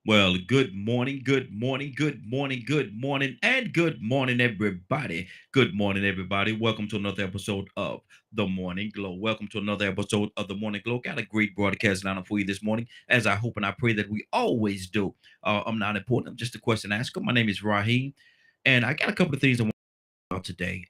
Well, good morning, everybody. Good morning, everybody. Welcome to another episode of The Morning Glow. Welcome to another episode of The Morning Glow. Got a great broadcast lineup for you this morning, as I hope and I pray that we always do. I'm not important. I'm just a question asker. My name is Raheem, and I got a couple of things I want to talk about today.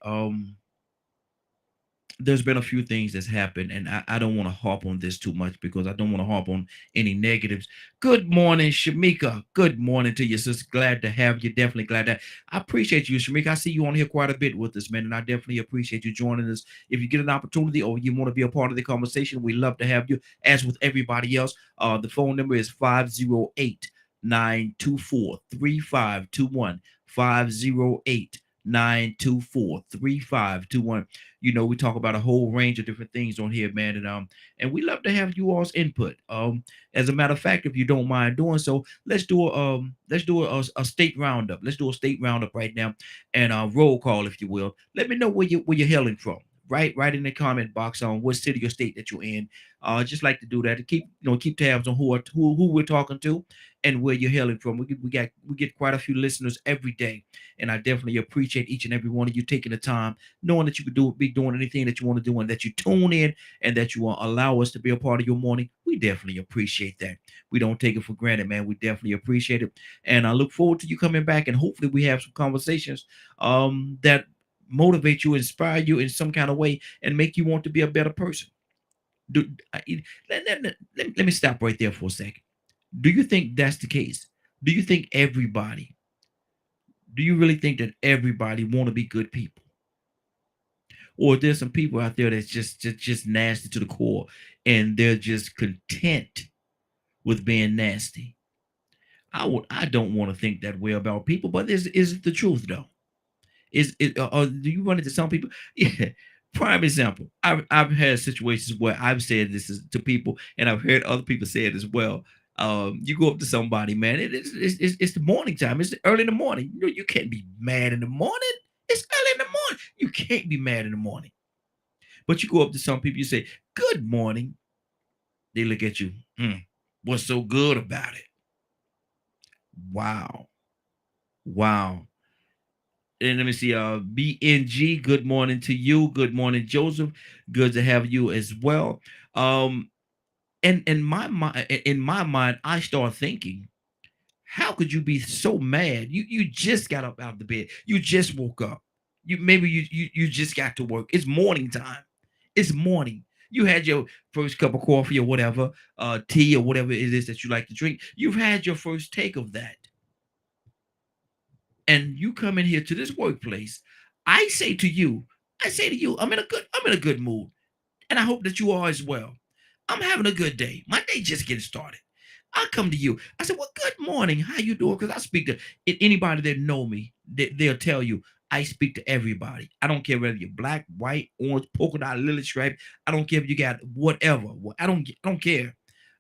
There's been a few things that's happened, and I don't want to harp on this too much because I don't want to harp on any negatives. Good morning, Shamika. Good morning to you, sister. Glad to have you. Definitely glad that I appreciate you, Shamika. I see you on here quite a bit with us, man, and I definitely appreciate you joining us. If you get an opportunity or you want to be a part of the conversation, we love to have you. As with everybody else, the phone number is 508-924-3521. 508-924-3521. We talk about a whole range of different things on here, man, and we love to have you all's input. As a matter of fact, if you don't mind doing so, let's do a state roundup. Let's do a state roundup right now, and roll call, if you will. Let me know where you're hailing from. Right in the comment box on what city or state that you're in. Just like to do that to keep tabs on who we're talking to and where you're hailing from. We get quite a few listeners every day, and I definitely appreciate each and every one of you taking the time, knowing that you could be doing anything that you want to do, and that you tune in and that you allow us to be a part of your morning. We definitely appreciate that. We don't take it for granted, man. We definitely appreciate it, and I look forward to you coming back, and hopefully we have some conversations that motivate you, inspire you in some kind of way, and make you want to be a better person. Do let me stop right there for a second. Do you think that's the case? Do you think everybody? Do you really think that everybody want to be good people? Or there's some people out there that's just nasty to the core, and they're just content with being nasty. I don't want to think that way about people, but is it the truth though? Is it do you run into some people? Yeah. Prime example. I've had situations where I've said to people, and I've heard other people say it as well. You go up to somebody, man. It's the morning time. It's early in the morning. You can't be mad in the morning. It's early in the morning. You can't be mad in the morning. But you go up to some people, you say, "Good morning." They look at you. What's so good about it? Wow. Wow. And let me see. BNG, good morning to you. Good morning, Joseph. Good to have you as well. Um, and in my mind, I start thinking, how could you be so mad? You just got up out of the bed. You just woke up. You just got to work. It's morning time. It's morning. You had your first cup of coffee or whatever, tea or whatever it is that you like to drink. You've had your first take of that, and you come in here to this workplace. I say to you, I'm in a good mood, and I hope that you are as well. I'm having a good day. My day just getting started. I come to you. I said, "Well, good morning. How you doing?" Because I speak to anybody that know me. They'll tell you I speak to everybody. I don't care whether you're black, white, orange, polka dot, lily stripe. I don't care if you got whatever. I don't care.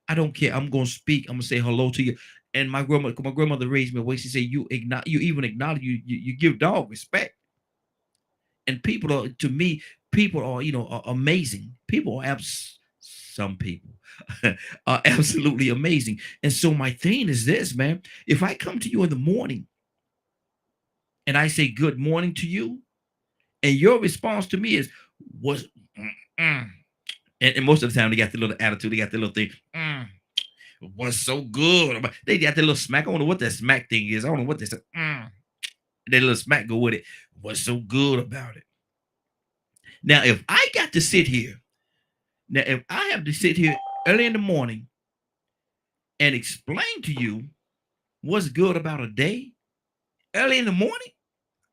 I don't care. I'm gonna speak. I'm gonna say hello to you. And my grandmother raised me a way. She said, you even acknowledge you give dog respect." And people are, to me, people are, are amazing. Some people are absolutely amazing. And so my thing is this, man. If I come to you in the morning and I say good morning to you, and your response to me is what, mm, mm. And most of the time they got the little attitude, they got the little thing. What's so good about they got that little smack. I don't know what that smack thing is. I don't know what they said. That little smack go with it. What's so good about it? Now, if I got to sit here, now if I have to sit here early in the morning and explain to you what's good about a day, early in the morning,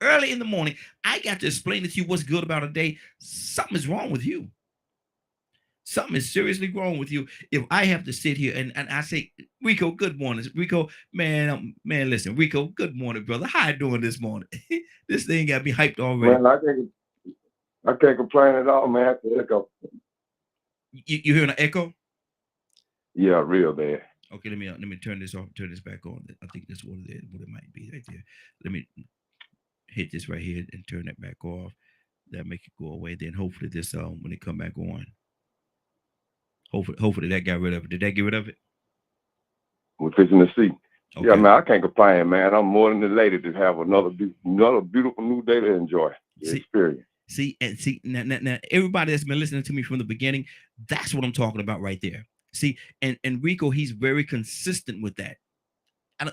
early in the morning, I got to explain to you what's good about a day. Something is wrong with you. Something is seriously wrong with you if I have to sit here and I say, Rico, good morning. Rico, man, man, listen, Rico, good morning, brother. How you doing this morning? This thing got me hyped already. Man, I can't complain at all, man. You hearing an echo? Yeah, real bad. Okay, let me turn this off, turn this back on. I think that's what it is, what it might be right there. Let me hit this right here and turn that back off. That make it go away. Then hopefully this when it come back on. Hopefully that got rid of it. Did that get rid of it? We're fixing to see. Yeah, Okay. man, I can't complain, man. I'm more than elated to have another beautiful new day to enjoy the See, experience. see now, everybody that's been listening to me from the beginning, that's what I'm talking about right there. See, and Rico, he's very consistent with that.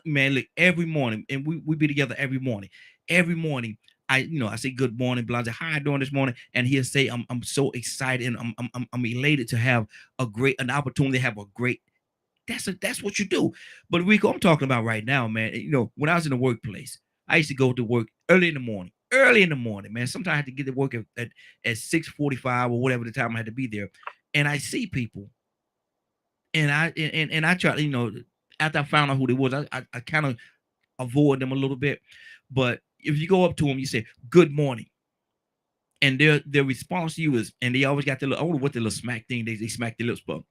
Man, look, every morning, and we be together every morning. Every morning, I say good morning, Blanche. How you doing this morning? And he'll say, I'm so excited and I'm elated to have an opportunity to have a great. That's what you do. But Rico, I'm talking about right now, man. When I was in the workplace, I used to go to work early in the morning. Early in the morning, man. Sometimes I had to get to work at 6:45 or whatever the time I had to be there. And I see people, and I try, after I found out who they was, I kind of avoid them a little bit. But if you go up to them, you say good morning, and their response to you is, and they always got the little, I don't know what the little smack thing they smack their lips, but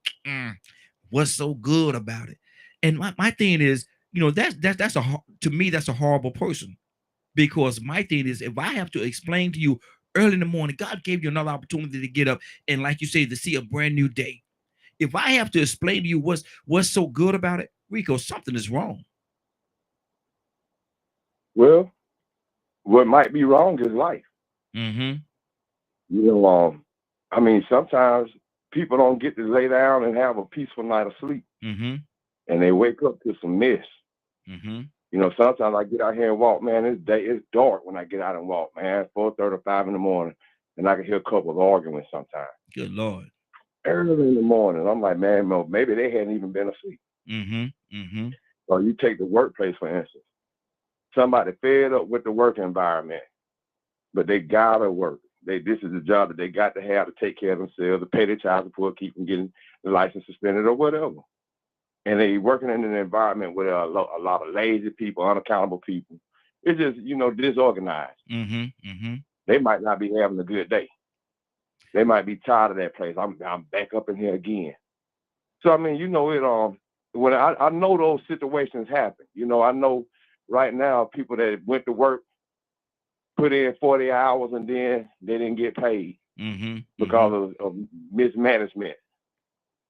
what's so good about it? And my thing is, to me that's a horrible person, because my thing is, if I have to explain to you early in the morning, God gave you another opportunity to get up and, like you say, to see a brand new day. If I have to explain to you what's so good about it, Rico, something is wrong. Well, what might be wrong is life. Mm-hmm. You know, I mean, sometimes people don't get to lay down and have a peaceful night of sleep, Mm-hmm. and they wake up to some mess. Mm-hmm. You know, sometimes I get out here and walk, man. It's dark when I get out and walk, man. 4:30 or 5 in the morning, and I can hear couples arguing sometimes Good Lord. early in the morning. I'm like, man, well, maybe they hadn't even been asleep. Mm-hmm. Mm-hmm. Or you take the workplace for instance. Somebody fed up with the work environment, but they gotta work. This is the job that they got to have to take care of themselves, to pay their child support, keep from getting the license suspended or whatever. And they working in an environment with a lot of lazy people, unaccountable people. It's just disorganized. Mm-hmm. Mm-hmm. They might not be having a good day. They might be tired of that place. I'm back up in here again. So I mean, it when I know those situations happen. I know right now people that went to work, put in 40 hours, and then they didn't get paid Mm-hmm. Mm-hmm. because of mismanagement.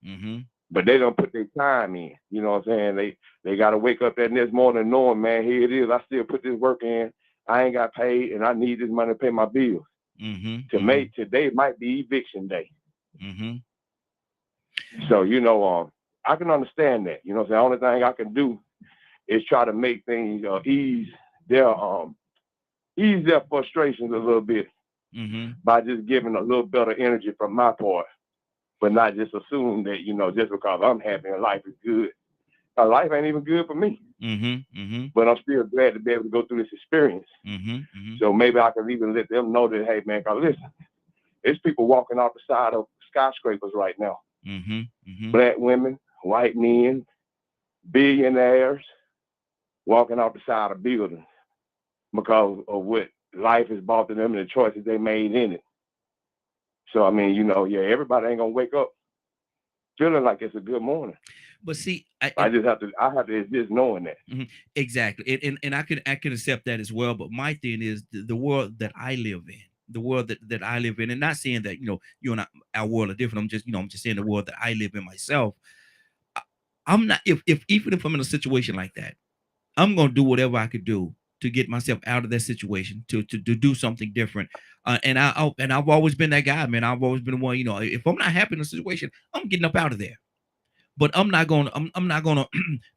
Mm-hmm. But they don't put their time in. You know what I'm saying? They gotta wake up that next morning knowing, man, here it is. I still put this work in. I ain't got paid and I need this money to pay my bills. Mm-hmm. Today might be eviction day. Mm-hmm. So, I can understand that. The only thing I can do is try to make things their ease their frustrations a little bit Mm-hmm. by just giving a little better energy from my part, but not just assume that, just because I'm happy and life is good. Life ain't even good for me. Mm-hmm. Mm-hmm. But I'm still glad to be able to go through this experience. Mm-hmm. Mm-hmm. So maybe I can even let them know that, hey, man, cause listen, there's people walking off the side of skyscrapers right now. Mm-hmm. Mm-hmm. Black women, white men, billionaires walking off the side of buildings because of what life has brought to them and the choices they made in it. So I mean, yeah, everybody ain't gonna wake up feeling like it's a good morning. But see, I have to exist knowing that. mhm, exactly, and I can accept that as well. But my thing is the world that I live in, the world that I live in, and not saying that you and our world are different. I'm just saying the world that I live in myself. I, I'm not if even if I'm in a situation like that, I'm gonna do whatever I could do to get myself out of that situation, to do something different. And I've always been that guy, man. I've always been one. If I'm not happy in a situation, I'm getting up out of there. But I'm not gonna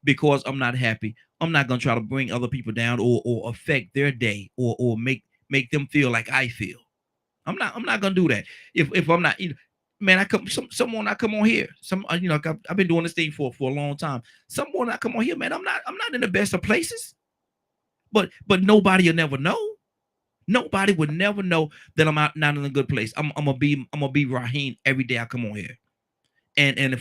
because I'm not happy. I'm not gonna try to bring other people down or affect their day or make them feel like I feel. I'm not gonna do that. If I'm not, man, I come someone I come on here. I've been doing this thing for a long time. Someone I come on here, man. I'm not in the best of places, but nobody will never know. Nobody would never know that I'm not in a good place. I'm gonna be Raheem every day I come on here. And Right.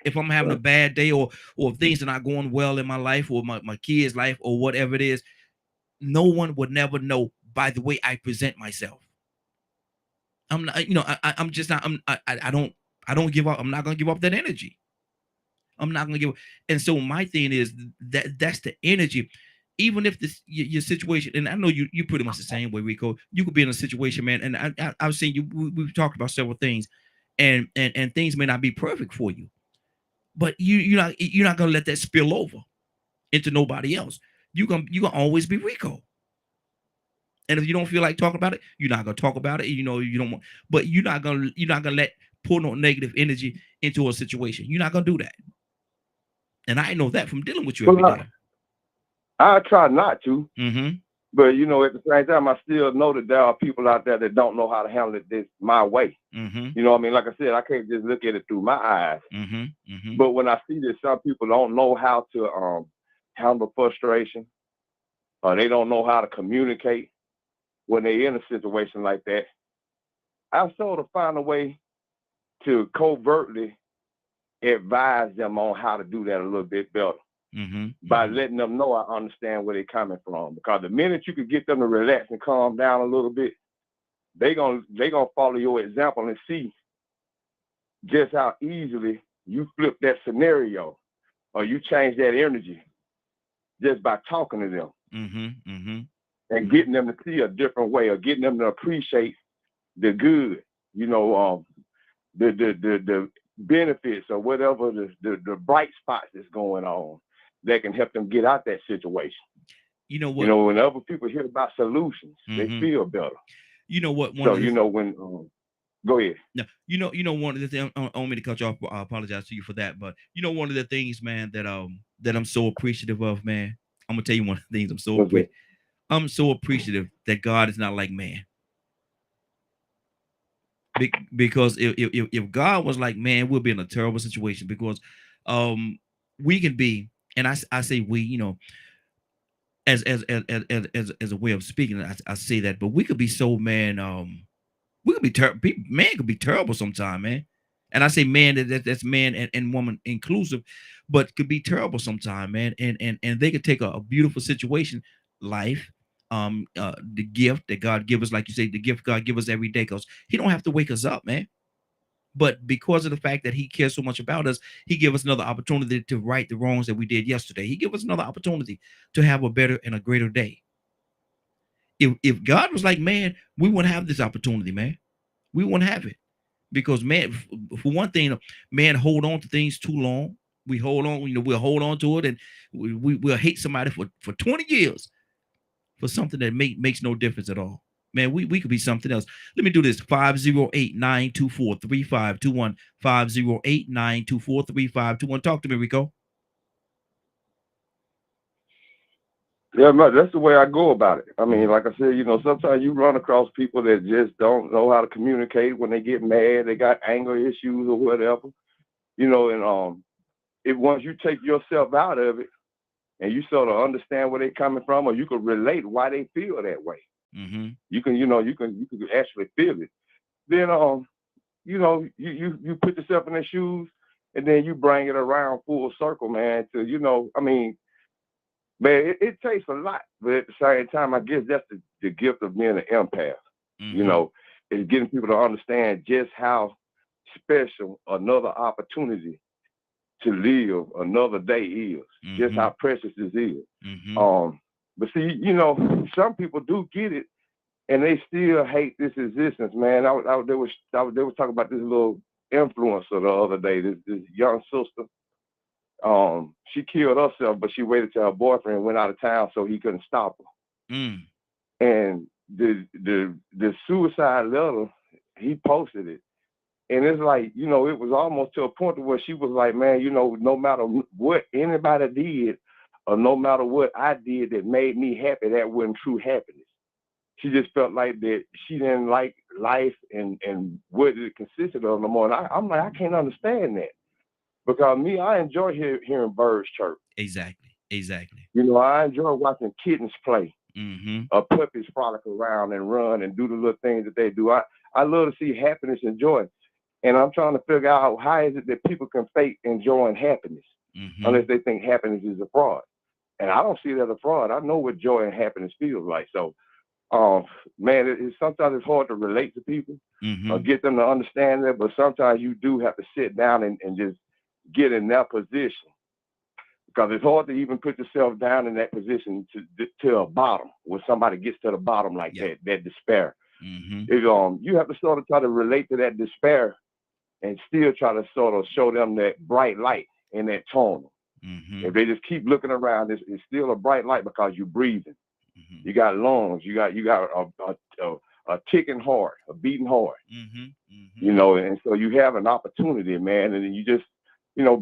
if I'm having a Right. bad day or things are not going well in my life or my kids' life or whatever it is, no one would never know by the way I present myself. I'm not, I'm just not. I don't give up. I'm not gonna give up that energy. I'm not gonna give up. And so my thing is that's the energy. Even if your situation, and I know you pretty much the same way, Rico. You could be in a situation, man. And I've seen you. We've talked about several things, and things may not be perfect for you, but you're not gonna let that spill over into nobody else. You gonna always be Rico. And if you don't feel like talking about it, you're not gonna talk about it. You don't want, but you're not gonna let pour no negative energy into a situation. You're not gonna do that. And I know that from dealing with you every Well, day. I try not to, Mm-hmm. but at the same time, I still know that there are people out there that don't know how to handle it this my way. Mm-hmm. You know what I mean? Like I said, I can't just look at it through my eyes. Mm-hmm. Mm-hmm. But when I see that some people don't know how to handle frustration, or they don't know how to communicate when they're in a situation like that, I sort of find a way to covertly advise them on how to do that a little bit better Mm-hmm. by Mm-hmm. letting them know I understand where they're coming from. Because the minute you could get them to relax and calm down a little bit, they gonna follow your example and see just how easily you flip that scenario or you change that energy just by talking to them Mm-hmm. Mm-hmm. and getting them to see a different way or getting them to appreciate the good, you know, the benefits or whatever the bright spots that's going on that can help them get out that situation. You know what? When other people hear about solutions, they Mm-hmm. feel better. You know what? One So of the when go ahead. no, one of the things. I don't want me to cut you off. I apologize to you for that, but one of the things, man, that I'm so appreciative of, man. I'm gonna tell you one of the things What's that? I'm so appreciative that God is not like man. Because if God was like man, we'll be in a terrible situation. Because um we can be, and I say we, as a way of speaking, I say that, but we could be so man. We could be terrible. Man could be terrible sometime, man. And I say man that's man and woman inclusive, but could be terrible sometime, man. And they could take a beautiful situation, life, the gift that God give us, like you say, the gift God give us every day, because He don't have to wake us up, man. But because of the fact that He cares so much about us, He give us another opportunity to right the wrongs that we did yesterday. He give us another opportunity to have a better and a greater day. If God was like man, we wouldn't have this opportunity, man. We wouldn't have it. Because man, for one thing, man hold on to things too long. We hold on, we'll hold on to it, and we'll hate somebody for 20 years for something that makes no difference at all. Man, we could be something else. Let me do this. 508-924-3521. 508-924-3521. Talk to me, Rico. Yeah, man, that's the way I go about it. I mean, Mhm. like I said, sometimes you run across people that just don't know how to communicate when they get mad, they got anger issues or whatever. And if once you take yourself out of it and you sort of understand where they're coming from, or you can relate why they feel that way. Mhm. You can actually feel it. Then you put yourself in their shoes and then you bring it around full circle, man, to I mean, man, it takes a lot, but at the same time, I guess that's the gift of being an empath. You Mhm. know, is getting people to understand just how special another opportunity to live another day is, just Mhm. how precious this is. Mhm. Um, but see, some people do get it, and they still hate this existence, man. They was talking about this little influencer the other day, this young sister. She killed herself, but she waited till her boyfriend went out of town so he couldn't stop her. Mm. And the suicide letter, he posted it, And it's like, it was almost to a point where she was like, man, no matter what anybody did, or no matter what I did that made me happy, that wasn't true happiness. She just felt like that she didn't like life and what it consisted of no more. And I'm like, I can't understand that because me, I enjoy hearing birds chirp. Exactly. Exactly. I enjoy watching kittens play, Mm-hmm. or puppies frolic around and run and do the little things that they do. I love to see happiness and joy. And I'm trying to figure out how is it that people can fake enjoying happiness Mm-hmm. unless they think happiness is a fraud. And I don't see that as a fraud. I know what joy and happiness feels like. So, um, man, sometimes it's hard to relate to people or Mm-hmm. get them to understand that. But sometimes you do have to sit down and just get in that position because it's hard to even put yourself down in that position to a bottom where somebody gets to the bottom like Yep. that despair. Mm-hmm. You have to sort of try to relate to that despair and still try to sort of show them that bright light in that tunnel. Mm-hmm. If they just keep looking around, it's still a bright light because you're breathing. Mm-hmm. You got lungs. You got a ticking heart, a beating heart. Mm-hmm. Mm-hmm. And so you have an opportunity, man, and then you just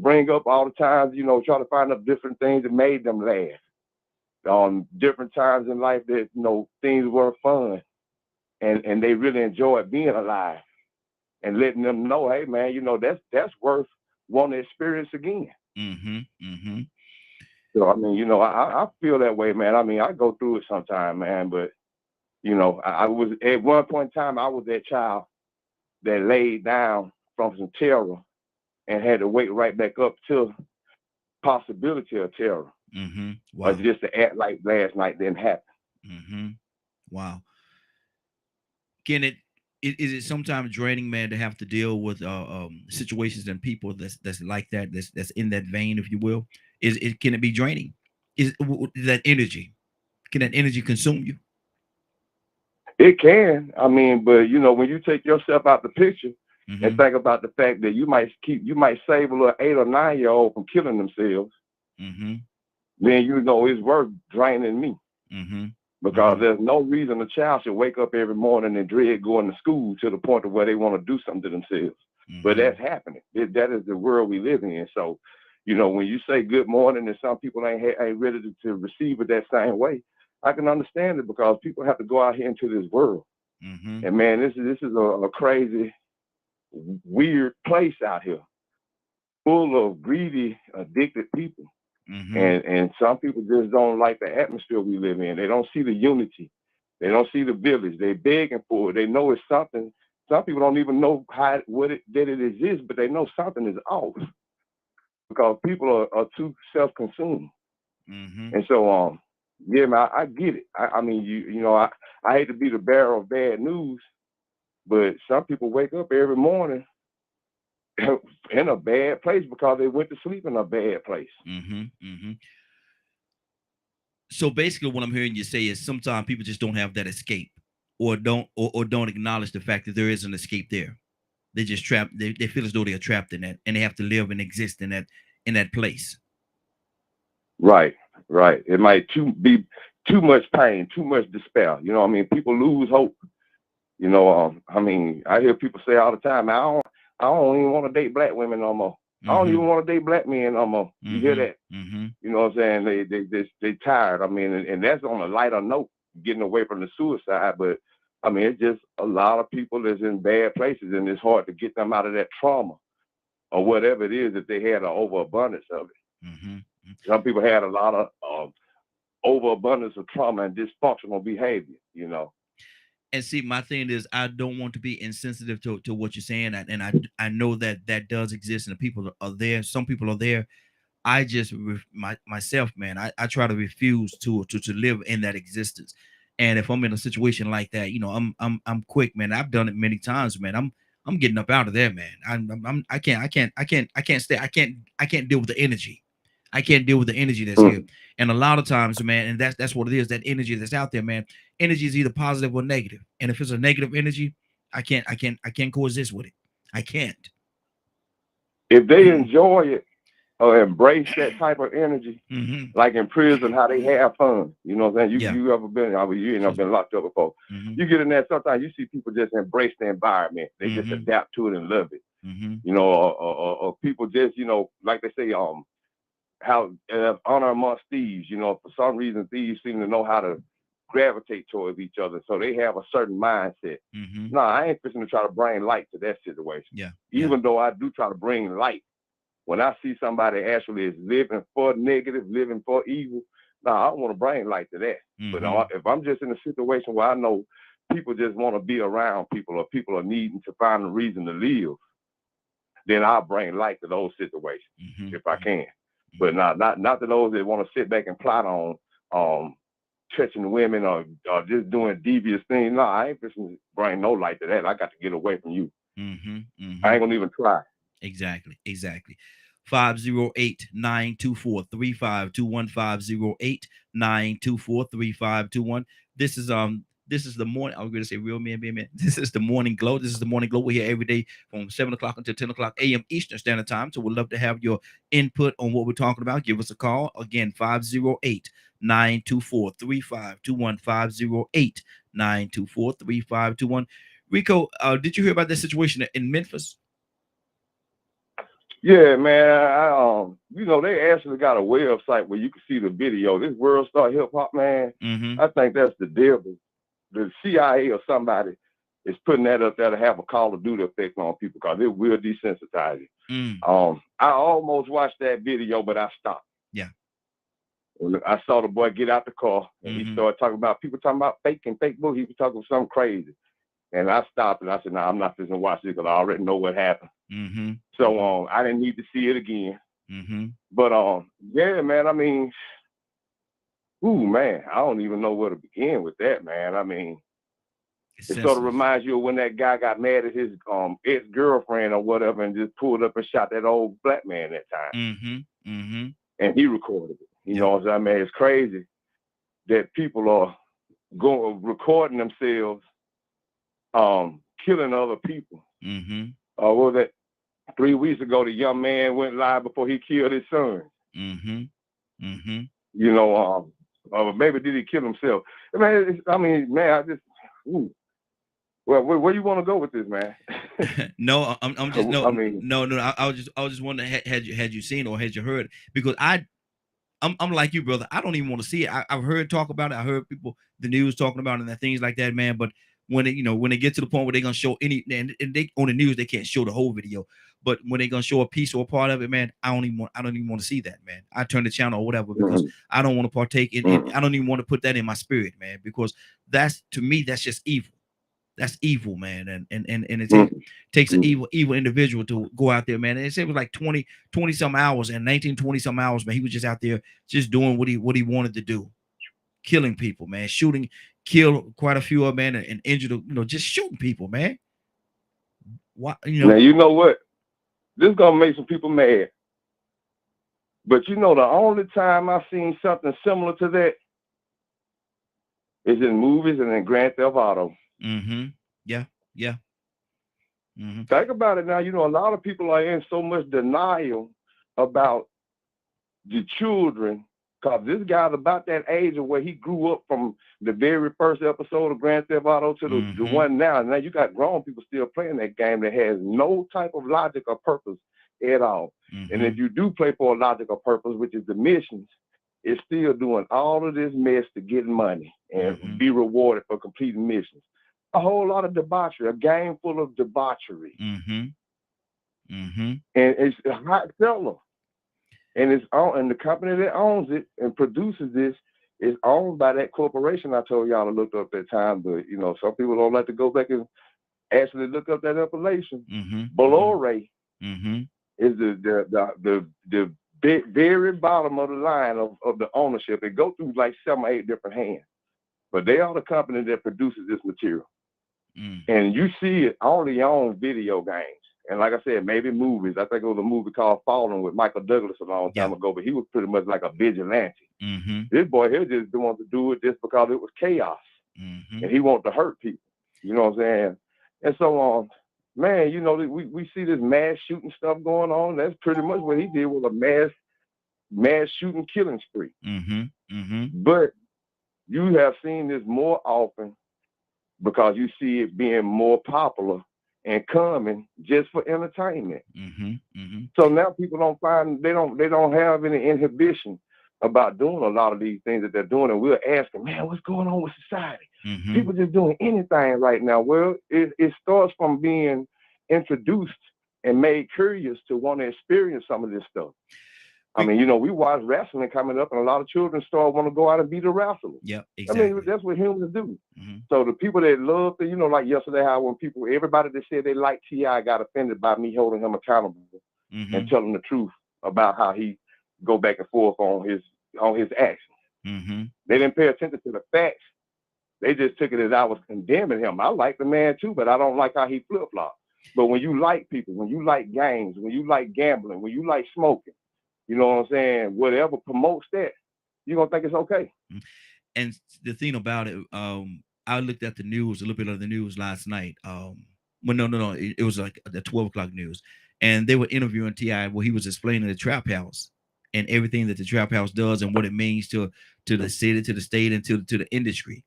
bring up all the times, try to find up different things that made them laugh. Different times in life that things were fun, and they really enjoyed being alive, and letting them know, hey, man, that's worth wanting to experience again. Mm-hmm. Mm-hmm. So I mean, I feel that way, man. I mean, I go through it sometimes, man. But I was at one point in time, I was that child that laid down from some terror and had to wake right back up to possibility of terror, Mm-hmm. or Wow. just to act like last night didn't happen. Mm-hmm. Wow. Can is it sometimes draining, man, to have to deal with situations and people that's like that, that's in that vein, if you will? Is it Can it be draining? That energy, can that energy consume you? It can. I mean, but when you take yourself out the picture and Mm-hmm. think about the fact that you might save a little 8 or 9 year old from killing themselves, Mm-hmm. then it's worth draining me. Mm-hmm. Because Mm-hmm. there's no reason a child should wake up every morning and dread going to school to the point of where they want to do something to themselves. But Mm-hmm. that's happening. That is the world we live in. So, when you say good morning and some people ain't ready to receive it that same way, I can understand it because people have to go out here into this world. Mm-hmm. And man, this is a crazy, weird place out here, full of greedy, addicted people. Mm-hmm. And some people just don't like the atmosphere we live in. They don't see the unity. They don't see the village. They begging for it. They know it's something. Some people don't even know that it exists, but they know something is off because people are too self-consumed. Mm-hmm. And so, yeah, man, I get it. I mean, I hate to be the bearer of bad news, but some people wake up every morning in a bad place because they went to sleep in a bad place. Mm-hmm. Mm-hmm. So basically, what I'm hearing you say is sometimes people just don't have that escape, or don't acknowledge the fact that there is an escape there. They just trapped. They feel as though they are trapped in that, and they have to live and exist in that place. Right, right. It might be too much pain, too much despair. I mean, people lose hope. I mean, I hear people say all the time, I don't even want to date black women no more. I don't Mm-hmm. even want to date black men no more. You hear Mm-hmm. that? Mm-hmm. You know what I'm saying? They tired. I mean, and that's on a lighter note, getting away from the suicide. But I mean, it's just a lot of people that's in bad places, and it's hard to get them out of that trauma or whatever it is that they had an overabundance of it. Mm-hmm. Some people had a lot of overabundance of trauma and dysfunctional behavior. And see, my thing is, I don't want to be insensitive to what you're saying, and I know that that does exist, and the people are there. Some people are there. I just myself, man. I try to refuse to live in that existence. And if I'm in a situation like that, I'm quick, man. I've done it many times, man. I'm getting up out of there, man. I can't stay. I can't deal with the energy. I can't deal with the energy that's here. Mm. And a lot of times, man, and that's what it is. That energy that's out there, man. Energy is either positive or negative. And if it's a negative energy, I can't coexist with it. I can't. If they enjoy it, embrace that type of energy. Mm-hmm. Like in prison, how they have fun. You know what I'm saying? Yeah. You ever been? I mean, you ain't never been locked up before. Mm-hmm. You get in there, sometimes you see people just embrace the environment. They just Mm-hmm. adapt to it and love it. Mm-hmm. You know, or people just, you know, like they say, how honor amongst thieves. You know, for some reason, thieves seem to know how to gravitate towards each other, so they have a certain mindset. Mm-hmm. No, I ain't fixing to try to bring light to that situation. Yeah. Yeah. Even though I do try to bring light, when I see somebody actually is living for negative, living for evil, no, I don't want to bring light to that. But Mm-hmm. if I'm just in a situation where I know people just want to be around people, or people are needing to find a reason to live, then I'll bring light to those situations Mm-hmm. if I can. Mm-hmm. But not to those that want to sit back and plot on touching women, or just doing devious things. No, I ain't just bring no light to that. I got to get away from you. Mm-hmm. I Mm-hmm. ain't gonna even try. Exactly. Exactly. 508-924-3521. 508-924-3521. This is the morning. I was going to say real men, being men. This is the morning glow. This is the morning glow. We're here every day from 7 o'clock until 10 o'clock a.m. Eastern Standard Time. So we'd love to have your input on what we're talking about. Give us a call. Again, 508-924-3521. 508-924-3521. Rico, did you hear about this situation in Memphis? Yeah, man. You know, they actually got a website where you can see the video. This World Star Hip Hop, man. Mm-hmm. I think that's the devil. The CIA or somebody is putting that up there to have a Call of Duty effect on people, because it will desensitize you. Mm. I almost watched that video, but I stopped. Yeah. When I saw the boy get out the car and he Mm-hmm. started talking about people talking about fake and fake book. He was talking something crazy. And I stopped and I said, "Nah, I'm not fixing to watch this because I already know what happened." Mm-hmm. So I didn't need to see it again. Mm-hmm. But yeah, man, I mean, ooh, man, I don't even know where to begin with that, man. I mean, It's it sort of senseless. reminds you of when that guy got mad at his ex-girlfriend or whatever and just pulled up and shot that old black man that time. Mm-hmm. Mm-hmm. And he recorded it. You Yeah. know what I'm saying? I mean, it's crazy that people are going recording themselves killing other people. Mm-hmm. What was that? 3 weeks ago, the young man went live before he killed his son. Mm-hmm. Mm-hmm. You know, maybe did he kill himself? Man, I mean, man, I just, ooh. Well, where you want to go with this, man? No, I'm just I mean, no. I was just wondering, had you seen or had you heard? Because I'm like you, brother. I don't even want to see it. I've heard talk about it. I heard people, the news talking about it and things like that, man. But when it, when they get to the point where they're gonna show any, and they on the news, they can't show the whole video. But when they're gonna show a piece or a part of it, man, I don't even want to see that, man. I turn the channel or whatever because I don't want to partake in it. I don't even want to put that in my spirit, man, because that's, to me, that's just evil. That's evil, man. And it takes an evil individual to go out there, man. And it said it was like 20 some hours, and 20 some hours, man. He was just out there just doing what he wanted to do, killing people, man, shooting, killed quite a few of them, man, and injured, just shooting people, man. What, now you know what? This is gonna make some people mad. But you know, the only time I've seen something similar to that is in movies and in Grand Theft Auto. Mm-hmm. Yeah. Yeah. Mm-hmm. Think about it now. You know, a lot of people are in so much denial about the children, because this guy's about that age of where he grew up from the very first episode of Grand Theft Auto to the one now. Now you got grown people still playing that game that has no type of logic or purpose at all. Mm-hmm. And if you do play for a logical purpose, which is the missions, it's still doing all of this mess to get money and be rewarded for completing missions. A whole lot of debauchery, a game full of debauchery. Mm-hmm. Mm-hmm. And it's a hot seller. And it's on, and the company that owns it and produces this is owned by that corporation I told y'all to look up that time. But you know, some people don't like to go back and actually look up that information. Bolloré is the very bottom of the line of the ownership. It goes through like 7 or 8 different hands, but they are the company that produces this material. And you see it only on video games. And like I said, maybe movies. I think it was a movie called Fallen with Michael Douglas a long time ago, but he was pretty much like a vigilante. This boy here just wanted to do it just because it was chaos. And he wanted to hurt people. You know what I'm saying? And so on. man, we see this mass shooting stuff going on. That's pretty much what he did with a mass shooting killing spree. Mm-hmm. Mm-hmm. But you have seen this more often because you see it being more popular and coming just for entertainment. Mm-hmm. Mm-hmm. So now people they don't have any inhibition about doing a lot of these things that they're doing, and we're asking, man, what's going on with society? Mm-hmm. People just doing anything right now. Well, it starts from being introduced and made curious to want to experience some of this stuff. I mean, we watch wrestling coming up, and a lot of children start want to go out and be the wrestlers. Yep, exactly. I mean, that's what humans do. Mm-hmm. So the people that love to, like yesterday, how when everybody that said they liked T.I. got offended by me holding him accountable Mm-hmm. and telling the truth about how he go back and forth on his actions. Mm-hmm. They didn't pay attention to the facts. They just took it as I was condemning him. I like the man too, but I don't like how he flip-flops. But when you like people, when you like games, when you like gambling, when you like smoking, you know what I'm saying? Whatever promotes that, you're going to think it's okay. And the thing about it, I looked at the news, a little bit of the news last night. Well, no. It was like the 12 o'clock news. And they were interviewing T.I. where he was explaining the Trap House and everything that the Trap House does and what it means to the city, to the state, and to the industry.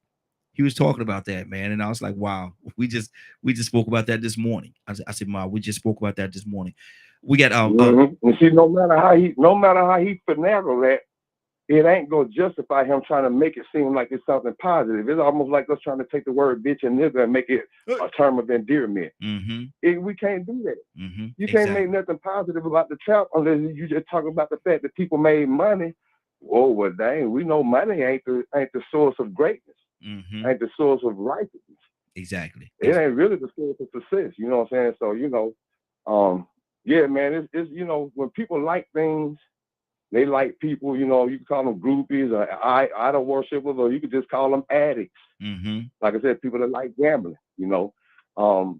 He was talking about that, man. And I was like, wow, we just spoke about that this morning. I said, Ma, we just spoke about that this morning. We got and see, no matter how he finagle that, it ain't gonna justify him trying to make it seem like it's something positive. It's almost like us trying to take the word bitch and nigga and make it a term of endearment. Mm-hmm. We can't do that. Mm-hmm. You can't make nothing positive about the trap unless you just talk about the fact that people made money. Oh, well, dang, we know money ain't the source of greatness. Mm-hmm. Ain't the source of righteousness. Exactly. It ain't really the source of success. You know what I'm saying? So, yeah, man, it's when people like things, they like people, you can call them groupies or idol worshippers, or you could just call them addicts. Mm-hmm. Like I said, people that like gambling, At one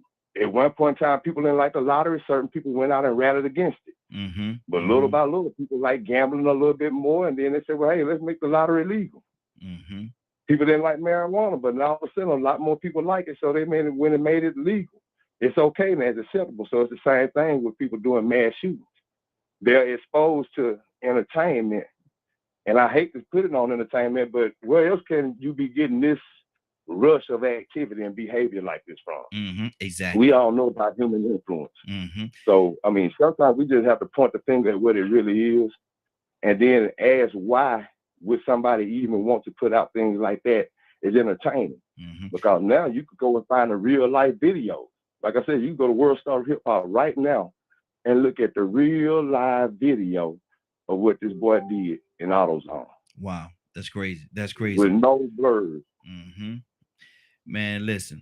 point in time, people didn't like the lottery. Certain people went out and rallied against it. Mm-hmm. But little by little, people like gambling a little bit more. And then they said, well, hey, let's make the lottery legal. Mm-hmm. People didn't like marijuana, but now all of a sudden, a lot more people like it. So they made it legal. It's okay, man. It's acceptable. So it's the same thing with people doing mass shootings. They're exposed to entertainment. And I hate to put it on entertainment, but where else can you be getting this rush of activity and behavior like this from? Mm-hmm. Exactly. We all know about human influence. Mm-hmm. So, I mean, sometimes we just have to point the finger at what it really is and then ask why would somebody even want to put out things like that as entertaining? Mm-hmm. Because now you could go and find a real life video. Like I said, you can go to World Star Hip Hop right now and look at the real live video of what this boy did in AutoZone. Wow, that's crazy. That's crazy. With no blurs. Mm-hmm. Man, listen.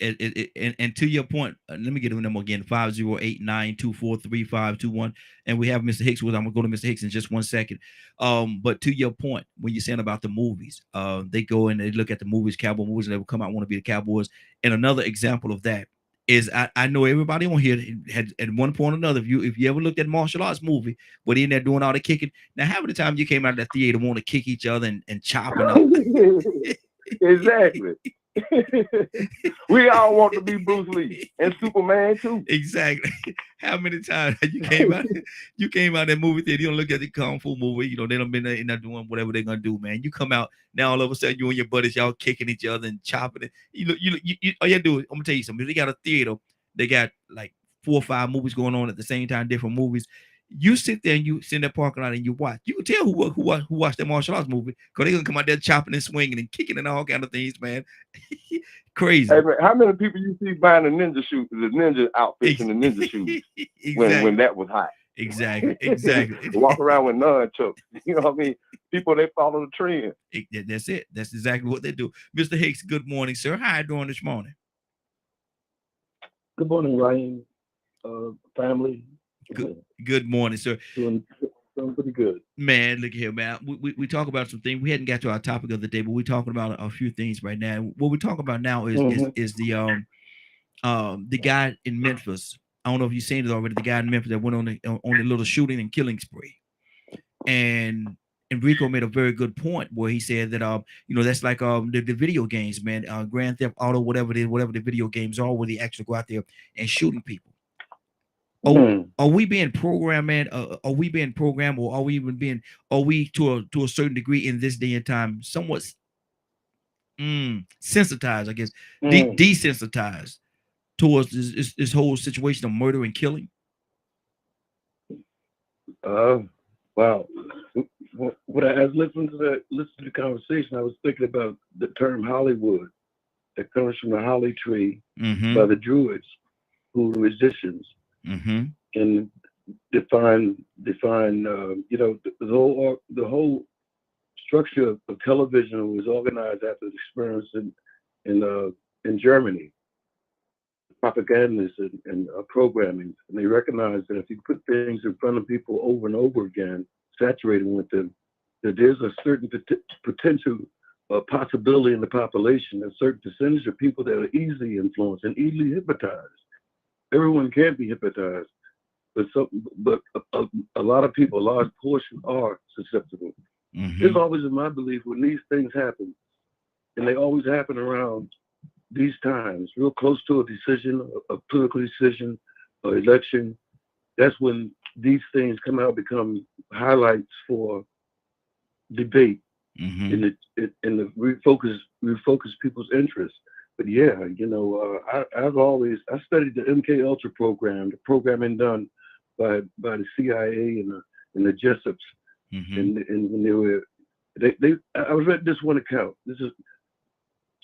And to your point, let me get a number again, 508-924-3521. And we have Mr. Hicks with. I'm gonna go to Mr. Hicks in just 1 second. But to your point, when you're saying about the movies, they go and they look at the movies, cowboy movies, and they will come out want to be the Cowboys. And another example of that is I know everybody on here had at one point or another. If you ever looked at martial arts movie, but in there doing all the kicking. Now, half of the time you came out of that theater want to kick each other and chopping up. Exactly. We all want to be Bruce Lee and Superman too. Exactly. How many times you came out that movie theater, you don't look at the kung fu movie, they don't been in there doing whatever they're gonna do, man. You come out now, all of a sudden you and your buddies, y'all kicking each other and chopping it. You all you do is, I'm gonna tell you something. If they got a theater, they got like 4 or 5 movies going on at the same time, different movies. You sit there and you sit in that parking lot and you watch. You can tell who watched that martial arts movie because they're gonna come out there chopping and swinging and kicking and all kind of things, man. Crazy. Hey, man, how many people you see buying the ninja outfits and the ninja shoes exactly. when that was hot? Exactly. Walk around with nunchucks. You know what I mean? People, they follow the trend. That's it. That's exactly what they do. Mr. Hicks, good morning, sir. How are you doing this morning? Good morning, Ryan. Family. Good morning, sir. Doing pretty good. Man, look here, man. We talk about some things. We hadn't got to our topic of the day, but we're talking about a few things right now. What we're talking about now is the guy in Memphis. I don't know if you've seen it already. The guy in Memphis that went on the little shooting and killing spree, and Enrico made a very good point where he said that that's like the video games, man, Grand Theft Auto, whatever the video games are, where they actually go out there and shooting people. Are we being programmed, man? Are we being programmed, or are we to a certain degree in this day and time somewhat sensitized, I guess, desensitized towards this whole situation of murder and killing? Wow. When I was listening to the conversation, I was thinking about the term Hollywood that comes from the holly tree by the Druids, who were musicians, and define the whole structure of television was organized after the experience in Germany, propagandists and programming, and they recognized that if you put things in front of people over and over again, saturating with them, that there's a certain potential possibility in the population, a certain percentage of people that are easily influenced and easily hypnotized. Everyone can't be hypnotized, but a lot of people, a large portion, are susceptible. It's always in my belief when these things happen, and they always happen around these times, real close to a decision, a political decision, or election. That's when these things come out, become highlights for debate, and the refocus people's interest. But yeah, I studied the MK Ultra program, the programming done by the CIA and the Jessups, and when I was reading this one account. This is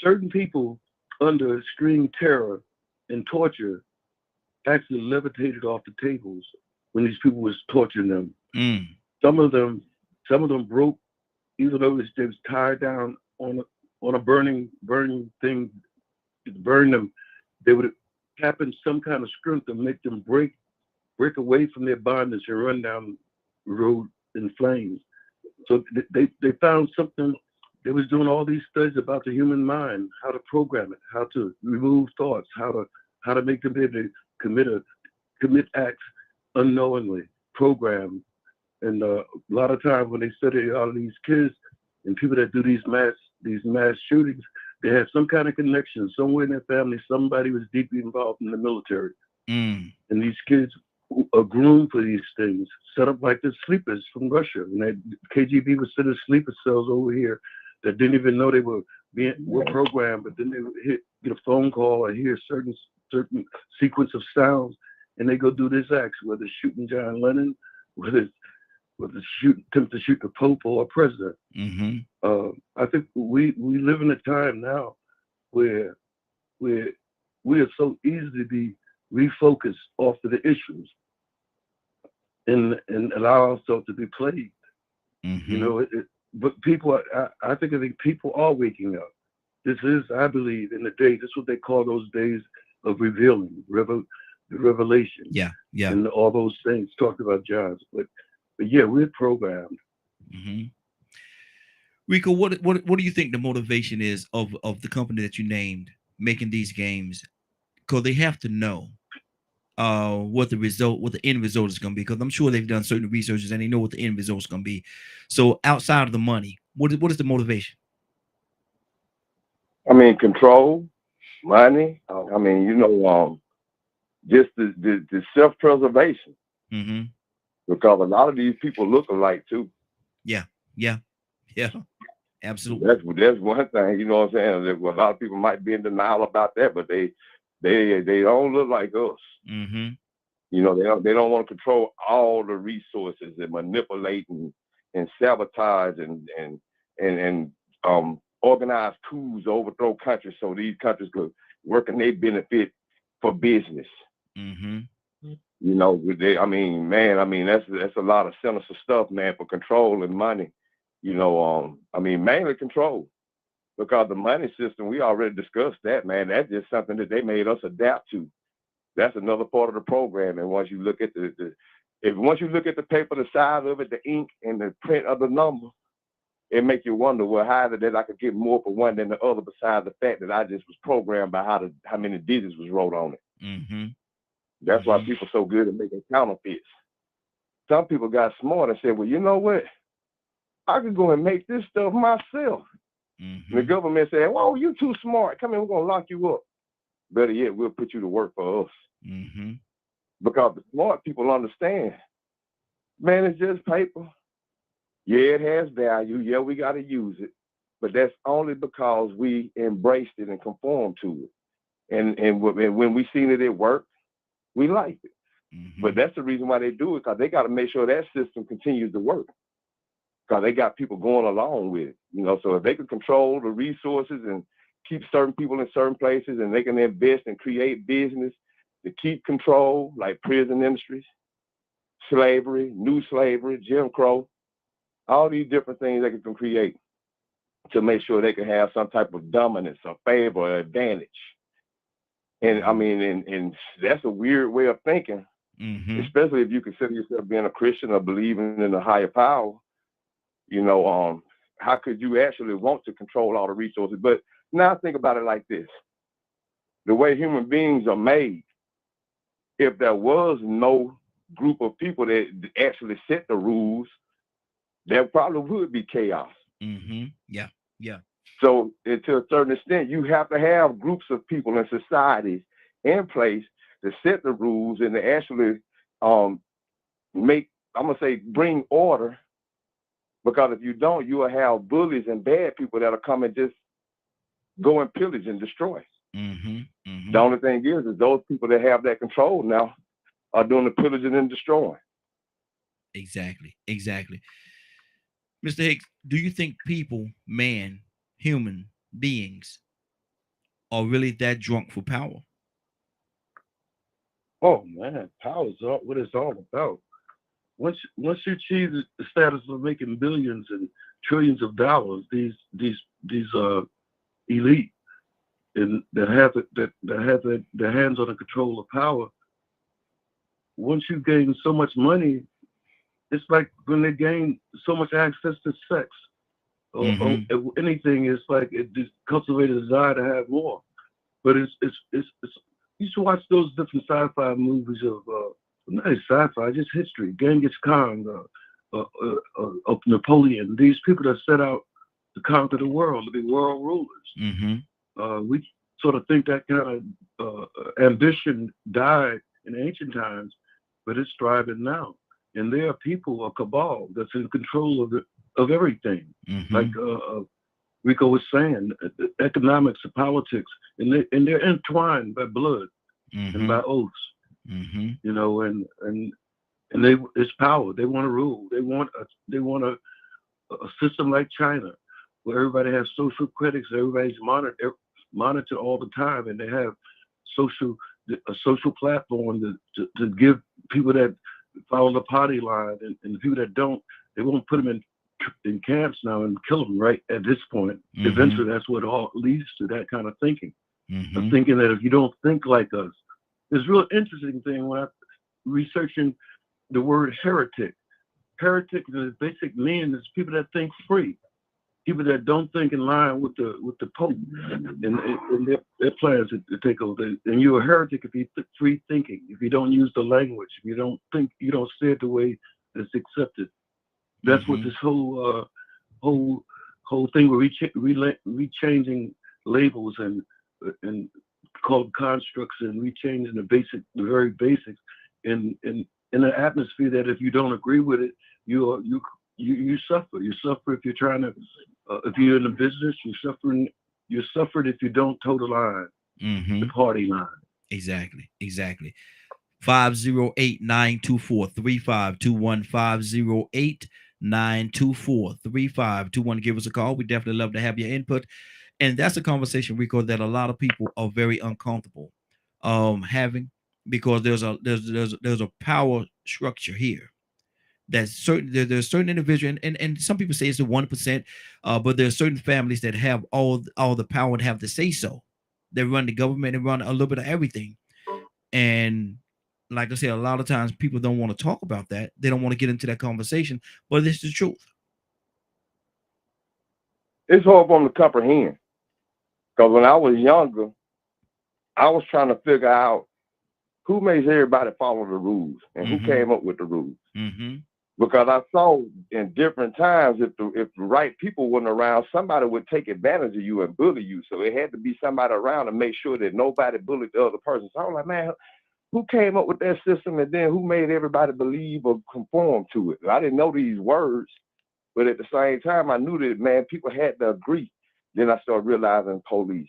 certain people under extreme terror and torture actually levitated off the tables when these people was torturing them. Some of them broke, even though they was tied down on a burning thing to burn them. They would tap in some kind of strength to make them break away from their bondage and run down the road in flames. So they found something. They was doing all these studies about the human mind, how to program it, how to remove thoughts, how to make them be able to commit acts unknowingly, program. And a lot of times when they study all of these kids and people that do these mass shootings, they have some kind of connection somewhere in their family. Somebody was deeply involved in the military, and these kids are groomed for these things, set up like the sleepers from Russia. And that KGB would send sleeper cells over here that didn't even know they were programmed, but then they would get a phone call or hear certain sequence of sounds, and they go do this act, whether it's shooting John Lennon, whether it's attempt to shoot the Pope or a president. I think we live in a time now where we are so easy to be refocused off of the issues and allow ourselves to be plagued. But people, I think people are waking up. This is, I believe, in the day. This is what they call those days of revealing, the revelation. Yeah. And all those things talked about Johns. But yeah, we're programmed. Rico, what do you think the motivation is of the company that you named making these games? Because they have to know what the end result is going to be. Because I'm sure they've done certain researches and they know what the end result is going to be. So outside of the money, what is the motivation? I mean, control, money. I mean, just the self-preservation. Because a lot of these people look alike too. Yeah, absolutely. That's one thing. You know what I'm saying? A lot of people might be in denial about that, but they don't look like us. They don't want to control all the resources and manipulate and sabotage and organize coups to overthrow countries so these countries could work in their benefit for business. That's a lot of sinister stuff, man, for control and money. Mainly control, because the money system, we already discussed that, man. That's just something that they made us adapt to. That's another part of the program. And once you look at once you look at the paper, the size of it, the ink and the print of the number, it makes you wonder, well, how is it that I could get more for one than the other, besides the fact that I just was programmed by how many digits was wrote on it. That's why people are so good at making counterfeits. Some people got smart and said, well, you know what? I could go and make this stuff myself. And the Mhm. government said, "Whoa, you too smart. Come in, we're gonna lock you up." Better yet, we'll put you to work for us. Mhm. Because the smart people understand, man, it's just paper. Yeah, it has value. Yeah, we got to use it. But that's only because we embraced it and conformed to it. And when we seen it at work, we liked it. But Mhm. that's the reason why they do it, because they got to make sure that system continues to work. Because they got people going along with it. So if they can control the resources and keep certain people in certain places, and they can invest and create business to keep control, like prison industries, slavery, new slavery, Jim Crow, all these different things they can create to make sure they can have some type of dominance or favor or advantage. And I Mhm. mean, and that's a weird way of thinking, Mhm. especially if you consider yourself being a Christian or believing in a higher power. How could you actually want to control all the resources? But now think about it like this: the way human beings are made, if there was no group of people that actually set the rules, there probably would be chaos. Mhm. Yeah. Yeah. So, to a certain extent, you have to have groups of people and societies in place to set the rules and to actually um, I'm going to say, bring order. Because if you don't, you will have bullies and bad people that'll come and just go and pillage and destroy. Mhm. The Mhm. only thing is those people that have that control now are doing the pillaging and destroying. Exactly. Exactly. Mr. Hicks, do you think people, man, human beings, are really that drunk for power? Oh man, power is what it's all about. Once you achieve the status of making billions and trillions of dollars, these elite and that have their hands on the control of power. Once you gain so much money, it's like when they gain so much access to sex or Mhm. anything. It's like it just cultivates a desire to have more. But it's you should watch those different sci-fi movies of not sci-fi, just history. Genghis Khan, Napoleon. These people that set out to conquer the world, to be world rulers. Mhm. We sort of think that kind of ambition died in ancient times, but it's thriving now. And there are people, a cabal that's in control of everything. Like Mhm. Rico was saying, economics and politics, and they're entwined by blood and by Mhm. oaths, Mhm. and they it's power. They want to rule. They want a system like China, where everybody has social critics, everybody's monitored all the time, and they have social a social platform to give people that follow the party line and the people that don't, they won't put them in camps now and kill them right at this point. Mhm. Eventually, that's what all leads to that kind of thinking. Of Mhm. thinking that if you don't think like us, there's a real interesting thing when I researching the word heretic. Heretic, the basic meaning is people that think free, people that don't think in line with the Pope and their plans to take over. And you're a heretic if you free thinking, if you don't use the language, if you don't think, you don't say it the way that's accepted. That's what Mhm. this whole whole thing with rechanging labels and called constructs and rechanging the very basics in an atmosphere that if you don't agree with it, you suffer. You suffer if you're trying to if you're in a business. You suffered if you don't toe the line, the Mhm. party line. Exactly. Exactly. 508-924-3521. 508-924-3521. Give us a call. We definitely love to have your input. And that's a conversation, Rico, that a lot of people are very uncomfortable having, because there's a power structure here. There's certain individual, and some people say it's the 1%, but there's certain families that have all the power and have to say so. They run the government and run a little bit of everything. And like I said, a lot of times people don't want to talk about that. They don't want to get into that conversation, but it's the truth. It's hard for them to comprehend. Because when I was younger, I was trying to figure out who makes everybody follow the rules and who Mm-hmm. came up with the rules. Mm-hmm. Because I saw in different times, if the right people weren't around, somebody would take advantage of you and bully you. So it had to be somebody around to make sure that nobody bullied the other person. So I was like, man, who came up with that system, and then who made everybody believe or conform to it? I didn't know these words, but at the same time, I knew that, man, people had to agree. Then I started realizing police,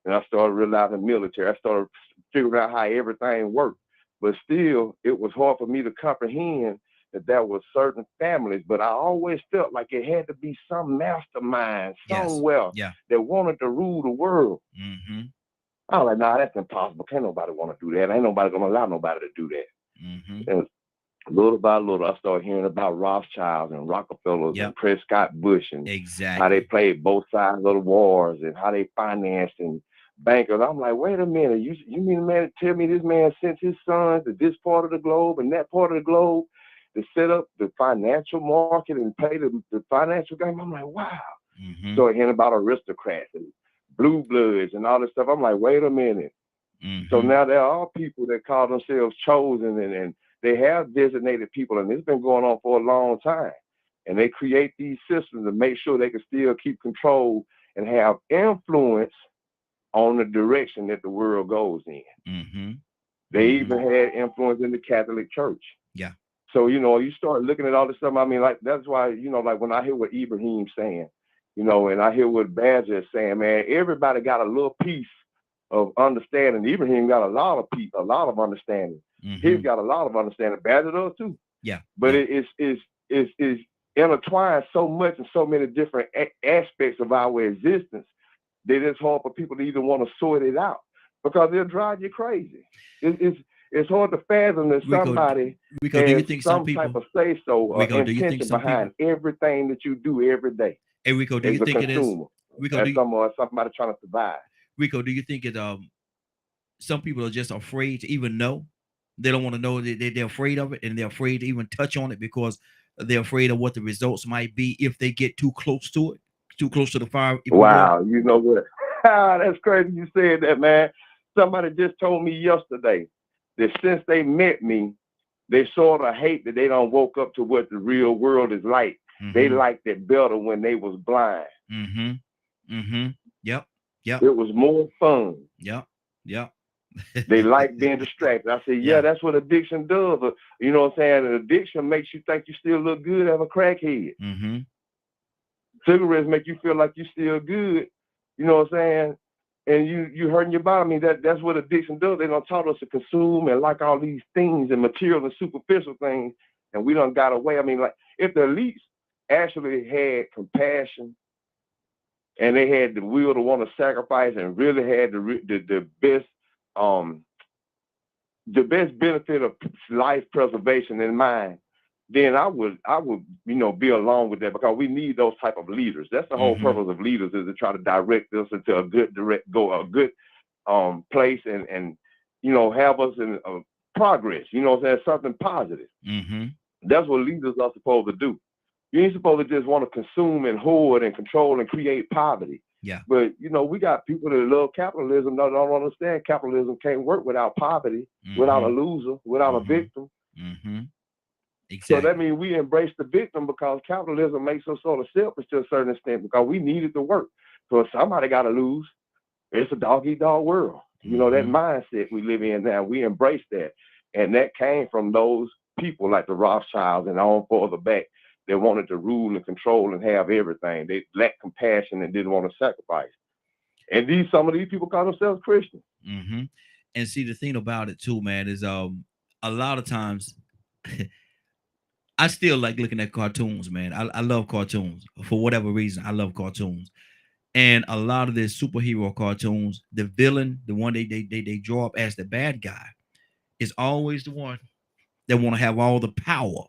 and I started realizing military. I started figuring out how everything worked. But still, it was hard for me to comprehend that there were certain families, but I always felt like it had to be some mastermind somewhere that wanted to rule the world. Mm-hmm. I was like, nah, that's impossible. Can't nobody want to do that. Ain't nobody gonna allow nobody to do that. Mm-hmm. And little by little, I started hearing about Rothschilds and Rockefellers and Prescott Bush and how they played both sides of the wars and how they financed and bankers. I'm like, wait a minute, you mean the man to tell me this man sent his sons to this part of the globe and that part of the globe to set up the financial market and play the financial game? I'm like, wow. Mm-hmm. Started hearing about aristocrats and blue bloods and all this stuff. I'm like, wait a minute. Mm-hmm. So now there are people that call themselves chosen, and they have designated people, and it's been going on for a long time. And they create these systems to make sure they can still keep control and have influence on the direction that the world goes in. Mm-hmm. They even had influence in the Catholic Church. Yeah. So, you start looking at all this stuff. I mean, like, that's why, like when I hear what Ibrahim's saying, and I hear what Badger is saying, man, everybody got a little piece of understanding. Ibrahim got a lot of understanding. Mm-hmm. He's got a lot of understanding. Badger does too. Yeah. But it's intertwined so much in so many different aspects of our existence that it's hard for people to even want to sort it out because they'll drive you crazy. It's hard to fathom that somebody Rico, do you think some people type of say so or Rico, intention behind everything that you do every day? Hey, Rico, do you think consumer, it is? Rico, somebody trying to survive. Rico, do you think it? Some people are just afraid to even know. They don't want to know that they're afraid of it, and they're afraid to even touch on it because they're afraid of what the results might be if they get too close to it, too close to the fire. Wow, you know what? That's crazy you said that, man. Somebody just told me yesterday that since they met me, they sort of hate that they don't woke up to what the real world is like. Mm-hmm. They liked it better when they was blind. Mm-hmm. Mm-hmm. Yep. Yep. It was more fun. Yep. Yep. They like being distracted. I said, yeah, that's what addiction does. You know what I'm saying? An addiction makes you think you still look good as a crackhead. Mm-hmm. Cigarettes make you feel like you still good. You know what I'm saying? And you hurting your body. I mean, that's what addiction does. They done taught us to consume and like all these things and material and superficial things, and we done got away. I mean, like if the elites actually had compassion and they had the will to want to sacrifice and really had the best benefit of life preservation in mind, then I would be along with that because we need those type of leaders. That's the whole purpose of leaders, is to try to direct us into a good place and have us in progress. You know what I'm saying? Something positive. Mm-hmm. That's what leaders are supposed to do. You ain't supposed to just want to consume and hoard and control and create poverty. Yeah. But we got people that love capitalism that don't understand capitalism can't work without poverty, without a loser, without a victim. Mm-hmm. Exactly. So that means we embrace the victim because capitalism makes us sort of selfish to a certain extent because we need it to work. So if somebody got to lose, it's a dog-eat-dog world. That mindset we live in now, we embrace that. And that came from those people like the Rothschilds and on further back that wanted to rule and control and have everything. They lacked compassion and didn't want to sacrifice. And some of these people call themselves Christians. Mm-hmm. And see, the thing about it too, man, is a lot of times I still like looking at cartoons, man. I love cartoons for whatever reason. I love cartoons, and a lot of the superhero cartoons, the villain, the one they draw up as the bad guy, is always the one that want to have all the power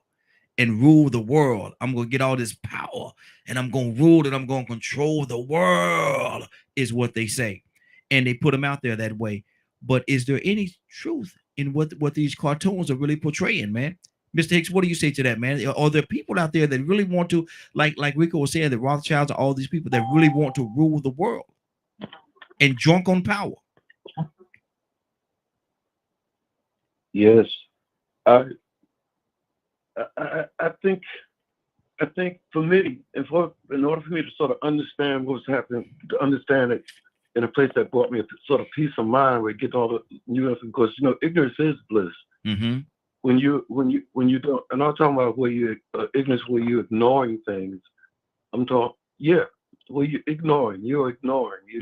and rule the world. I'm gonna get all this power, and I'm gonna rule it. I'm gonna control the world, is what they say, and they put them out there that way. But is there any truth in what these cartoons are really portraying, man? Mr. Hicks, what do you say to that, man? Are there people out there that really want to, like Rico was saying, the Rothschilds, are all these people that really want to rule the world and drunk on power? Yes. I think for me, in order for me to sort of understand what was happening, to understand it in a place that brought me a sort of peace of mind, where you get all the new information, because ignorance is bliss. Mm-hmm. When you don't, and I'm talking about where you ignorance, where you're ignoring things. I'm talking, yeah, where you're ignoring. You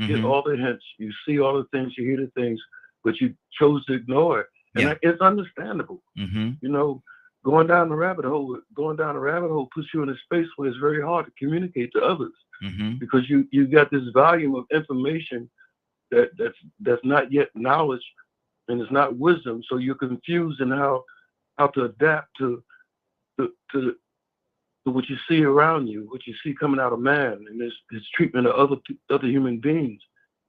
get all the hints, you see all the things, you hear the things, but you chose to ignore it, and it's understandable. Mm-hmm. Going down the rabbit hole puts you in a space where it's very hard to communicate to others, Mm-hmm. because you got this volume of information that's not yet knowledge, and it's not wisdom. So you're confused in how to adapt to what you see around you, what you see coming out of man, and his treatment of other human beings,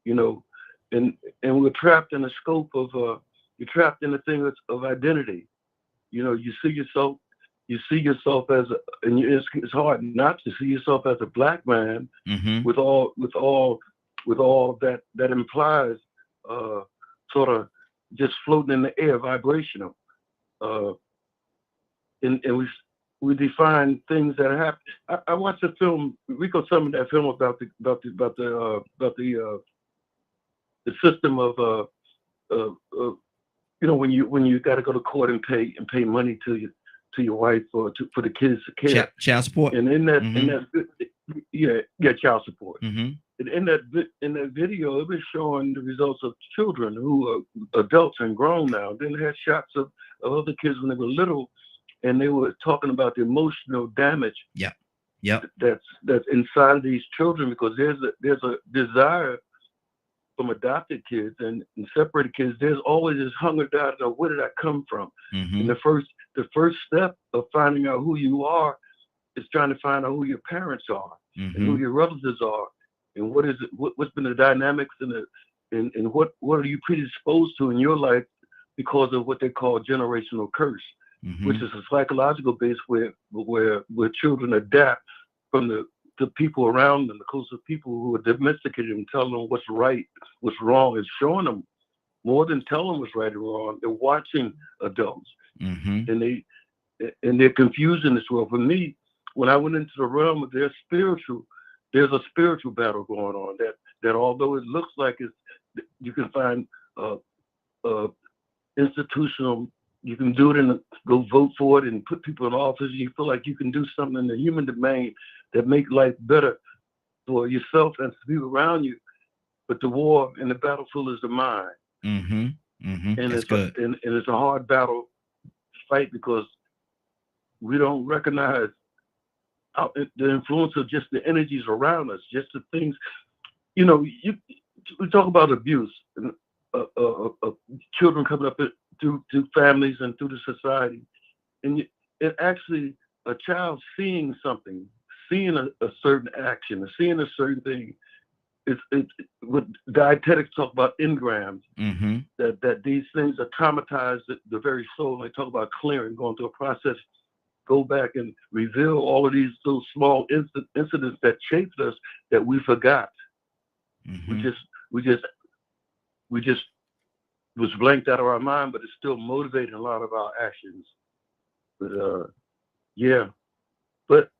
and we're trapped in the scope of you're trapped in the thing of identity. You see yourself as it's hard not to see yourself as a black man, Mm-hmm. with all that implies sort of just floating in the air, vibrational, and we define things that happen. I watched a film, Rico summoned that film about the system of when you got to go to court and pay money to your wife or for the kids' care. Child support. And in that child support. Mm-hmm. And in that video, it was showing the results of children who are adults and grown now. Then they had shots of other kids when they were little, and they were talking about the emotional damage. Yep. That's inside of these children, because there's a desire from adopted kids and separated kids. There's always this hunger down of where did I come from? Mm-hmm. And the first step of finding out who you are is trying to find out who your parents are, Mm-hmm. and who your relatives are, and what's been the dynamics and what are you predisposed to in your life because of what they call generational curse, Mm-hmm. which is a psychological base where children adapt from the people around them, the closer people who are domesticated, and telling them what's right, what's wrong, and showing them more than telling them what's right and wrong. They're watching adults, Mm-hmm. and they're confused in this world. For me, when I went into the realm of there's a spiritual battle going on that although it looks like you can find institutional, you can do it go vote for it and put people in office. You feel like you can do something in the human domain that make life better for yourself and for people around you. But the war and the battlefield is the mind. Mm-hmm. Mm-hmm. And That's good. And it's a hard battle fight, because we don't recognize the influence of just the energies around us, just the things, we talk about abuse and children coming up through families and through the society. And it actually, a child seeing something, seeing a certain action, seeing a certain thing, it's what dietetics talk about engrams, Mm-hmm. that these things are traumatized the very soul. They talk about clearing, going through a process, go back and reveal all of these little small incidents that shaped us that we forgot. Mm-hmm. We just was blanked out of our mind, but it's still motivating a lot of our actions. But yeah, but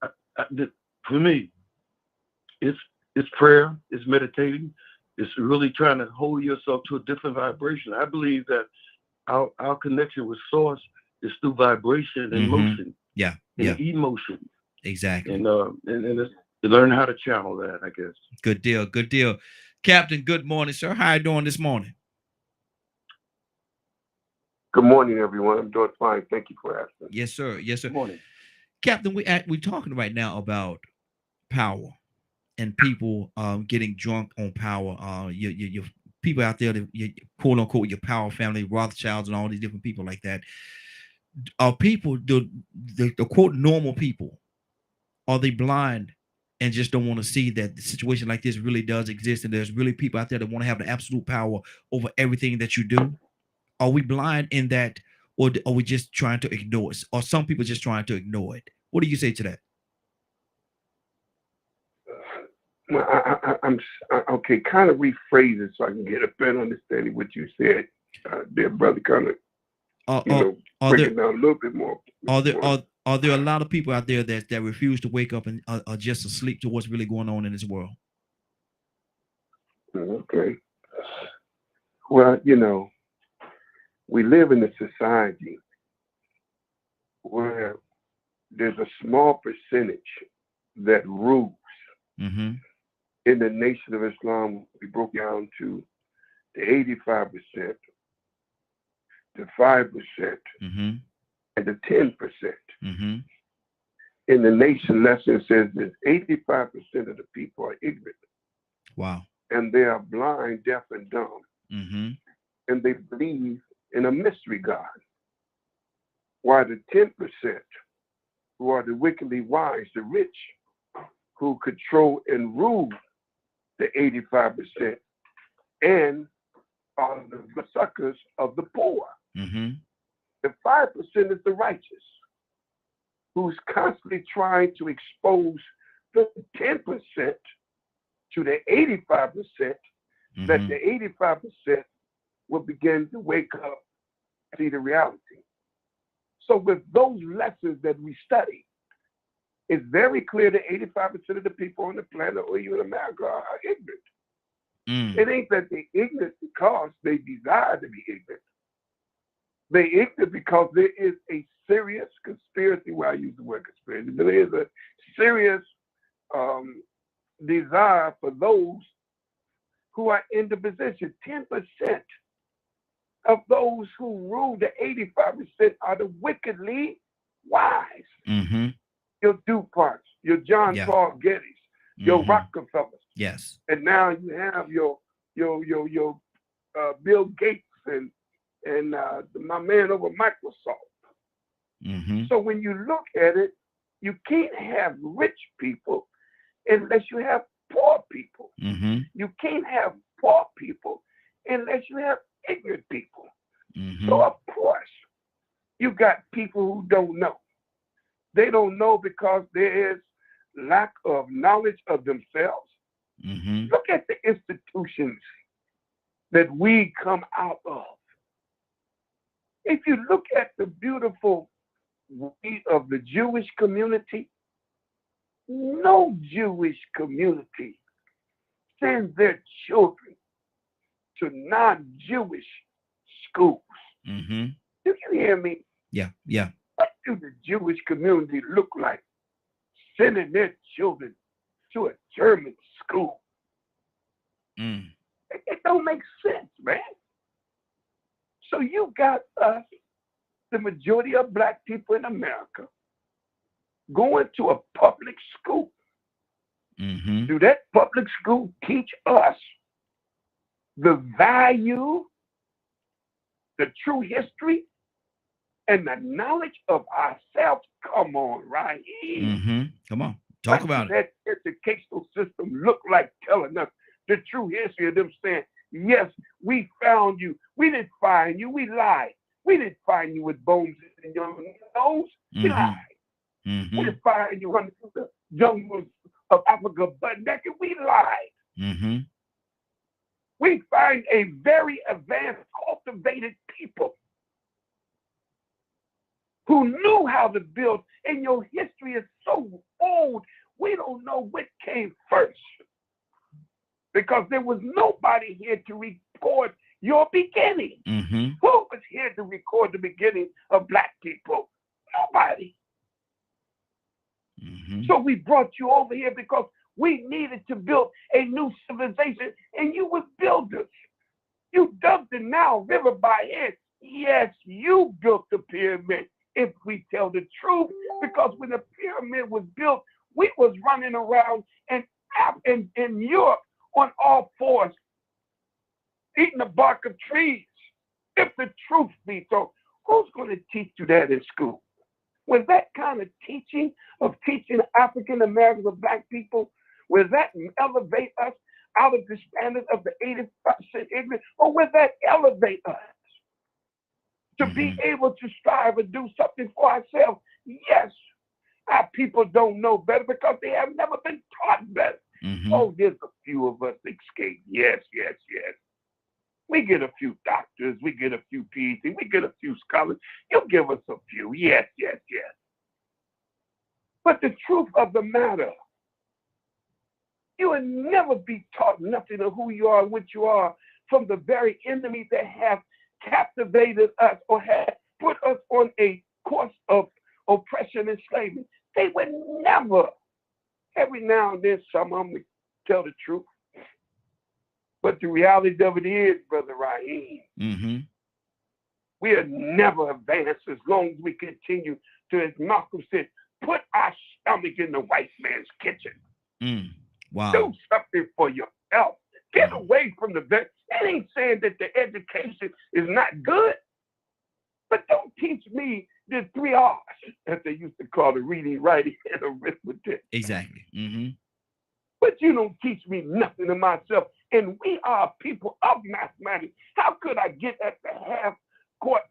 for me, it's prayer, it's meditating, it's really trying to hold yourself to a different vibration. I believe that our connection with Source is through vibration and Mm-hmm. motion. Yeah. And emotion. Exactly. And it's to learn how to channel that, I guess. Good deal. Captain, good morning, sir. How are you doing this morning? Good morning, everyone. I'm doing fine. Thank you for asking. Yes, sir. Good morning. Captain, we're talking right now about power and people getting drunk on power. Your people out there, quote unquote, your power family, Rothschilds, and all these different people like that. Are people the quote normal people? Are they blind and just don't want to see that the situation like this really does exist, and there's really people out there that want to have the absolute power over everything that you do? Are we blind in that, or are we just trying to ignore it? Or some people just trying to ignore it? What do you say to that? Well, I'm okay. Kind of rephrase it so I can get a better understanding of what you said, dear brother. Kind of, break it down a little bit more. Are there a lot of people out there that refuse to wake up and are just asleep to what's really going on in this world? Okay. Well, we live in a society where there's a small percentage that rules. Mm-hmm. In the Nation of Islam, we broke down to the 85%, the 5%, Mm-hmm. and the 10%. Mm-hmm. In the Nation lesson, it says that 85% of the people are ignorant, Wow. and they are blind, deaf, and dumb, Mm-hmm. and they believe in a mystery God. While the 10%, who are the wickedly wise, the rich, who control and rule the 85%, and are the suckers of the poor. Mm-hmm. The 5% is the righteous, who's constantly trying to expose the 10% to the 85%, Mm-hmm. that the 85% will begin to wake up, see the reality. So with those lessons that we study, it's very clear that 85% of the people on the planet, or even America, are ignorant. Mm. It ain't that they're ignorant because they desire to be ignorant. They're ignorant because there is a serious conspiracy, well, I use the word conspiracy, but there is a serious desire for those who are in the position. 10% of those who rule the 85% are the wickedly wise. Mm-hmm. Your DuPonts, your John Yeah. Paul Gettys, your Mm-hmm. Rockefellers, Yes. and now you have your Bill Gates and my man over Microsoft. Mm-hmm. So when you look at it, you can't have rich people unless you have poor people. Mm-hmm. You can't have poor people unless you have ignorant people. Mm-hmm. So of course, you got people who don't know. They don't know because there is lack of knowledge of themselves. Mm-hmm. Look at the institutions that we come out of. If you look at the beautiful way of the Jewish community, no Jewish community sends their children to non-Jewish schools. Mm-hmm. Do you hear me? Yeah. Yeah. What do the Jewish community look like sending their children to a German school? Mm. It don't make sense, man. So you got us, the majority of Black people in America, going to a public school. Mm-hmm. Do that public school teach us the value, the true history, and the knowledge of ourselves? Come on, right? Mm-hmm. Come on. Talk about it. That educational system look like telling us the true history of them saying, yes, we found you. We didn't find you. We lied. We didn't find you with bones in your nose. We Mm-hmm. lied. We Mm-hmm. didn't find you running through the jungles of Africa butt naked. We lied. Mm-hmm. We find a very advanced, cultivated people who knew how to build, and your history is so old, we don't know what came first. Because there was nobody here to record your beginning. Mm-hmm. Who was here to record the beginning of Black people? Nobody. Mm-hmm. So we brought you over here because we needed to build a new civilization, and you were builders. You dug the Nile River by hand. Yes, you built the pyramid, if we tell the truth, because when the pyramid was built, we was running around in Europe on all fours, eating the bark of trees. If the truth be told, who's going to teach you that in school? Was that kind of teaching of teaching African Americans or Black people, will that elevate us out of the standard of the 85% ignorant, or will that elevate us to be able to strive and do something for ourselves? Yes, our people don't know better because they have never been taught better. Mm-hmm. Oh, there's a few of us escape. Yes. We get a few doctors, we get a few PhDs, we get a few scholars. You give us a few. Yes. But the truth of the matter, you will never be taught nothing of who you are and what you are from the very enemy that have captivated us or have put us on a course of oppression and slavery. They would never. Every now and then, some of them would tell the truth. But the reality of it is, Brother Raheem, Mm-hmm. we'll never advance as long as we continue to, as Malcolm said, put our stomach in the white man's kitchen. Mm. Wow. Do something for yourself. Get away from the vet. That ain't saying that the education is not good, but don't teach me the 3 R's, as they used to call it, reading, writing, and arithmetic. Exactly. Mm-hmm. But you don't teach me nothing of myself. And we are people of mathematics. How could I get at the half-court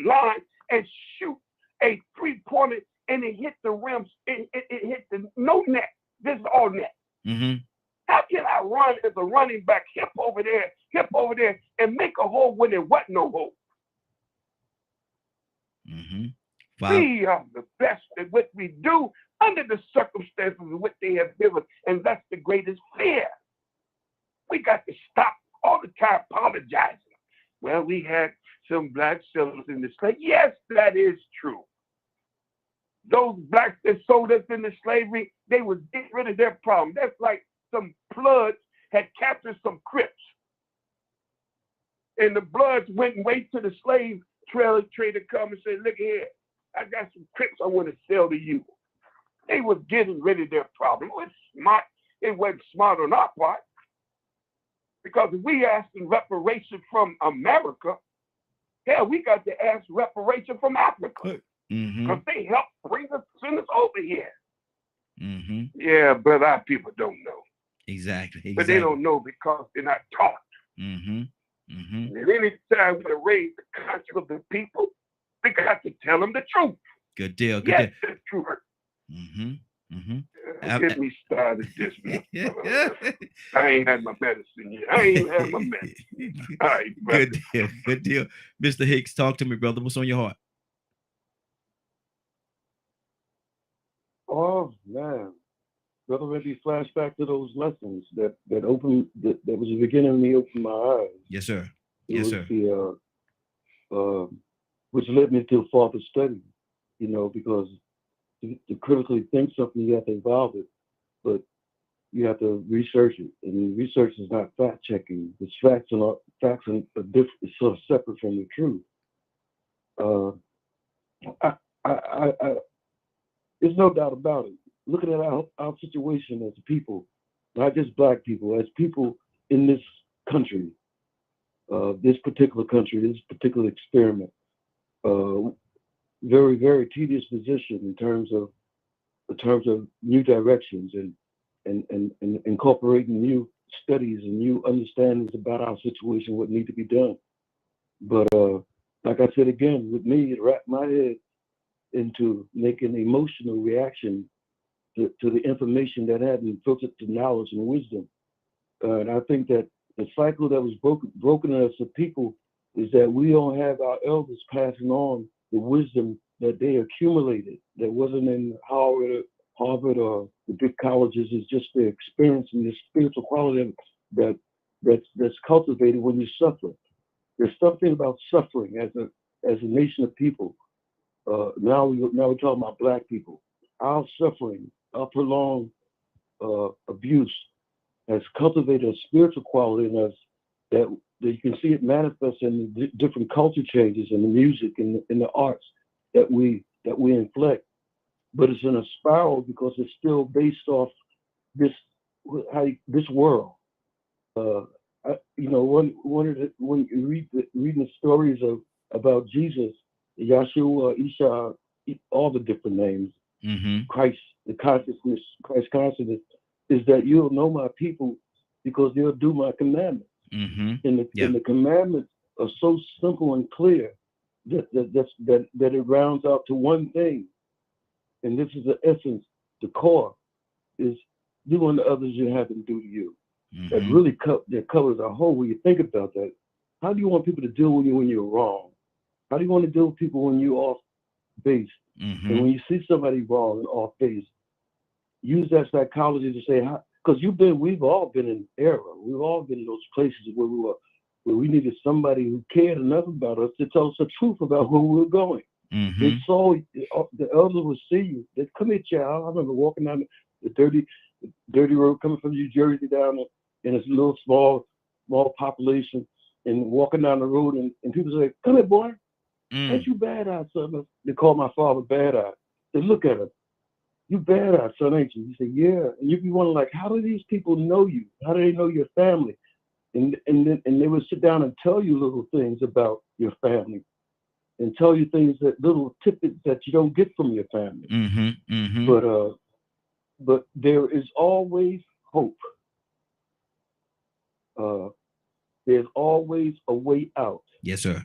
line and shoot a 3-pointer and it hit the rims, it hit the no net. This is all net. Mm-hmm. How can I run as a running back, hip over there, and make a hole when there wasn't no hole? Mm-hmm. We are the best at what we do under the circumstances of what they have given, and that's the greatest fear. We got to stop all the time apologizing. Well, we had some black settlers in the slave. Yes, that is true. Those blacks that sold us into slavery, they was getting rid of their problem. That's like some Bloods had captured some Crips. And the Bloods went and waited till the slave trader come and said, look here, I got some Crips I want to sell to you. They was getting rid of their problem. It was smart. It wasn't smart on our part. Because if we asked in reparation from America, hell, we got to ask reparation from Africa. Mm-hmm. Because they helped send us over here. Mm-hmm. Yeah, but our people don't know. Exactly. But they don't know because they're not taught. Mm-hmm. Mm-hmm. And any time we raise the conscience of the people, we got to tell them the truth. Good deal. Good Yes, deal. the truth. Mm-hmm. Mm-hmm. Get me started this morning. I ain't had my medicine yet. I ain't had my medicine. All right, brother. Good deal. Good deal. Mr. Hicks, talk to me, brother. What's on your heart? Oh man, Brother Reggie, flash back to those lessons that was the beginning of me opening my eyes. Yes, sir. It Yes, was sir. which led me to farther study, because to critically think something, you have to evolve it, but you have to research it. And research is not fact checking. It's facts are different. It's sort of separate from the truth. There's no doubt about it. Looking at our situation as people, not just black people, as people in this country, this particular experiment, very, very tedious position in terms of new directions and incorporating new studies and new understandings about our situation, what need to be done. But like I said again, with me, it wrapped my head into making an emotional reaction to the information that had been filtered to knowledge and wisdom. And I think that the cycle that was broken in us as people is that we don't have our elders passing on the wisdom that they accumulated. That wasn't in Harvard or the big colleges. It's just the experience and the spiritual quality that's cultivated when you suffer. There's something about suffering as a nation of people. Now we're talking about black people. Our suffering, our prolonged abuse has cultivated a spiritual quality in us that you can see it manifest in the different culture changes in the music and in the arts that we inflict. But it's in a spiral because it's still based off this world. When you reading the stories about Jesus, Yahshua, Isha, all the different names, Mm-hmm. Christ consciousness, is that you'll know my people because they'll do my commandments. Mm-hmm. And the commandments are so simple and clear that it rounds out to one thing. And this is the essence, the core, is do unto others you have them do to you. Mm-hmm. That really covers a whole. When you think about that, how do you want people to deal with you when you're wrong? How do you want to deal with people when you're off based. And when you see somebody wrong and off base, use that psychology to say, because we've all been in error. We've all been in those places where we needed somebody who cared enough about us to tell us the truth about where we were going. They saw, the elders would see you. They'd come at you. I remember walking down the dirty road coming from New Jersey down in this little small population, and walking down the road, and people say, "Come here, boy. Ain't you bad-eyed, son?" They call my father bad-eyed. They look at him. "You bad-eyed, son, ain't you?" You say, "Yeah." And you be wondering, like, how do these people know you? How do they know your family? And they would sit down and tell you little things about your family, and tell you things, that little tidbits that you don't get from your family. But there is always hope. There's always a way out. Yes, sir.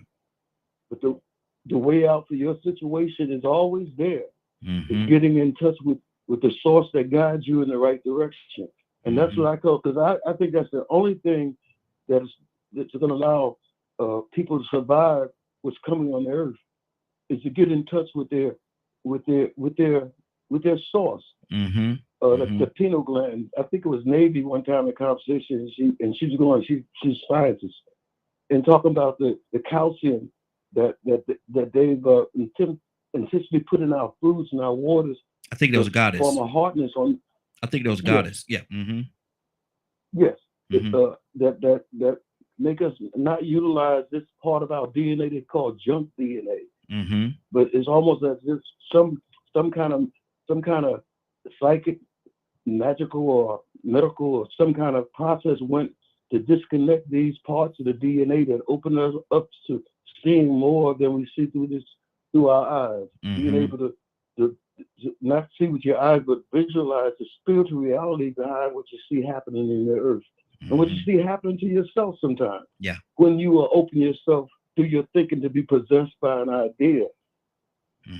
But the way out for your situation is always there. It's getting in touch with the source that guides you in the right direction. And that's what I call, because I think that's the only thing that's going to allow people to survive what's coming on the earth, is to get in touch with their source. The pineal gland. I think it was Navy one time in a conversation, and she's a scientist, and talking about the calcium that they've intentionally put in our foods and our waters. I think there was a goddess. Form a hardness on. I think there was a goddess. Yeah. Yes. That make us not utilize this part of our DNA they call junk DNA. But it's almost as if some kind of psychic, magical, or medical, or some kind of process went to disconnect these parts of the DNA that open us up to seeing more than we see through our eyes. Being able to not see with your eyes, but visualize the spiritual reality behind what you see happening in the earth. And what you see happening to yourself sometimes. Yeah. When you open yourself through your thinking to be possessed by an idea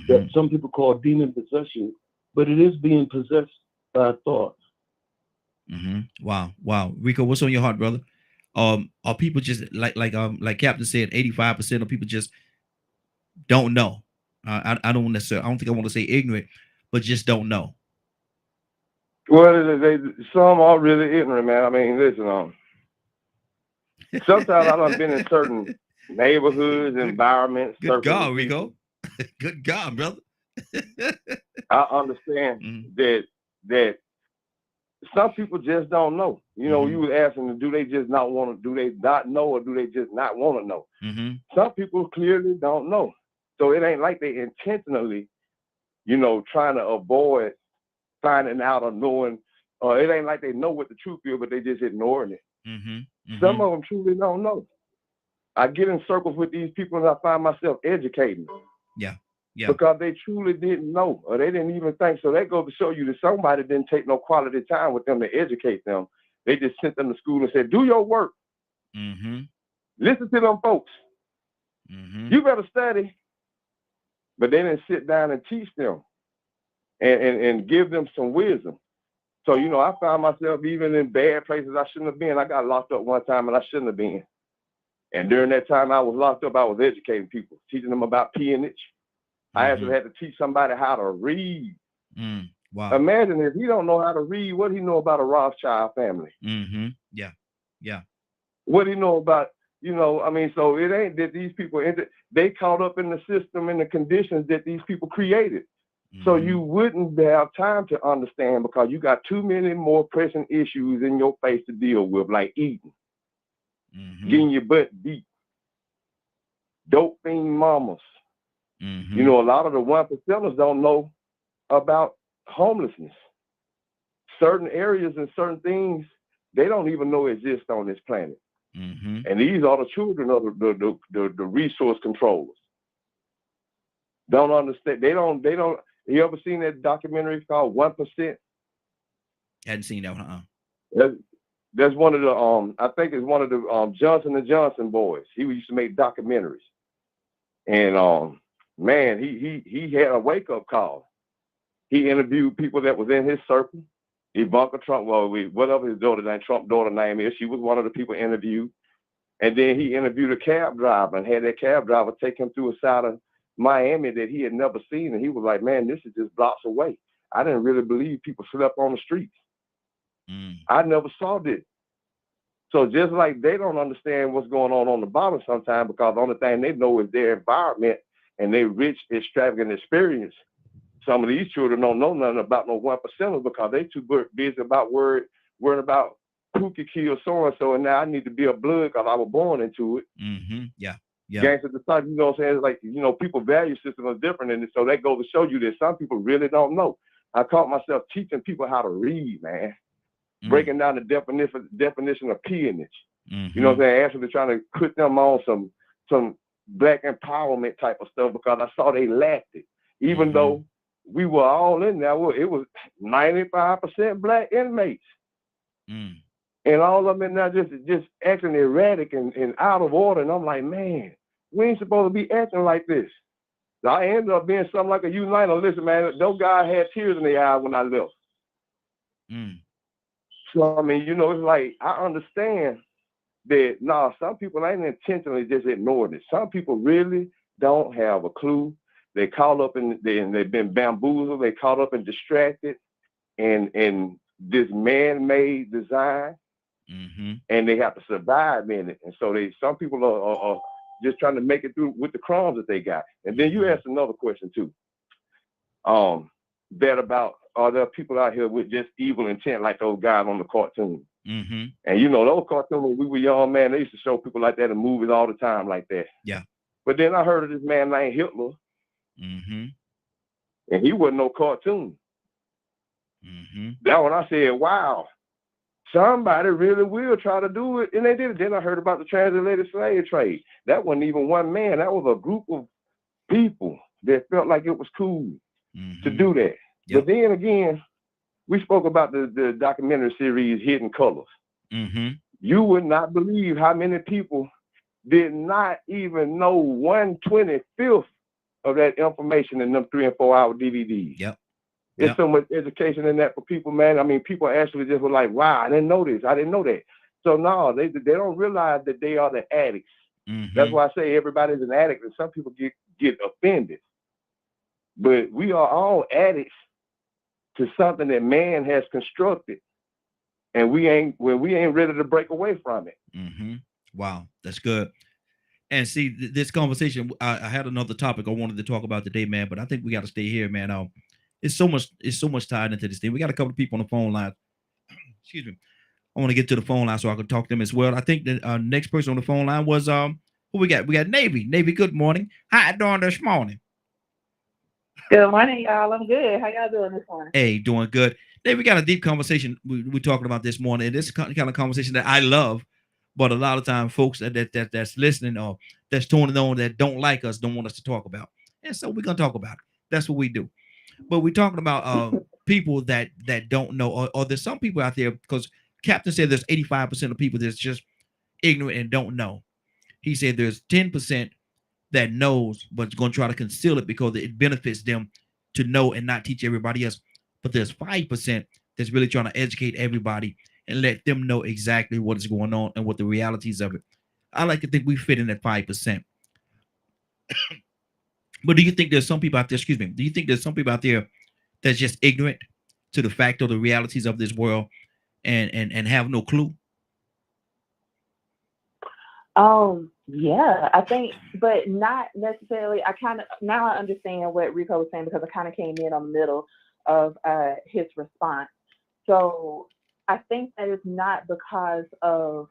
that some people call demon possession, but it is being possessed by thought. Wow. Rico, what's on your heart, brother? Are people just like Captain said, 85% of people just don't know. I don't think I want to say ignorant, but just don't know. Well, some are really ignorant, man. I mean, listen, sometimes I've been in certain neighborhoods, environments. Good God, Rico. Good God, brother. I understand that some people just don't know. You know, you was asking them, do they not know, or do they just not want to know? Some people clearly don't know. So it ain't like they intentionally, trying to avoid finding out or knowing, or it ain't like they know what the truth is, but they just ignoring it. Some of them truly don't know. I get in circles with these people and I find myself educating them. Yeah. Because they truly didn't know, or they didn't even think. So that goes to show you that somebody didn't take no quality time with them to educate them. They just sent them to school and said, "Do your work. Listen to them folks. You better study." But they didn't sit down and teach them and give them some wisdom. So, I found myself even in bad places I shouldn't have been. I got locked up one time and I shouldn't have been. And during that time I was locked up, I was educating people, teaching them about peonage. I actually had to teach somebody how to read. Wow. Imagine if he don't know how to read, what he know about a Rothschild family? Yeah. What he know about, so it ain't that these people, they caught up in the system and the conditions that these people created. So you wouldn't have time to understand, because you got too many more pressing issues in your face to deal with, like eating, getting your butt beat, dope fiend mamas. A lot of the 1%ers don't know about homelessness. Certain areas and certain things they don't even know exist on this planet. And these are the children of the resource controllers. Don't understand. They don't. You ever seen that documentary called 1%? Hadn't seen that one. That's one of the I think it's one of the Johnson & Johnson boys. He used to make documentaries, and man, he had a wake up call. He interviewed people that was in his circle. Ivanka Trump, whatever his daughter name, Trump daughter name is, she was one of the people interviewed. And then he interviewed a cab driver and had that cab driver take him through a side of Miami that he had never seen, and he was like, "Man, this is just blocks away." I didn't really believe people slept on the streets. I never saw this. So just like they don't understand what's going on the bottom sometimes, because the only thing they know is their environment and their rich, extravagant experience. Some of these children don't know nothing about no 1%ers because they too busy about worrying about who could kill so and so, and now I need to be a blood because I was born into it. Yeah. Yeah. Gangster society, you know what I'm saying? It's like, you know, people value system is different, and so that goes to show you that some people really don't know. I caught myself teaching people how to read, man. Breaking down the definition of peonage. You know what I'm saying? Actually trying to put them on some black empowerment type of stuff because I saw they lacked it. Even though we were all in there, it was 95% black inmates. And all of them in there just acting erratic and out of order. And I'm like, man, we ain't supposed to be acting like this. So I ended up being something like a uniter. Listen, man, those guys had tears in their eyes when I left. So, I mean, you know, it's like, I understand that, some people ain't intentionally just ignoring it. Some people really don't have a clue. They caught up they've been bamboozled. They caught up and distracted in this man-made design, and they have to survive in it. And so some people are just trying to make it through with the crumbs that they got. And then you asked another question too. That about, are there people out here with just evil intent like those guys on the cartoon? And you know, those cartoons when we were young, man, they used to show people like that in movies all the time like that. Yeah. But then I heard of this man named Hitler, and he wasn't no cartoon. That when I said, wow, somebody really will try to do it, and they did it. Then I heard about the transatlantic slave trade. That wasn't even one man. That was a group of people that felt like it was cool to do that. But then again, we spoke about the documentary series Hidden Colors. You would not believe how many people did not even know 1/25th of that information in them 3 and 4 hour DVDs. There's so much education in that for people, man. I mean, people actually just were like, wow, I didn't know this. I didn't know that. So no, they don't realize that they are the addicts. That's why I say everybody's an addict, and some people get offended. But we are all addicts to something that man has constructed, and we ain't ready to break away from it. Wow, that's good. And see, this conversation, I had another topic I wanted to talk about today, man, but I think we got to stay here, man. It's so much tied into this thing. We got a couple of people on the phone line. Excuse me. I want to get to the phone line so I can talk to them as well. I think the next person on the phone line was who we got? We got Navy. Navy, good morning. How you doing this morning? Good morning, y'all. I'm good. How y'all doing this morning? Hey, doing good. Navy, we got a deep conversation we're talking about this morning. And this kind of conversation that I love, but a lot of times folks that's listening or that's tuning on that don't like us don't want us to talk about. And so we're gonna talk about it. That's what we do. But we're talking about people that don't know, or there's some people out there, because Captain said there's 85% of people that's just ignorant and don't know. He said there's 10% that knows, but it's going to try to conceal it because it benefits them to know and not teach everybody else. But there's 5% that's really trying to educate everybody and let them know exactly what is going on and what the realities of it. I like to think we fit in that 5%. But do you think there's some people out there, do you think there's some people out there that's just ignorant to the fact of the realities of this world and have no clue? Yeah, I think, but not necessarily. Now I understand what Rico was saying because I kind of came in on the middle of his response. So I think that it's not because of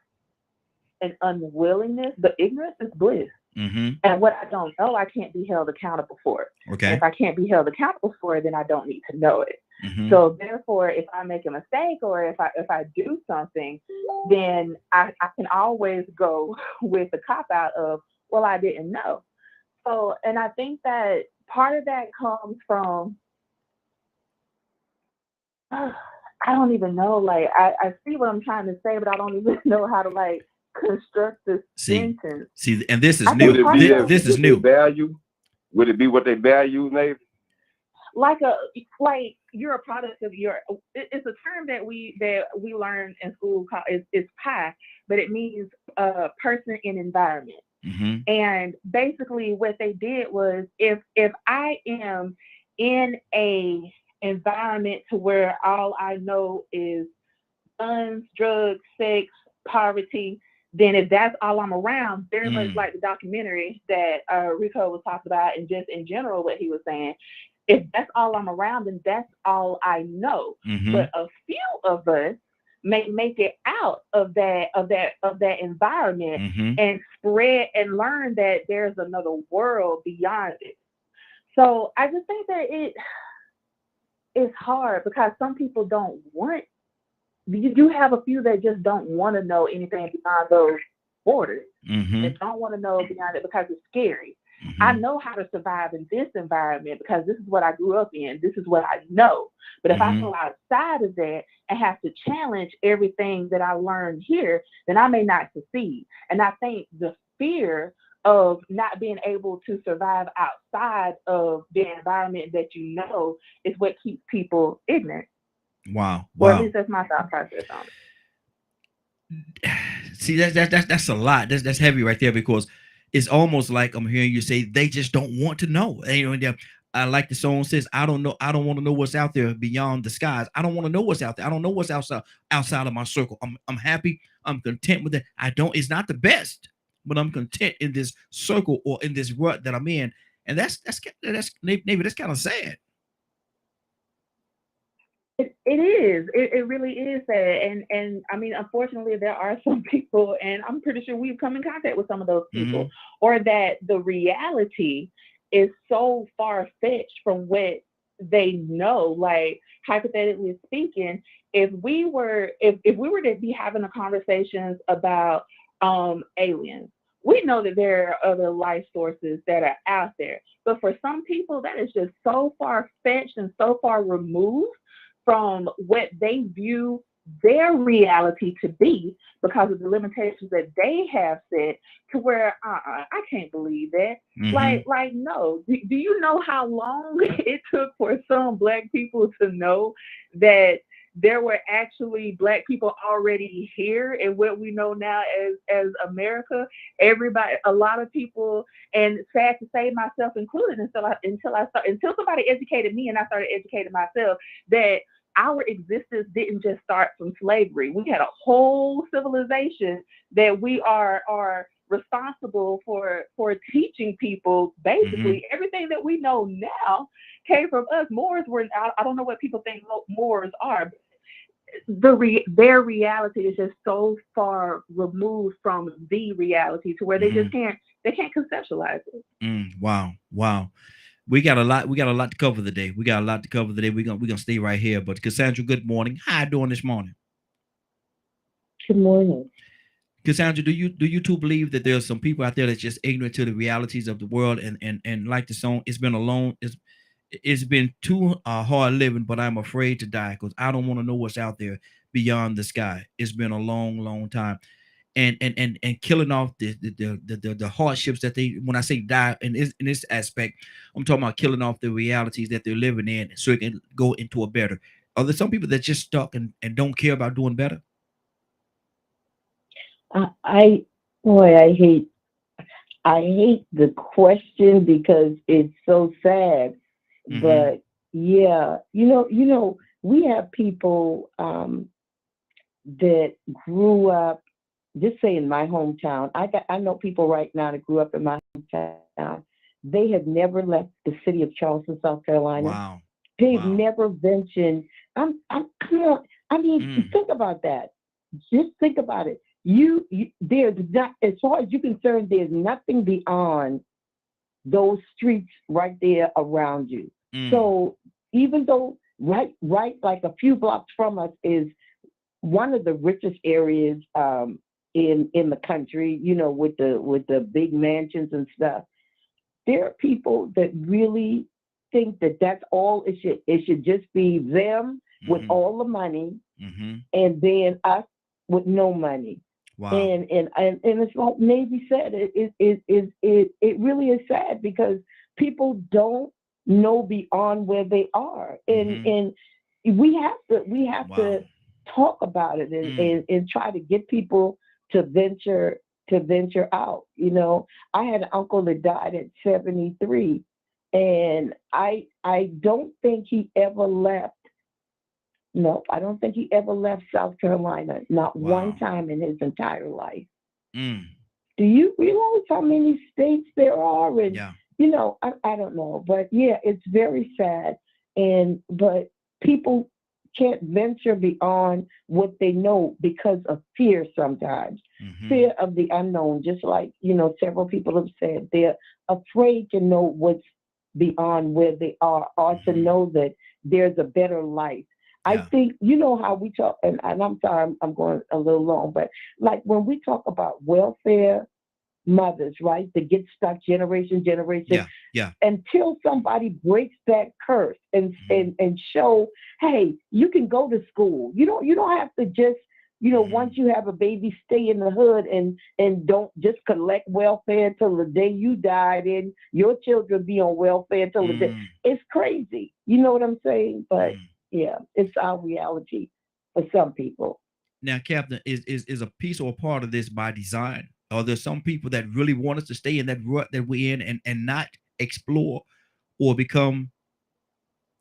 an unwillingness, but ignorance is bliss. And what I don't know, I can't be held accountable for it. Okay. And if I can't be held accountable for it, then I don't need to know it. So therefore, if I make a mistake or if I do something, then I can always go with the cop out of, well, I didn't know. So, and I think that part of that comes from, I don't even know, like, I see what I'm trying to say, but I don't even know how to, like, construct this sentence. See, and this is new. This is new. Value? Would it be what they value, Navy? Like you're a product of your. It's a term that we learn in school. It's PI, but it means person in environment. Mm-hmm. And basically what they did was, if I am in a environment to where all I know is guns, drugs, sex, poverty, then if that's all I'm around, very much Mm. like the documentary that Rico was talking about, and just in general what he was saying, if that's all I'm around, then that's all I know. Mm-hmm. But a few of us may make it out of that environment Mm-hmm. and spread and learn that there's another world beyond it. So I just think that it's hard because some people don't want. You do have a few that just don't want to know anything beyond those borders. Mm-hmm. They don't want to know beyond it because it's scary. I Mm-hmm. know how to survive in this environment because this is what I grew up in. This is what I know. But if I Mm-hmm. go outside of that and have to challenge everything that I learned here, then I may not succeed. And I think the fear of not being able to survive outside of the environment that you know is what keeps people ignorant. Wow. Or at Wow. least that's my thought process on See, that's a lot. That's heavy right there because it's almost like I'm hearing you say they just don't want to know. And, I like the song says, I don't know, I don't want to know what's out there beyond the skies. I don't want to know what's out there. I don't know what's outside of my circle. I'm happy. I'm content with it. I don't. It's not the best, but I'm content in this circle or in this rut that I'm in. And that's maybe that's kind of sad. it. It is. It really is sad. And I mean, unfortunately, there are some people, and I'm pretty sure we've come in contact with some of those Mm-hmm. people, or that the reality is so far fetched from what they know. Like hypothetically speaking, if we were to be having a conversations about aliens, we know that there are other life sources that are out there. But for some people, that is just so far fetched and so far removed from what they view their reality to be because of the limitations that they have set, to where I can't believe that. Mm-hmm. Like no. Do you know how long it took for some black people to know that there were actually black people already here in what we know now as America? Everybody, a lot of people, and sad to say, myself included, until somebody educated me and I started educating myself, that our existence didn't just start from slavery. We had a whole civilization that we are responsible for teaching people. Mm-hmm. Basically, everything that we know now came from us. Moors were, I don't know what people think Moors are. Their reality is just so far removed from the reality to where Mm-hmm. they can't conceptualize it. Wow. Wow. We got a lot to cover today. We got a lot to cover today. We're gonna stay right here. But Cassandra, good morning. How you doing this morning? Good morning. Cassandra, do you two believe that there's some people out there that's just ignorant to the realities of the world and like the song, it's been alone, it's been too hard living, but I'm afraid to die because I don't want to know what's out there beyond the sky. It's been a long, long time. And killing off the hardships that they, when I say die in this aspect, I'm talking about killing off the realities that they're living in so it can go into a better. Are there some people that just stuck and don't care about doing better? I boy, I hate the question because it's so sad. Mm-hmm. But yeah, we have people that grew up, just say in my hometown. I know people right now that grew up in my hometown. They have never left the city of Charleston, South Carolina. Wow. They've Wow. never ventured. Come on. I mean, Mm. think about that. Just think about it. There's not, as far as you're concerned, there's nothing beyond those streets right there around you. Mm. So even though right, like a few blocks from us is one of the richest areas in the country, with the big mansions and stuff. There are people that really think that that's all it should just be them with Mm-hmm. all the money Mm-hmm. and then us with no money. Wow. And it's like Navy said, it really is sad because people don't know beyond where they are. Mm-hmm. And we have Wow. to talk about it Mm. and try to get people to venture to venture out. You know, I had an uncle that died at 73, and I don't think he ever left. No, I don't think he ever left South Carolina, not one Wow. time in his entire life. Mm. Do you realize how many states there are? And, Yeah. you know, I don't know. But yeah, it's very sad. But people can't venture beyond what they know because of fear sometimes. Mm-hmm. Fear of the unknown, just like, you know, several people have said, they're afraid to know what's beyond where they are or to Mm-hmm. know that there's a better life. I Yeah. think, you know, how we talk, and I'm sorry, I'm going a little long, but like when we talk about welfare mothers, right, that get stuck generation, Yeah. Yeah. until somebody breaks that curse Mm-hmm. and show, hey, you can go to school. You don't have to just, you know, Mm-hmm. once you have a baby, stay in the hood and don't just collect welfare till the day you died, and your children be on welfare till the day. Mm. It's crazy. You know what I'm saying? But Mm. yeah, it's our reality for some people. Now, Captain, is a piece or a part of this by design? Are there some people that really want us to stay in that rut that we're in and not explore or become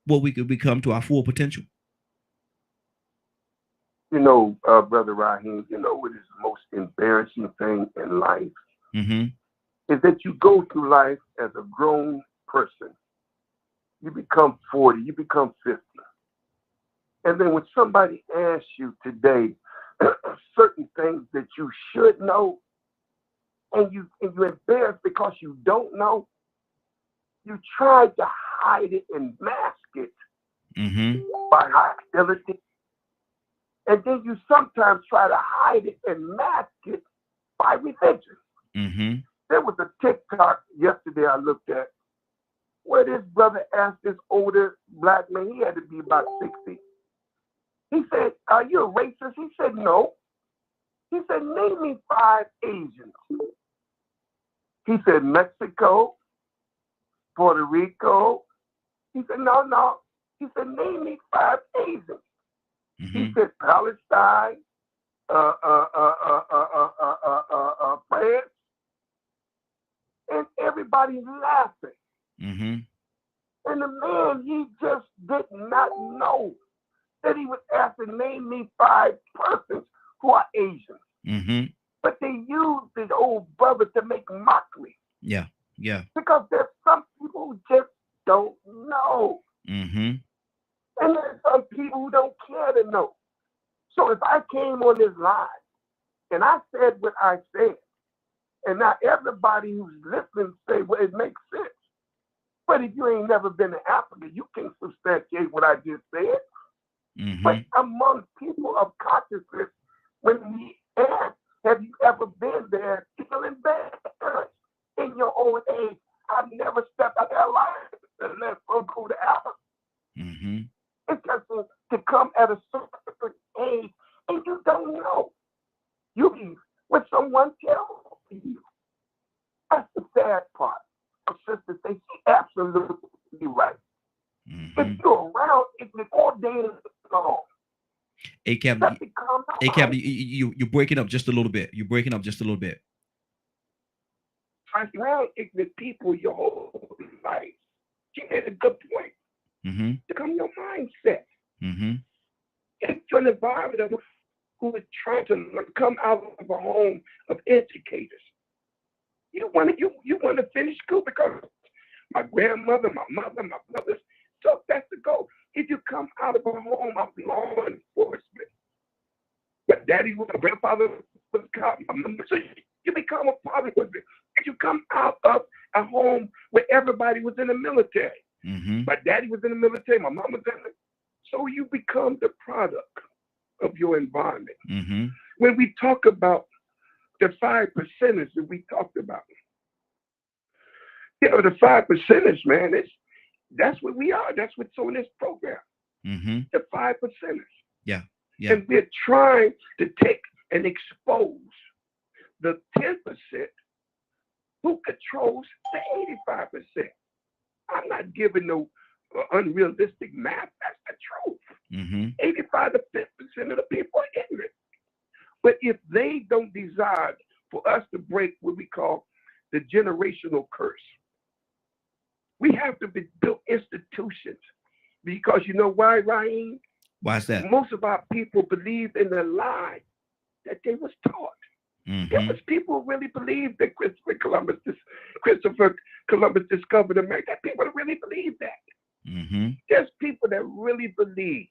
what we could become to our full potential? Brother Raheem, what is the most embarrassing thing in life Mm-hmm. is that you go through life as a grown person. You become 40, you become 50. And then when somebody asks you today certain things that you should know, and you're embarrassed because you don't know, you try to hide it and mask it Mm-hmm. by hostility. And then you sometimes try to hide it and mask it by religion. Mm-hmm. There was a TikTok yesterday I looked at where this brother asked this older black man, he had to be about 60. He said, "Are you a racist?" He said, "No." He said, "Name me 5 Asians." He said, "Mexico, Puerto Rico." He said, "No, no." He said, "Name me 5 Asians." He Mm-hmm. said, "Palestine, France," and everybody's laughing. Mm-hmm. And the man, he just did not know that he was asked to name me 5 persons who are Asian. Mm-hmm. But they used this old brother to make mockery Yeah. Yeah. because there's some people who just don't know. Mm-hmm. And there's some people who don't care to know. So if I came on this line and I said what I said, and now everybody who's listening say, well, it makes sense. But if you ain't never been to Africa, you can't substantiate what I just said. But Mm-hmm. among people of consciousness, when we ask, have you ever been there, people embarrassed in your old age? I've never stepped out of life unless I go to Africa. Mm-hmm. It's just to come at a certain age and you don't know. You be when someone tells you. That's the sad part. My sister says she's absolutely right. If Mm-hmm. you're around, it's all day long. Hey, Captain. That becomes Hey, Captain, you're breaking up just a little bit. You're breaking up just a little bit. around ignorant people your whole life. She made a good point. Mm-hmm. Become your mindset. Mm-hmm. Into an environment of who is trying to come out of a home of educators. You want to finish school because my grandmother, my mother, my brothers. So that's the goal. If you come out of a home of law enforcement, but daddy was a grandfather was a cop, so you become a father with it. If you come out of a home where everybody was in the military, Mm-hmm. my daddy was in the military, my mom was in it, so you become the product of your environment. Mm-hmm. When we talk about the 5%ers that we talked about, the 5%ers, man, that's what we are. That's what's on this program. Mm-hmm. The 5%ers. Yeah. Yeah. And we're trying to take and expose the 10% who controls the 85%. I'm not giving no unrealistic math. That's the truth. Mm-hmm. 85 to 50% of the people are ignorant. But if they don't decide for us to break what we call the generational curse. We have to build institutions because you know why, Ryan? Why's that? Most of our people believe in the lie that they was taught. There was people who really believed that Christopher Columbus discovered America. People really believe that. There's people that really believe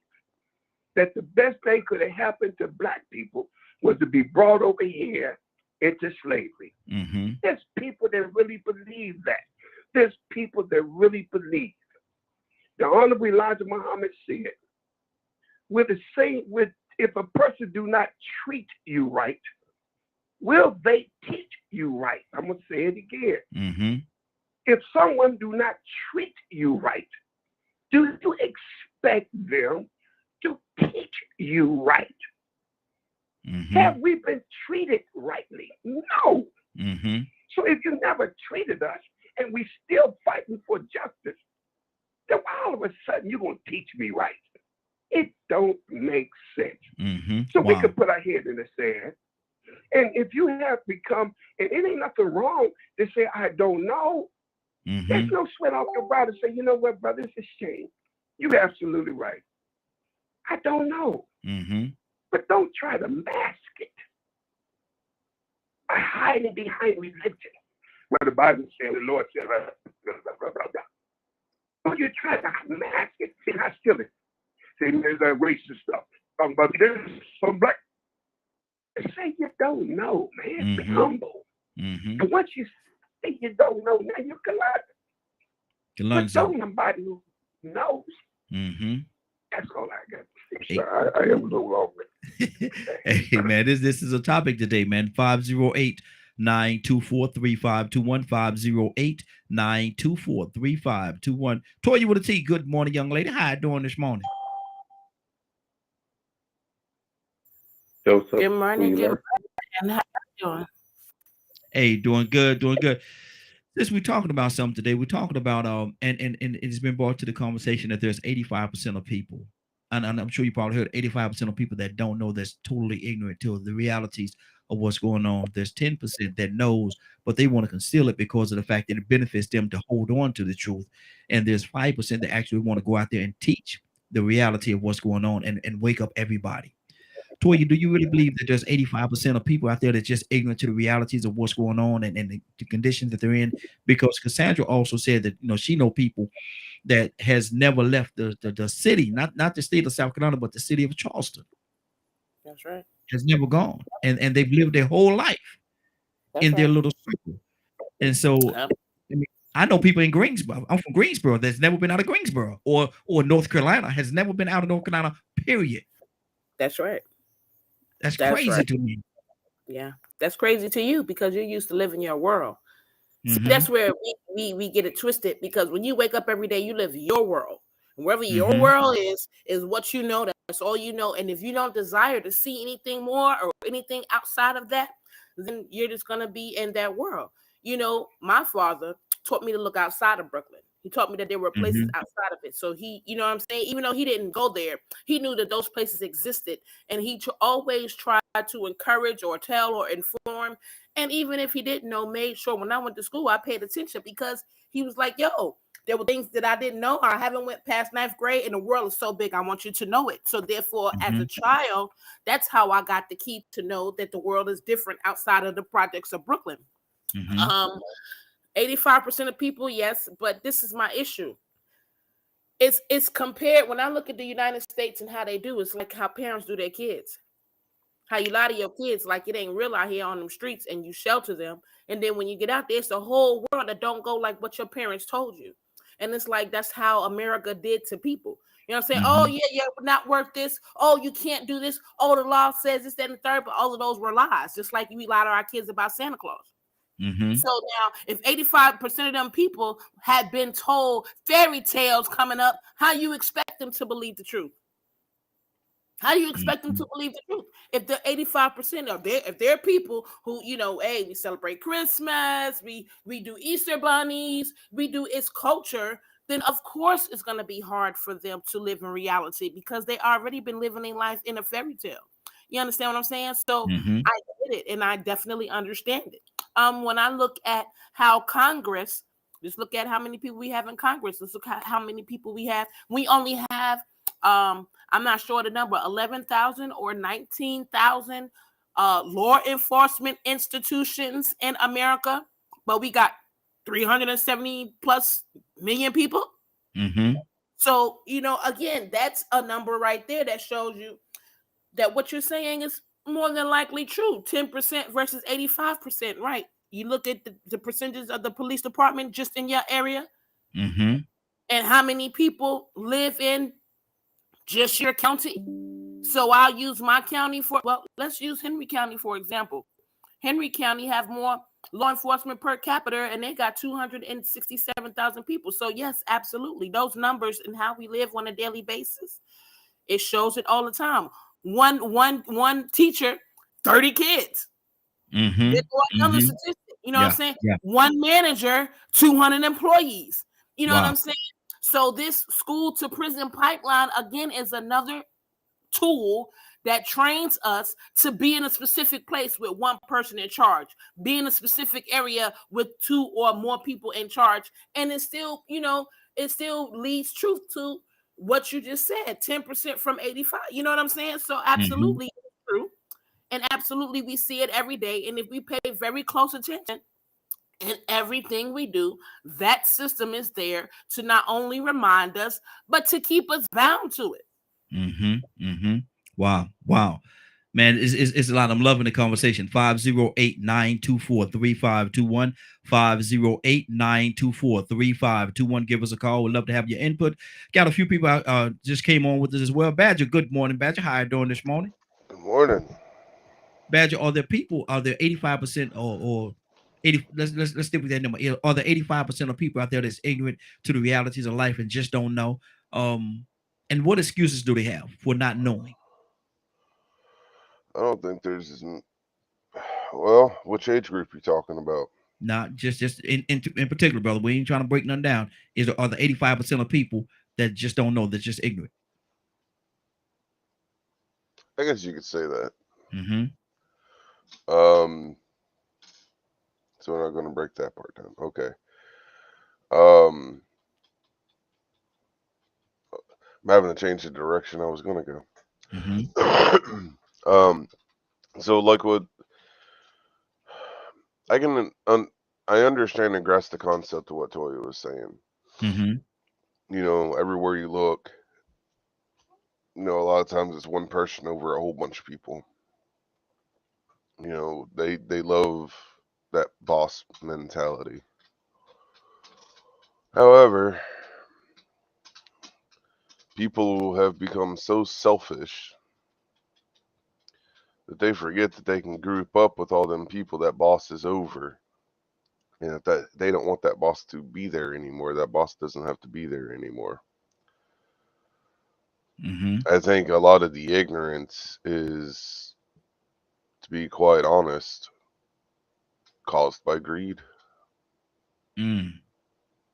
that the best thing could have happened to black people was to be brought over here into slavery. There's people that really believe that. There's people that really believe. The Honorable Elijah Muhammad said, with the same, if a person do not treat you right, will they teach you right? I'm going to say it again. If someone do not treat you right, do you expect them to teach you right? Have we been treated rightly? No. So if you never treated us and we still fighting for justice, then all of a sudden you're going to teach me right. It don't make sense. So we could put our head in the sand. And if you have become, and it ain't nothing wrong to say, I don't know. There's no sweat off your brow to say, you know what, brother, it's a shame. You're absolutely right. I don't know. But don't try to mask it by hiding behind religion. Where the Bible says, the Lord said, don't you try to mask it and hostility. Say, there's that racist stuff. Talking about there's some black. Say you don't know, man. Be humble. And once you say you don't know, now you can learn. But show somebody who knows. That's all I got. I am a little long. Hey man, this is a topic today, man. 508-924-3521. 508-924-3521. Toya with a T. Good morning, young lady. How you doing this morning? Joseph, Good morning, and how you doing? Hey, doing good. Since we're talking about something today, we're talking about and it's been brought to the conversation that there's 85% of people, and I'm sure you probably heard 85% of people that don't know, that's totally ignorant to the realities of what's going on. There's 10% that knows, but they want to conceal it because of the fact that it benefits them to hold on to the truth. And there's 5% that actually want to go out there and teach the reality of what's going on and wake up everybody. Toya, do you really believe that there's 85% of people out there that's just ignorant to the realities of what's going on and the conditions that they're in? Because Cassandra also said that, she know people that has never left the city, not the state of South Carolina, but the city of Charleston. That's right. Has never gone. And they've lived their whole life in their little circle. And so I know people in Greensboro. I'm from Greensboro that's never been out of Greensboro or North Carolina, has never been out of North Carolina, period. That's right. That's crazy right. to me. Yeah, that's crazy to you because you're used to living your world. See, Mhm. that's where we get it twisted, because when you wake up every day, you live your world. And wherever your Mhm. world is what you know. That's all you know. And if you don't desire to see anything more or anything outside of that, then you're just going to be in that world. My father taught me to look outside of Brooklyn. He taught me that there were places Mhm. outside of it. So he, you know what I'm saying? Even though he didn't go there, he knew that those places existed. And he always tried to encourage or tell or inform. And even if he didn't know, made sure when I went to school, I paid attention, because he was like, yo, there were things that I didn't know. I haven't went past 9th grade and the world is so big. I want you to know it. So therefore, as a Mhm. child, that's how I got the key to know that the world is different outside of the projects of Brooklyn. Mhm. 85% of people, yes, but this is my issue. It's compared, when I look at the United States and how they do, it's like how parents do their kids. How you lie to your kids like it ain't real out here on them streets, and you shelter them. And then when you get out there, it's the whole world that don't go like what your parents told you. And it's like, that's how America did to people. You know what I'm saying? Oh, Mhm. yeah, we're not worth this. Oh, you can't do this. Oh, the law says this, that, and the third. But all of those were lies, just like we lie to our kids about Santa Claus. Mhm. So now, if 85% of them people had been told fairy tales coming up, how you expect them to believe the truth? How do you expect them to believe the truth? If the 85% of if they're people who, hey, we celebrate Christmas, we do Easter bunnies, we do its culture, then of course it's going to be hard for them to live in reality, because they already been living a life in a fairy tale. You understand what I'm saying? So Mm-hmm. I get it, and I definitely understand it. When I look at how Congress, just look at how many people we have in Congress. Let's look at how many people we have. We only have, I'm not sure the number, 11,000 or 19,000 law enforcement institutions in America, but we got 370 plus million people. Mm-hmm. So, again, that's a number right there that shows you that what you're saying is more than likely true. 10% versus 85%, right? You look at the percentages of the police department just in your area, Mm-hmm. and how many people live in just your county. So I'll use my county let's use Henry County, for example. Henry County have more law enforcement per capita, and they got 267,000 people. So yes, absolutely. Those numbers and how we live on a daily basis, it shows it all the time. One teacher, 30 kids. Mm-hmm. There's another Mm-hmm. statistic. You know what I'm Yeah. saying? Yeah. One manager, 200 employees. You know what Wow. I'm saying? So this school to prison pipeline, again, is another tool that trains us to be in a specific place with one person in charge, be in a specific area with 2 or more people in charge. And it still, it still leads truth to what you just said, 10% from 85. You know what I'm saying? So absolutely it's true. And absolutely we see it every day. And if we pay very close attention in everything we do, that system is there to not only remind us, but to keep us bound to it. Mm-hmm. Mm-hmm. Wow. Wow. Man, it's a lot. I'm loving the conversation. 508-924-3521. 508-924-3521. Give us a call. We'd love to have your input. Got a few people just came on with us as well. Badger, good morning, Badger. How are you doing this morning? Good morning. Badger, are there 85% or 80? Let's stick with that number. Are there 85% of people out there that's ignorant to the realities of life and just don't know? And what excuses do they have for not knowing? I don't think there's well, which age group you talking about? Not just in particular, brother. We ain't trying to break none down. Are the 85% of people that just don't know, that's just ignorant? I guess you could say that. Mm-hmm. So we're not going to break that part down. Okay. I'm having to change the direction I was going to go. Mm-hmm. So like what I understand and grasp the concept of what Toya was saying. Mm-hmm. Everywhere you look, a lot of times it's one person over a whole bunch of people. They love that boss mentality. However, people have become so selfish that they forget that they can group up with all them people that boss is over. And if that they don't want that boss to be there anymore, that boss doesn't have to be there anymore. Mm-hmm. I think a lot of the ignorance is, to be quite honest, caused by greed.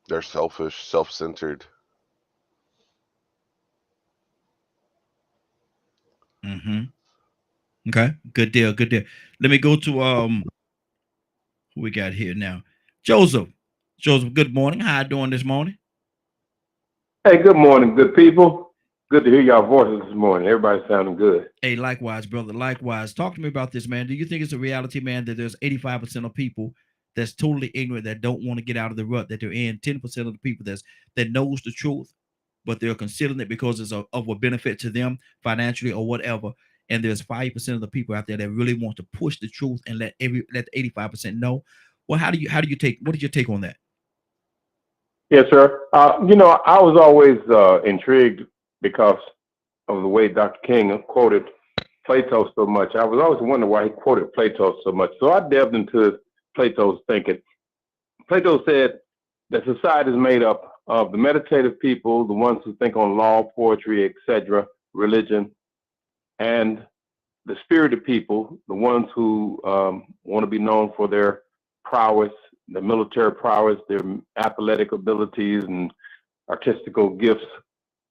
They're selfish, self-centered. Mm-hmm. Okay. Good deal. Good deal. Let me go to who we got here now. Joseph. Joseph, good morning. How you doing this morning? Hey, good morning, good people. Good to hear y'all voices this morning. Everybody sounding good. Hey, likewise, brother. Likewise. Talk to me about this, man. Do you think it's a reality, man, that there's 85% of people that's totally ignorant, that don't want to get out of the rut that they're in? 10% of the people that knows the truth, but they're considering it because it's of a benefit to them financially or whatever. And there's 5% of the people out there that really want to push the truth and let the 85% know. Well, what is your take on that? Yes, sir. I was always intrigued because of the way Dr. King quoted Plato so much. I was always wondering why he quoted Plato so much. So I delved into Plato's thinking. Plato said that society is made up of the meditative people, the ones who think on law, poetry, etc., religion, and the spirited people, the ones who want to be known for their prowess, their military prowess, their athletic abilities and artistical gifts.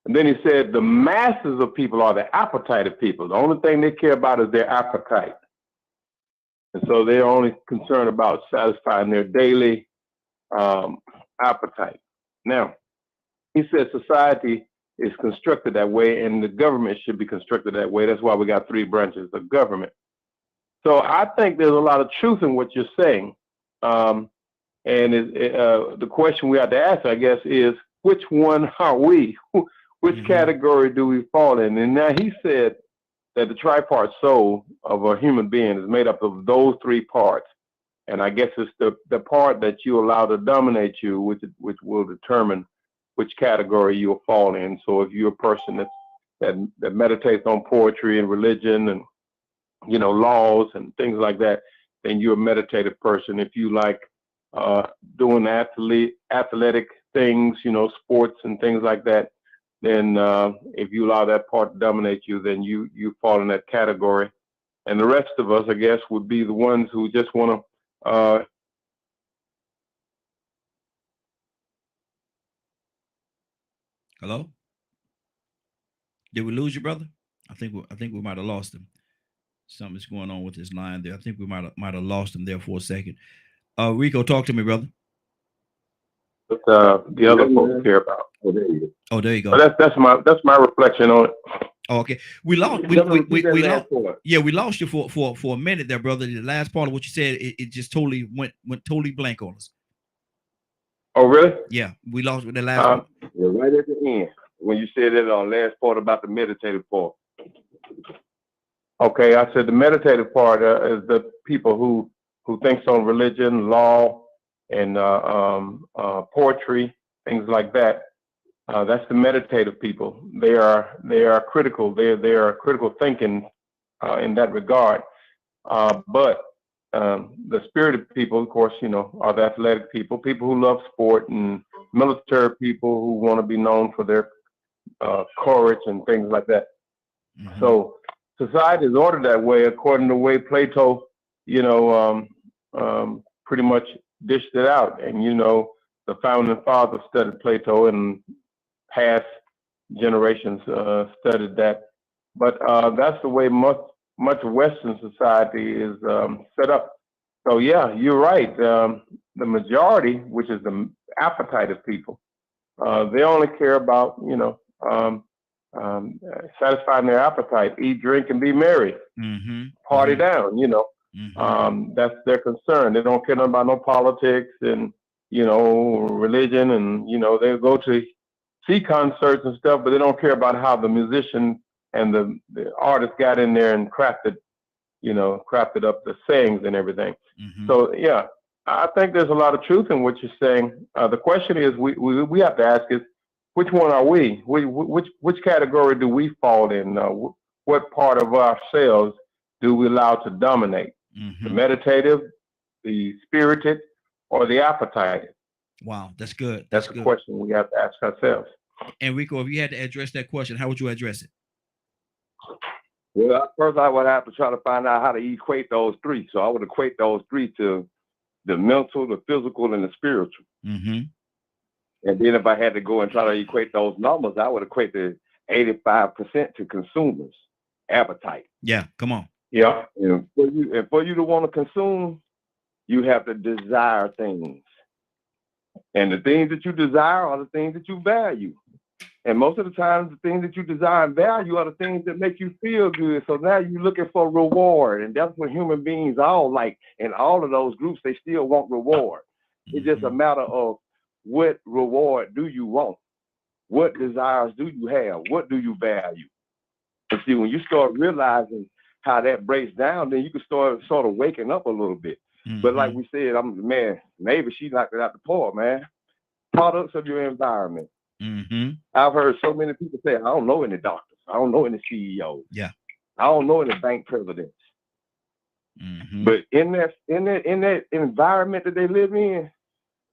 And then he said the masses of people are the appetite of people. The only thing they care about is their appetite. And so they're only concerned about satisfying their daily appetite. Now, he said society is constructed that way, and the government should be constructed that way. That's why we got 3 branches of government. So I think there's a lot of truth in what you're saying. And the question we have to ask, I guess, is which one are we? Which category do we fall in? And now he said that the tripart soul of a human being is made up of those 3 parts. And I guess it's the part that you allow to dominate you, which will determine which category you'll fall in. So if you're a person that meditates on poetry and religion and, you know, laws and things like that, then you're a meditative person. If you like doing athletic things, you know, sports and things like that, then if you allow that part to dominate you, then you fall in that category. And the rest of us, I guess, would be the ones who just want to Hello? Did we lose you, brother? I think we might have lost him. Something's going on with his line there. I think we might have lost him there for a second. Rico, talk to me, brother. The other folks care about. Oh, there you go. But that's my reflection on it. Oh, okay. We lost. We lost. Yeah, we lost you for a minute there, brother. The last part of what you said, it just totally went totally blank on us. Oh, really? Yeah, we lost with the last part. Yeah, right at the end when you said that on last part about the meditative part. Okay, I said the meditative part is the people who thinks on religion, law, and poetry, things like that. That's the meditative people. They are critical. They are critical thinking in that regard. But the spirited people, of course, you know, are the athletic people who love sport, and military people who want to be known for their courage and things like that. So society is ordered that way according to the way Plato, you know, pretty much dished it out. And, you know, the founding fathers studied Plato, and past generations studied that. But that's the way much Western society is set up. So yeah, you're right. The majority, which is the appetite of people, they only care about, you know, satisfying their appetite, eat, drink, and be merry, party down, you know. That's their concern. They don't care nothing about no politics and, you know, religion, and, you know, they go to see concerts and stuff, but they don't care about how the musician and the artist got in there and crafted up the sayings and everything. So yeah, I think there's a lot of truth in what you're saying. The question is, we have to ask is, which one are we? Which category do we fall in? What part of ourselves do we allow to dominate? The meditative, the spirited, or the appetite? Wow, that's good. That's the question we have to ask ourselves. And Rico, if you had to address that question, how would you address it? Well, first I would have to try to find out how to equate those 3. So I would equate those 3 to the mental, the physical, and the spiritual. And then if I had to go and try to equate those numbers, I would equate the 85% to consumers' appetite. Yeah, come on. Yeah. And for you to want to consume, you have to desire things. And the things that you desire are the things that you value. And most of the times, the things that you desire and value are the things that make you feel good. So now you're looking for reward. And that's what human beings all like. In all of those groups, they still want reward. It's just a matter of what reward do you want? What desires do you have? What do you value? And see, when you start realizing how that breaks down, then you can start sort of waking up a little bit. But like we said, maybe she knocked it out the park, man. Products of your environment. I've heard so many people say, I don't know any doctors. I don't know any CEOs. Yeah. I don't know any bank presidents. But in that environment that they live in,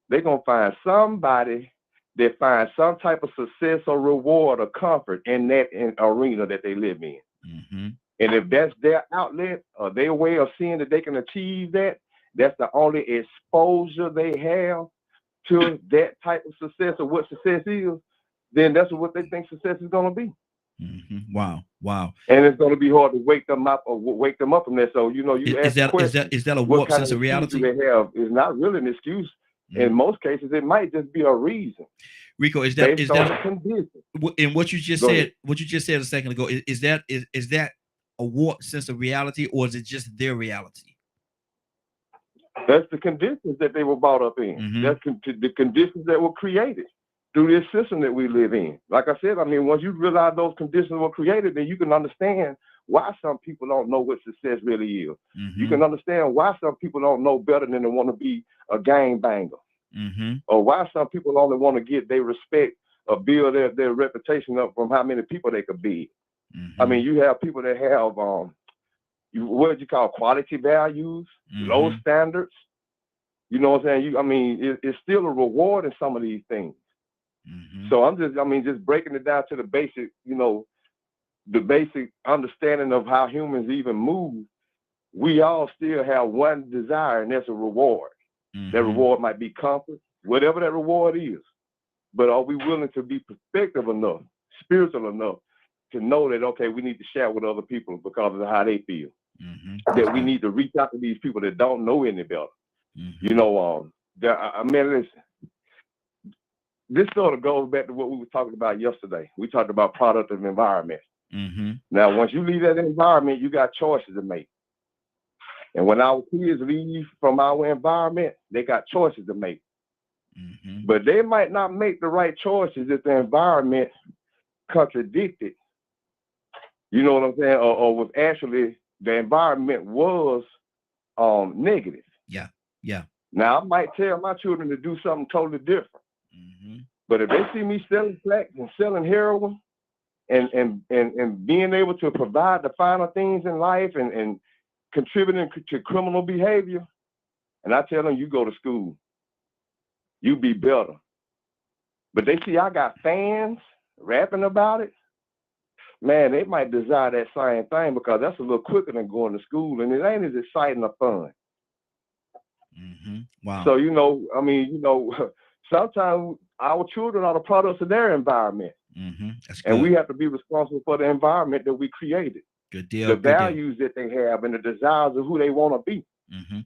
they're going to find somebody that finds some type of success or reward or comfort in that arena that they live in. And if that's their outlet or their way of seeing that they can achieve that, that's the only exposure they have to that type of success or what success is, then that's what they think success is going to be. Wow. And it's going to be hard to wake them up from that. So, you know, you ask the question, is that a what warped kind sense of of excuse reality? do they have? It's not really an excuse. In most cases, it might just be a reason. Rico, is that based on the condition. in what you just Go said? ahead. What you just said a second ago, is that a warped sense of reality, or is it just their reality? That's the conditions that they were brought up in. That's the conditions that were created through this system that we live in. Like I said, I mean, once you realize those conditions were created, then you can understand why some people don't know what success really is. You can understand why some people don't know better than to want to be a gang banger. Or why some people only want to get their respect or build their reputation up from how many people they could be. I mean, you have people that have what you call quality values, low standards. You know what I'm saying? It's still a reward in some of these things. So I'm just breaking it down to the basic, you know, the basic understanding of how humans even move. We all still have one desire, and that's a reward. That reward might be comfort, whatever that reward is. But are we willing to be perspective enough, spiritual enough, to know that, okay, we need to share with other people because of how they feel? That we need to reach out to these people that don't know any better. You know, listen, this sort of goes back to what we were talking about yesterday. We talked about product of environment. Now, once you leave that environment, you got choices to make. And when our kids leave from our environment, they got choices to make. But they might not make the right choices if the environment contradicted. You know what I'm saying? Or was actually, the environment was negative. Yeah. Now, I might tell my children to do something totally different. But if they see me selling crack and selling heroin and being able to provide the finer things in life and contributing to criminal behavior, and I tell them, you go to school, you be better. But they see I got fans rapping about it, man, they might desire that same thing because that's a little quicker than going to school, and it ain't as exciting or fun. Wow. So, you know, I mean, you know, sometimes our children are the products of their environment. That's good. And we have to be responsible for the environment that we created. Good deal. The values that they have and the desires of who they want to be.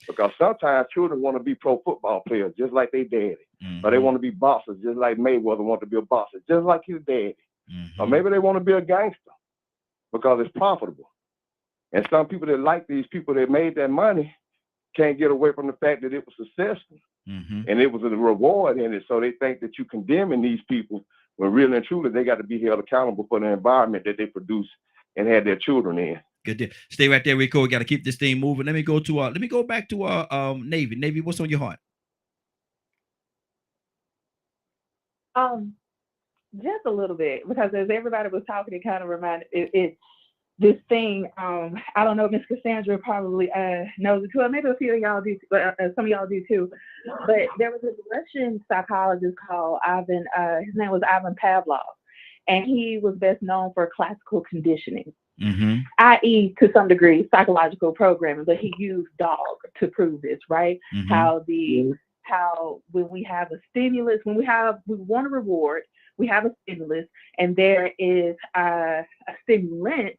Because sometimes children want to be pro football players just like their daddy. Or they want to be bosses just like Mayweather want to be a boss just like his daddy. Or maybe they want to be a gangster because it's profitable. And some people that like these people that made that money can't get away from the fact that it was successful. And it was a reward in it. So they think that you condemning these people when really and truly they got to be held accountable for the environment that they produce and had their children in. Good deal. Stay right there, Rico. We got to keep this thing moving. Let me go back to Navy. Navy, what's on your heart? Just a little bit, because as everybody was talking, it kind of reminded it this thing. I don't know, Miss Cassandra probably knows it too, or maybe a few of y'all do, but some of y'all do too. But there was a Russian psychologist called Ivan. His name was Ivan Pavlov, and he was best known for classical conditioning, i.e., to some degree, psychological programming. But he used dogs to prove this, right? How when we have a stimulus, we want a reward, we have a stimulus, and there is a stimulant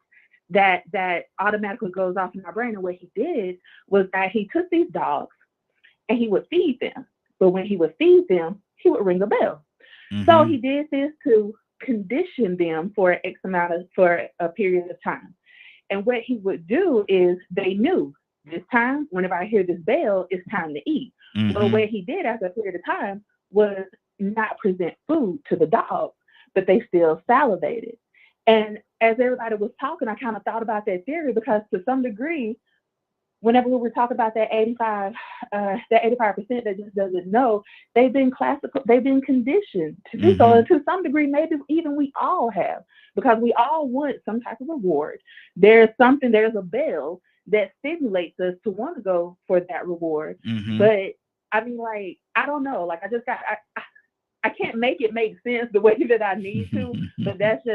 that automatically goes off in our brain. And what he did was that he took these dogs and he would feed them. But when he would feed them, he would ring a bell. So he did this to condition them for a period of time. And what he would do is they knew this time, whenever I hear this bell, it's time to eat. But what he did after a period of time was not present food to the dogs, but they still salivated. And as everybody was talking, I kind of thought about that theory because to some degree, whenever we were talking about that 85% that just doesn't know, they've been conditioned to do so. And to some degree, maybe even we all have, because we all want some type of reward. There's a bell that stimulates us to want to go for that reward. But I mean, like, I don't know, like I can't make it make sense the way that I need to, but that's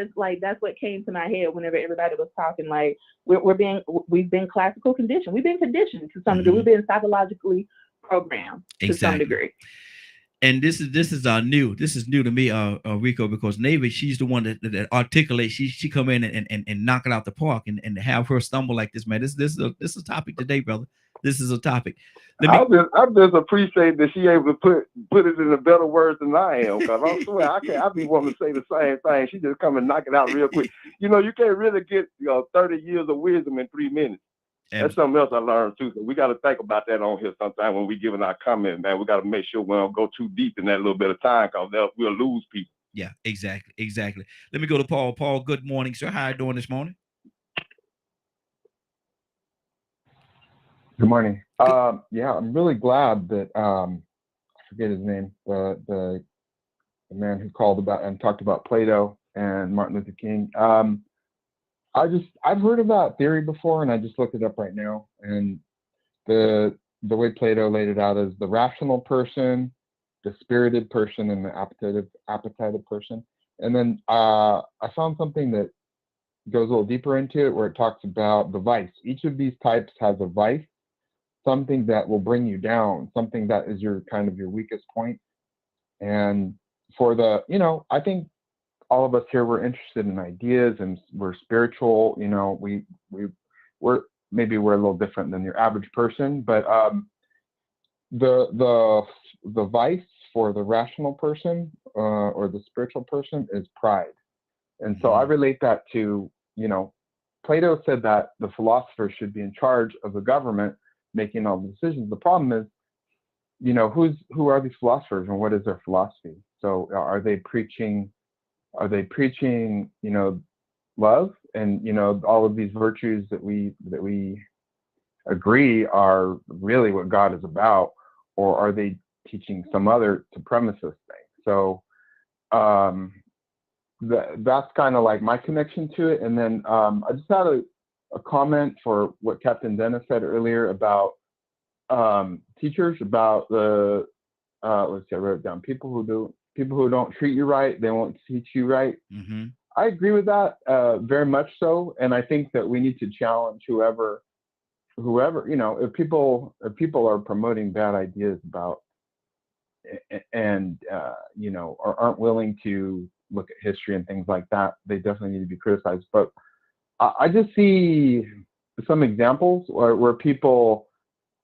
what came to my head whenever everybody was talking. Like we've been classical conditioned. We've been conditioned to some degree. We've been psychologically programmed to some degree. and this is new. This is new to me, Rico, because Navy, she's the one that articulates. She come in and knock it out the park, and have her stumble like this, man. This is a topic today, brother. This is a topic. I just appreciate that she able to put it in a better words than I am, because I swear I be wanting to say the same thing. She just come and knock it out real quick. You know, you can't really get 30 years of wisdom in 3 minutes. That's something else I learned too. So we got to think about that on here sometime when we giving our comment, man. We got to make sure we don't go too deep in that little bit of time, because we'll lose people. Yeah, exactly. Let me go to Paul. Paul, good morning, sir. How are you doing this morning? Good morning. Yeah, I'm really glad that I forget his name, the man who called about and talked about Plato and Martin Luther King. I've heard of that theory before, and I just looked it up right now. And the way Plato laid it out is the rational person, the spirited person, and the appetitive person. And then I found something that goes a little deeper into it, where it talks about the vice. Each of these types has a vice, something that will bring you down, something that is your kind of your weakest point. And for the, I think all of us here, we're interested in ideas and we're spiritual. We're maybe we're a little different than your average person, but the vice for the rational person or the spiritual person is pride. And so I relate that to, Plato said that the philosophers should be in charge of the government making all the decisions. The problem is, who are these philosophers and what is their philosophy? So are they preaching, love and, all of these virtues that we agree are really what God is about, or are they teaching some other supremacist thing? So that's kind of like my connection to it. And then I just had a comment for what Captain Dennis said earlier about teachers, about the let's see, I wrote it down. People who don't treat you right, they won't teach you right. Mm-hmm. I agree with that very much so, and I think that we need to challenge whoever, if people are promoting bad ideas about and aren't willing to look at history and things like that, they definitely need to be criticized. But I just see some examples where people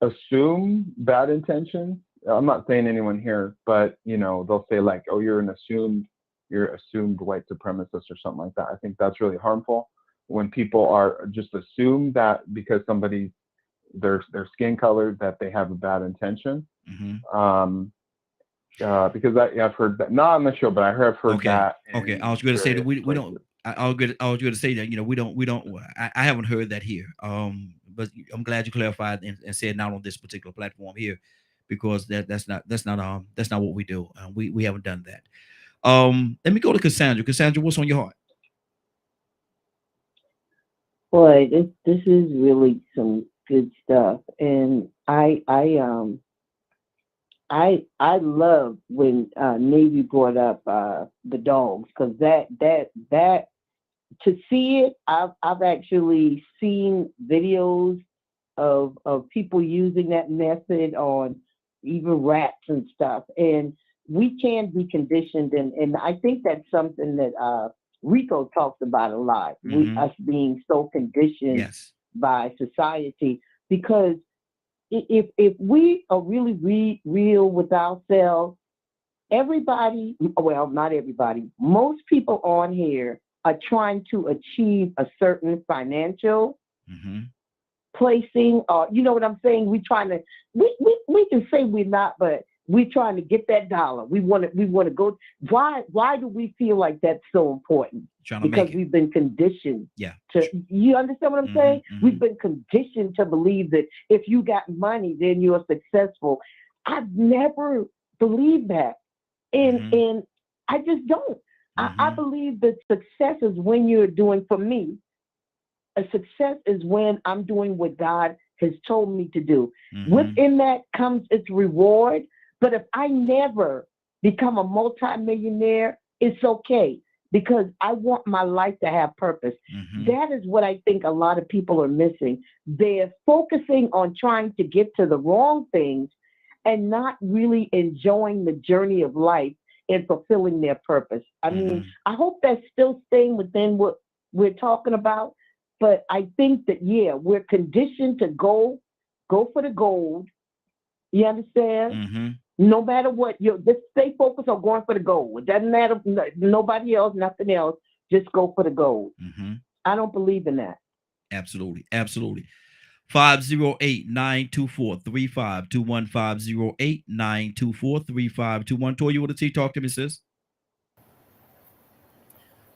assume bad intentions. I'm not saying anyone here, but they'll say like, "Oh, you're assumed white supremacist" or something like that. I think that's really harmful when people are just assume that because somebody's their skin color that they have a bad intention. Mm-hmm. Because I've heard that, not on the show, but I've heard that. Okay, I was going to say that we don't. I was going to say that we don't. I haven't heard that here. But I'm glad you clarified and said not on this particular platform here, because that's not what we do. We haven't done that. Let me go to Cassandra. Cassandra, what's on your heart? Boy, this is really some good stuff, and I love when Navy brought up the dogs, because that to see it, I've actually seen videos of people using that method on even rats and stuff, and we can be conditioned, and I think that's something that Rico talks about a lot. Mm-hmm. Us being so conditioned by society, because if we are really real with ourselves, everybody, well, not everybody, most people on here are trying to achieve a certain financial placing, or you know what I'm saying? We can say we're not, but we're trying to get that dollar. We want to go. Why do we feel like that's so important? Because we've been conditioned. You understand what I'm saying? Mm-hmm. We've been conditioned to believe that if you got money, then you're successful. I've never believed that, and I just don't. I believe that success is when you're doing, for me, a success is when I'm doing what God has told me to do. Mm-hmm. Within that comes its reward. But if I never become a multimillionaire, it's okay, because I want my life to have purpose. Mm-hmm. That is what I think a lot of people are missing. They're focusing on trying to get to the wrong things, and not really enjoying the journey of life and fulfilling their purpose. I mean, I hope that's still staying within what we're talking about. But I think that, yeah, we're conditioned to go for the gold. You understand? No matter what, you just stay focused on going for the gold. It doesn't matter, nobody else, nothing else. Just go for the gold. I don't believe in that. Absolutely. Absolutely. 508-924-3521. 508-924-3521. Toya with a T, talk to me, sis.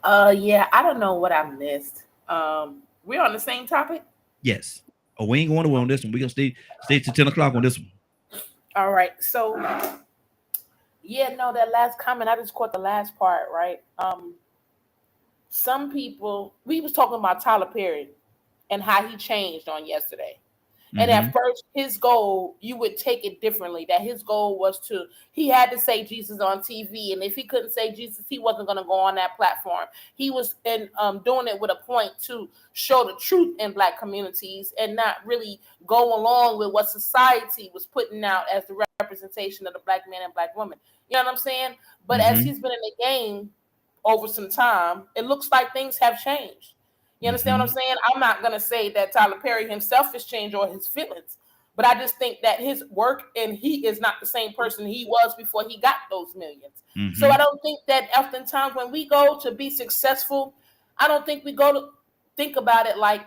Yeah, I don't know what I missed. We're on the same topic. Yes. Oh, we ain't going away on this one. We're gonna stay to 10 o'clock on this one. All right. So yeah, no, that last comment, I just caught the last part, right? Some people, we was talking about Tyler Perry and how he changed on yesterday. And at first, his goal, you would take it differently. That his goal was he had to say Jesus on TV. And if he couldn't say Jesus, he wasn't going to go on that platform. He was doing it with a point to show the truth in Black communities and not really go along with what society was putting out as the representation of the Black man and Black woman. You know what I'm saying? But as he's been in the game over some time, it looks like things have changed. You understand what I'm saying? I'm not going to say that Tyler Perry himself has changed or his feelings, but I just think that his work, and he is not the same person he was before he got those millions. So I don't think that oftentimes when we go to be successful, I don't think we go to think about it like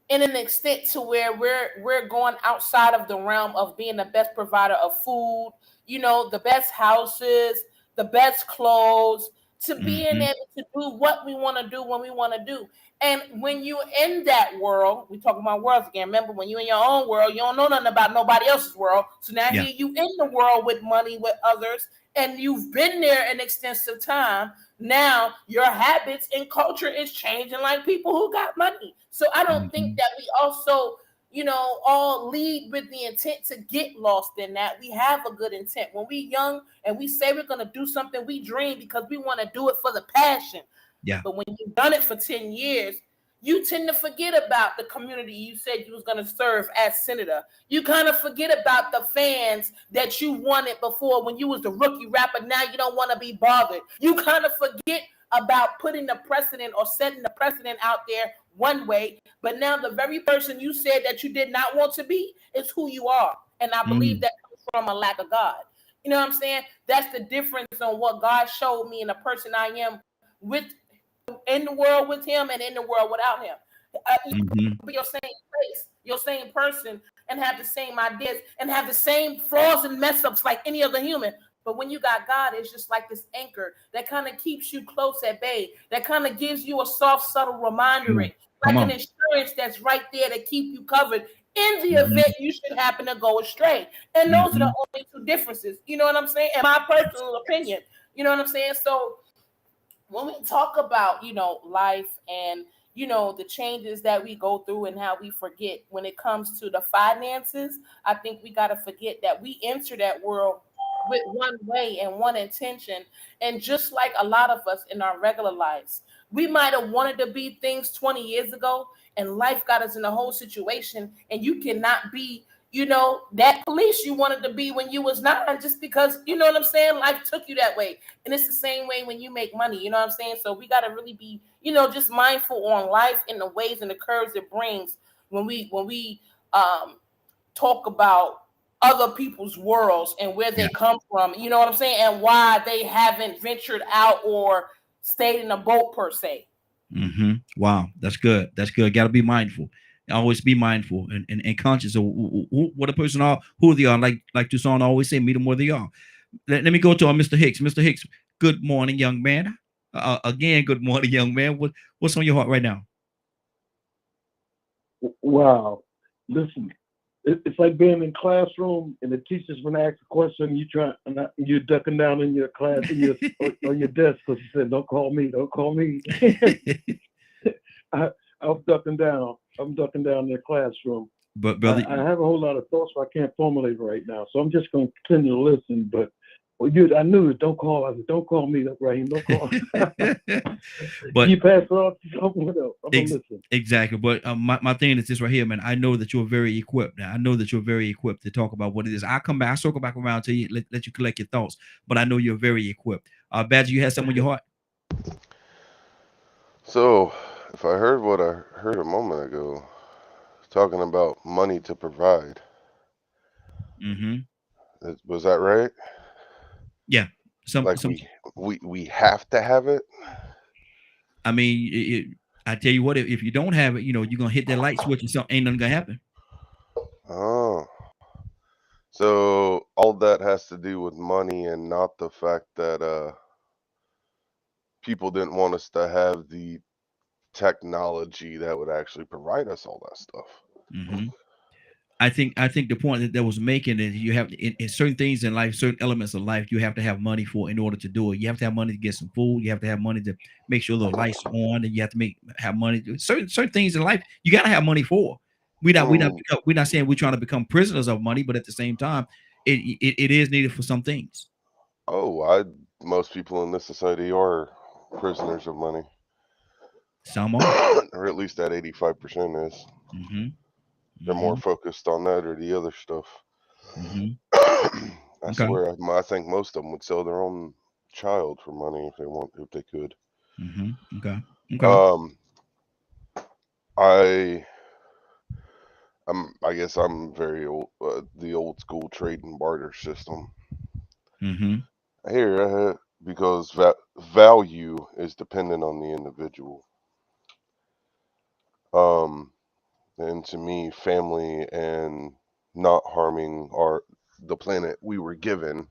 in an extent to where we're going outside of the realm of being the best provider of food, you know, the best houses, the best clothes, to being able to do what we want to do when we want to do. And when you're in that world, we talking about worlds again. Remember, when you're in your own world, you don't know nothing about nobody else's world. So now here you in the world with money, with others, and you've been there an extensive time. Now your habits and culture is changing like people who got money. So I don't think that we also, you know, all lead with the intent to get lost in that. We have a good intent. When we young and we say we're going to do something, we dream because we want to do it for the passion. Yeah. But when you've done it for 10 years, you tend to forget about the community you said you was going to serve as senator. You kind of forget about the fans that you wanted before when you was the rookie rapper. Now you don't want to be bothered. You kind of forget about putting the precedent or setting the precedent out there one way, but now the very person you said that you did not want to be is who you are. And I believe that comes from a lack of God. You know what I'm saying? That's the difference on what God showed me and the person I am with in the world with him and in the world without him. You can be your same place, your same person, and have the same ideas and have the same flaws and mess ups like any other human. But when you got God, it's just like this anchor that kind of keeps you close at bay, that kind of gives you a soft, subtle reminder, like an insurance that's right there to keep you covered in the event you should happen to go astray. And those are the only two differences. You know what I'm saying? In my personal opinion, you know what I'm saying? So when we talk about, you know, life and, you know, the changes that we go through and how we forget when it comes to the finances, I think we got to forget that we enter that world with one way and one intention. And just like a lot of us in our regular lives, we might have wanted to be things 20 years ago and life got us in a whole situation, and you cannot be, you know, that police you wanted to be when you was 9 just because, you know what I'm saying, life took you that way. And it's the same way when you make money, you know what I'm saying? So we got to really be, you know, just mindful on life and the ways and the curves it brings when we talk about other people's worlds and where they come from, you know what I'm saying, and why they haven't ventured out or stayed in a boat per se. Wow, that's good. That's good. Got to be mindful. Always be mindful and conscious of what a person are, who they are. Like Toussaint always say, meet them where they are. Let me go to Mr. Hicks. Mr. Hicks, good morning, young man. Again, good morning, young man. What's on your heart right now? Wow, listen. It's like being in classroom and the teacher's gonna ask a question. You're ducking down in your class on your desk because you said, "Don't call me, don't call me." I'm ducking down in the classroom. But brother, I have a whole lot of thoughts, but I can't formulate right now. So I'm just going to continue to listen. But Well, I knew it. Don't call. I said, don't call me, Raheem. Don't call. But You pass it on to someone else. I'm gonna listen. exactly. But my thing is this right here, man. I know that you're very equipped. Now I know that you're very equipped to talk about what it is. I'll come back. I'll circle back around to you. Let you collect your thoughts. But I know you're very equipped. Badger, you had something on your heart. So, if I heard what I heard a moment ago, talking about money to provide, Mm-hmm. was that right? Yeah. Like we have to have it. I mean, I tell you what, if you don't have it, you're gonna hit that light switch and something ain't nothing gonna happen. Oh, so all that has to do with money and not the fact that people didn't want us to have the technology that would actually provide us all that stuff. Mm-hmm. I think the point that was making is you have in certain things in life, certain elements of life, you have to have money for in order to do it. You have to have money to get some food. You have to have money to make sure the lights are on, and you have to have money. Certain things in life you got to have money for. We're not saying we're trying to become prisoners of money, but at the same time, it is needed for some things. Oh, most people in this society are prisoners of money. Some are, or at least that 85% is. Mm-hmm. They're more focused on that or the other stuff. Mm-hmm. I swear, I think most of them would sell their own child for money if they could. Mm-hmm. Okay. I guess I'm very old. The old school trade and barter system. Mm-hmm. Here, because value is dependent on the individual. And to me, family and not harming the planet we were given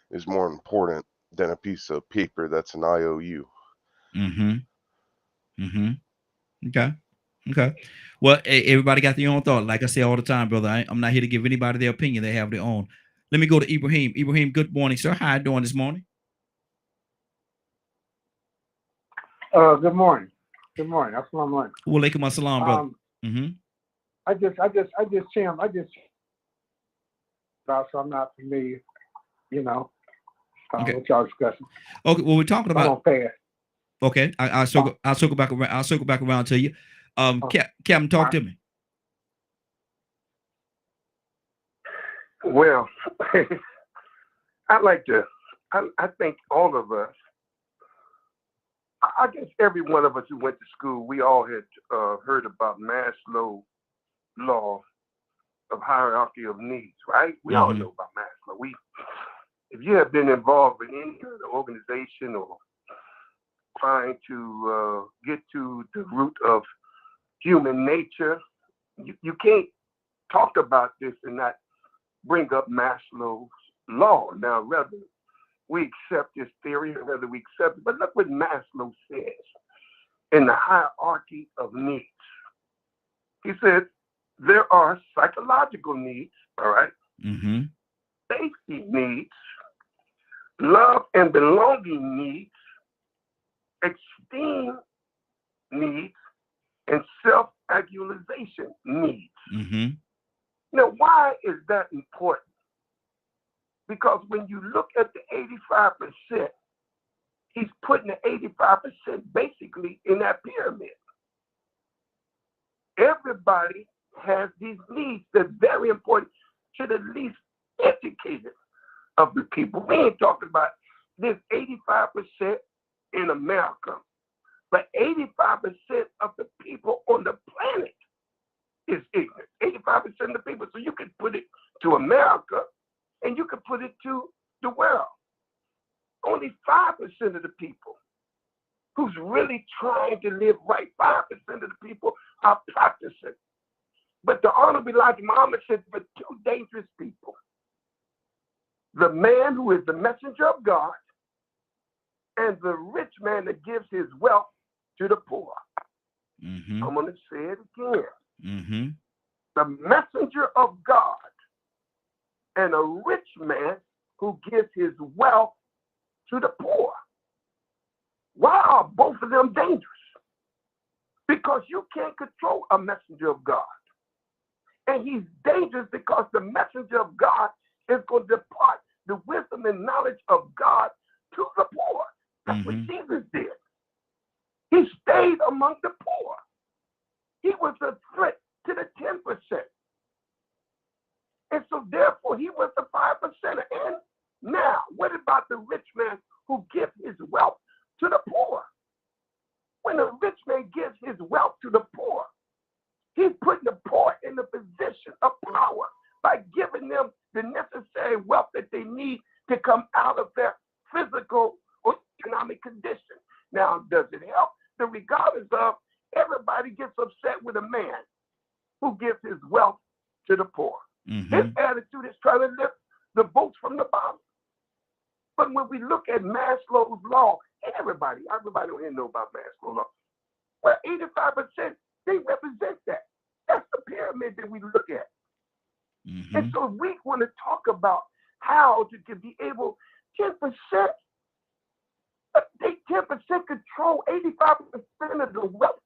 is more important than a piece of paper that's an IOU. Mm-hmm. Mm-hmm. Okay. Well, everybody got their own thought. Like I say all the time, brother, I'm not here to give anybody their opinion. They have their own. Let me go to Ibrahim. Ibrahim, good morning, sir. How you doing this morning? Good morning. Good morning. Assalamu alaikum. Wa alaikum assalam, brother. I just so I'm not familiar, Okay. what y'all discussing. Okay, well, we're talking I'm on about. fast. Okay, I'll circle back around. I'll circle back around to you. Captain, talk to me. Well, I think all of us, I guess every one of us who went to school, we all had heard about Maslow's law of hierarchy of needs, right? We all know about Maslow. If you have been involved in any kind of organization or trying to get to the root of human nature, you can't talk about this and not bring up Maslow's law. Now, whether we accept his theory or whether we accept it, but look what Maslow says in the hierarchy of needs. He said there are psychological needs, all right? Safety needs, love and belonging needs, esteem needs, and self-actualization needs. Now, why is that important? Because when you look at the 85%, he's putting the 85% basically in that pyramid. Everybody has these needs. They're very important to the least educated of the people. We ain't talking about this 85% in America, but 85% of the people on the planet is ignorant. 85% of the people. So you can put it to America and you can put it to the world. Only 5% of the people who's really trying to live right, 5% of the people are practicing. But the Honorable Elijah Muhammad said for two dangerous people: the man who is the messenger of God and the rich man that gives his wealth to the poor. I'm going to say it again. The messenger of God and a rich man who gives his wealth to the poor. Why are both of them dangerous? Because you can't control a messenger of God. And he's dangerous because the messenger of God is going to depart the wisdom and knowledge of God to the poor. That's what Mhm. Jesus did. He stayed among the poor. He was a threat to the 10%. And so therefore he was the 5%. And now, what about the rich man who gives his wealth to the poor? When a rich man gives his wealth to the poor, he's putting the poor in a position of power by giving them the necessary wealth that they need to come out of their physical or economic condition. Now, does it help? That regardless of, everybody gets upset with a man who gives his wealth to the poor. His Mhm. attitude is trying to lift the boats from the bottom. But when we look at Maslow's law, and everybody don't even know about Maslow's law. Well, 85%, they represent that. That's the pyramid that we look at. And Mhm. so we want to talk about how to be able, 10%, they 10% control 85% of the wealth.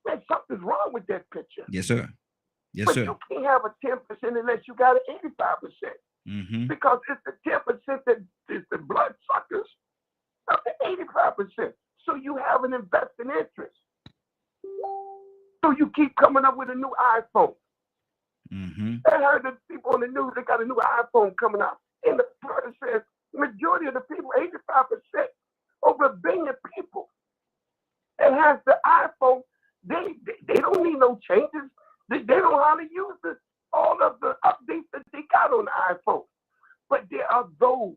Man, something's wrong with that picture. Yes, sir. Yes, But sir. you can't have a 10% unless you got an 85%. Mhm. Because it's the 10% that is the blood suckers of the 85%. So you have an invested interest. So you keep coming up with a new iPhone. Mhm. I heard that people on the news, they got a new iPhone coming out. And the person says, majority of the people, 85%, over 1 billion people that has the iPhone, they don't need no changes. They don't know how to use all of the updates that they got on the iPhone. But there are those,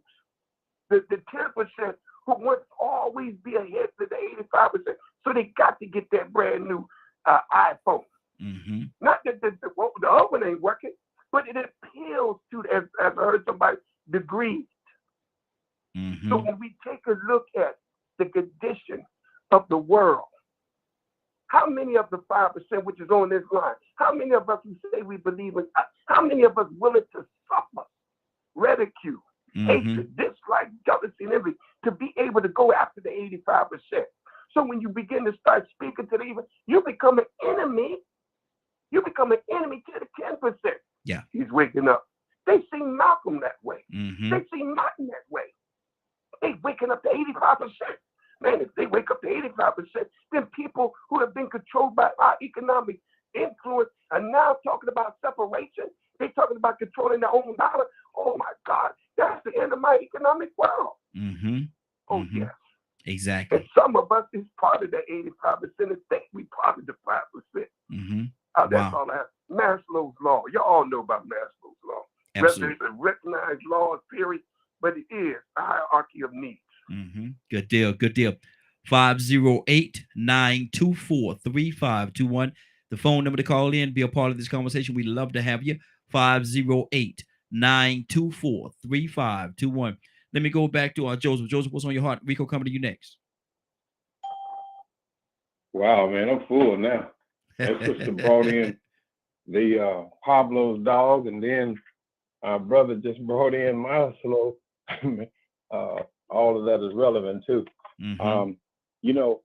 the 10%, who want to always be ahead of the 85%. So they got to get that brand new iPhone. Mhm. Not that the other one ain't working, but it appeals to, as I heard somebody, the greed. So Mhm. when we take a look at the condition of the world, how many of the 5%, which is on this line, how many of us who say we believe in God, how many of us willing to suffer, ridicule, Mhm. hatred, dislike, jealousy, and envy to be able to go after the 85%? So when you begin to start speaking to the evil, you become an enemy. You become an enemy to the 10%. Yeah. He's waking up. They see Malcolm that way. Mhm. They see Martin that way. They waking up to 85%. Man, if they wake up to 85%, then people who have been controlled by our economic influence are now talking about separation. They're talking about controlling their own dollar. Oh my God, that's the end of my economic world. Mhm. Oh Mhm. yes. And Exactly. some of us is part of the 85% and think we part of the 5%. Mhm. That's Wow. all I have. Maslow's law. You all know about Maslow's law. Whether Absolutely. it's a recognized law theory, but it is a hierarchy of needs. Mhm. Good deal. Good deal. 508-924-3521. The phone number to call in, be a part of this conversation. We'd love to have you. 508-924-3521. Let me go back to Joseph. Joseph, what's on your heart? Rico, coming to you next. Wow, man, I'm full now. That sister brought in the Pablo's dog, and then our brother just brought in Maslow. All of that is relevant too. Mhm. You know,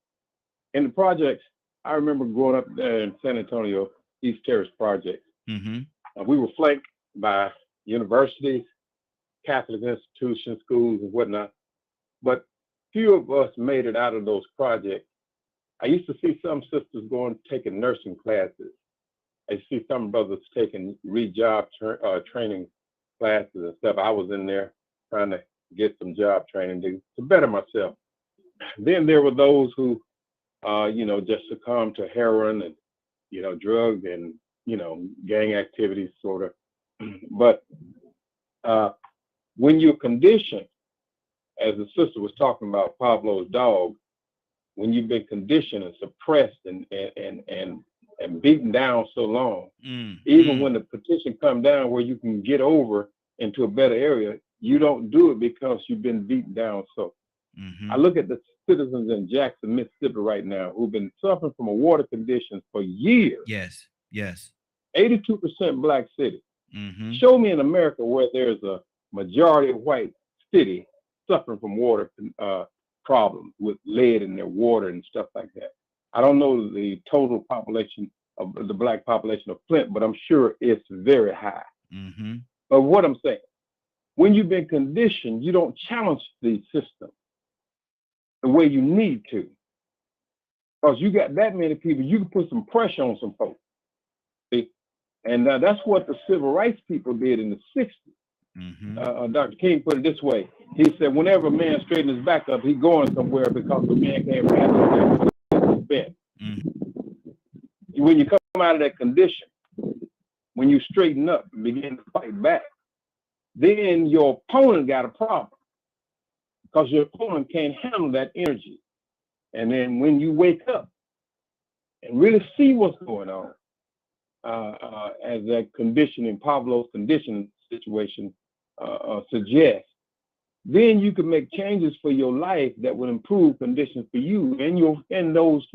in the projects, I remember growing up there in San Antonio, East Terrace Project. Mhm. We were flanked by universities, Catholic institutions, schools, and whatnot. But few of us made it out of those projects. I used to see some sisters taking nursing classes. I see some brothers taking job training classes and stuff. I was in there trying to get some job training to better myself. Then there were those who, just succumbed to heroin and, drug and, gang activities, sort of. But when you're conditioned, as the sister was talking about Pablo's dog, when you've been conditioned and suppressed and beaten down so long, even when the petition come down where you can get over into a better area, you don't do it because you've been beaten down. So I look at the citizens in Jackson, Mississippi right now who've been suffering from a water conditions for years. Yes. Yes. 82% black city. Mhm. Show me in America where there's a majority white city suffering from water problems with lead in their water and stuff like that. I don't know the total population of the black population of Flint, but I'm sure it's very high. Mhm. But what I'm saying, when you've been conditioned, you don't challenge the system the way you need to. Because you got that many people, you can put some pressure on some folks. See? And that's what the civil rights people did in the 60s. Mm-hmm. Dr. King put it this way. He said, whenever a man straightens his back up, he's going somewhere because the man can't match his bed. Mm-hmm. When you come out of that condition, when you straighten up and begin to fight back, then your opponent got a problem because your opponent can't handle that energy. And then when you wake up and really see what's going on, as that conditioning, Pavlov's conditioning situation suggests, then you can make changes for your life that will improve conditions for you and those,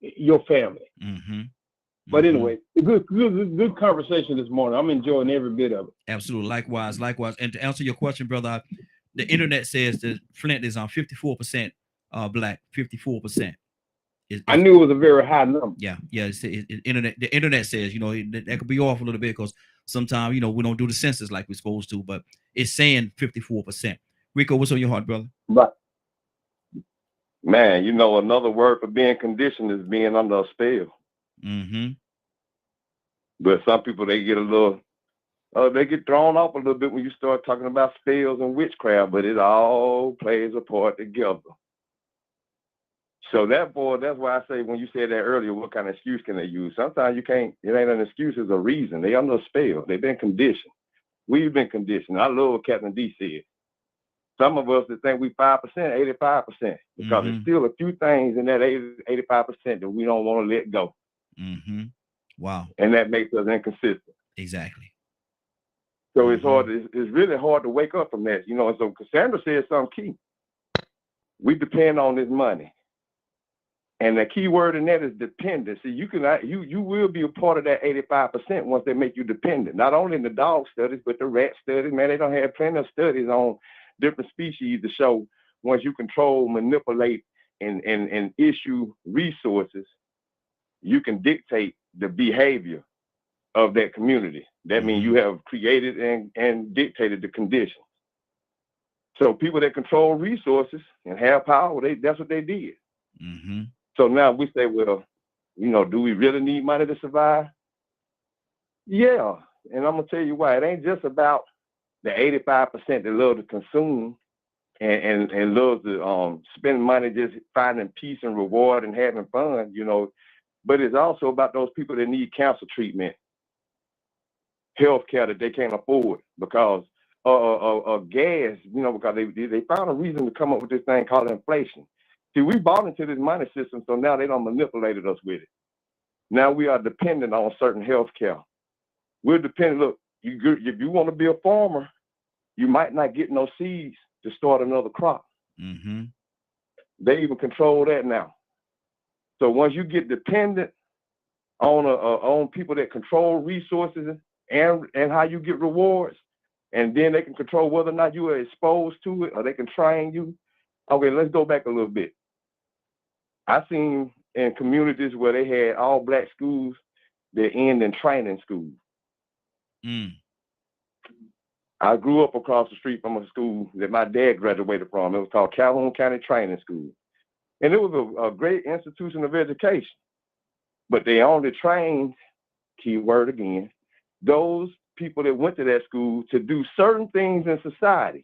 your family. Mm-hmm. But anyway, good conversation this morning. I'm enjoying every bit of it. Absolutely. Likewise. And to answer your question, brother, the internet says that Flint is on 54% black, 54%. I knew it was a very high number. Yeah. The internet says, that could be off a little bit because sometimes, we don't do the census like we're supposed to, but it's saying 54%. Rico, what's on your heart, brother? Right. Man, another word for being conditioned is being under a spell. Mm-hmm. But some people, they get they get thrown off a little bit when you start talking about spells and witchcraft, but it all plays a part together. So therefore, that's why I say when you said that earlier, what kind of excuse can they use? Sometimes you can't, it ain't an excuse, it's a reason. They under a spell. They've been conditioned. We've been conditioned. I love what Captain D said. Some of us that think we 5%, 85%, because there's still a few things in that 85% that we don't want to let go. Mm-hmm. Wow. And that makes us inconsistent. Exactly. So it's hard. It's really hard to wake up from that, And so Cassandra said something key. We depend on this money, and the key word in that is dependent. See, you will be a part of that 85% once they make you dependent. Not only in the dog studies, but the rat studies. Man, they don't have plenty of studies on different species to show once you control, manipulate, and issue resources, you can dictate the behavior of that community. That means you have created and dictated the conditions. So people that control resources and have power, that's what they did. Mm-hmm. So now we say, well, do we really need money to survive? Yeah. And I'm going to tell you why. It ain't just about the 85% that love to consume and love to spend money just finding peace and reward and having fun, but it's also about those people that need cancer treatment, health care that they can't afford because gas, because they found a reason to come up with this thing called inflation. See, we bought into this money system, so now they done manipulated us with it. Now we are dependent on certain health care. We're dependent. Look, if you want to be a farmer, you might not get no seeds to start another crop. Mm-hmm. They even control that now. So once you get dependent on people that control resources and how you get rewards, and then they can control whether or not you are exposed to it or they can train you. Okay, let's go back a little bit. I've seen in communities where they had all black schools that end in training schools. I grew up across the street from a school that my dad graduated from. It was called Calhoun County Training School. And it was a great institution of education. But they only trained, keyword again, those people that went to that school to do certain things in society.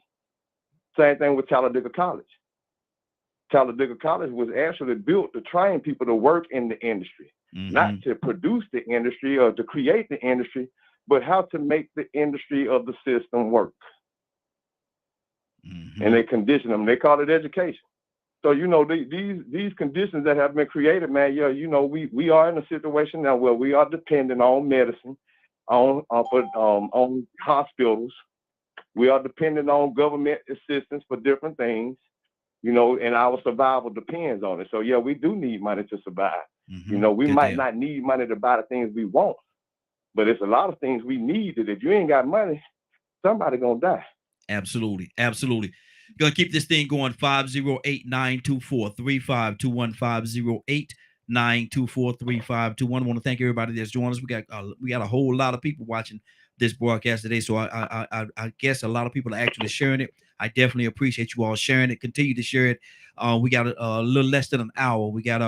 Same thing with Talladega College. Talladega College was actually built to train people to work in the industry, not to produce the industry or to create the industry, but how to make the industry of the system work. And they condition them. They call it education. So, these conditions that have been created, man, we are in a situation now where we are dependent on medicine, on hospitals. We are dependent on government assistance for different things, and our survival depends on it. So, yeah, we do need money to survive. We might not need money to buy the things we want, but it's a lot of things we need that if you ain't got money, somebody gonna die. Absolutely. Gonna keep this thing going. 508-924-3521, 508-924-3521. I want to thank everybody that's joining us. We got a whole lot of people watching, this broadcast today. So I guess a lot of people are actually sharing it. I definitely appreciate you all sharing it. Continue to share it. We got a little less than an hour. We got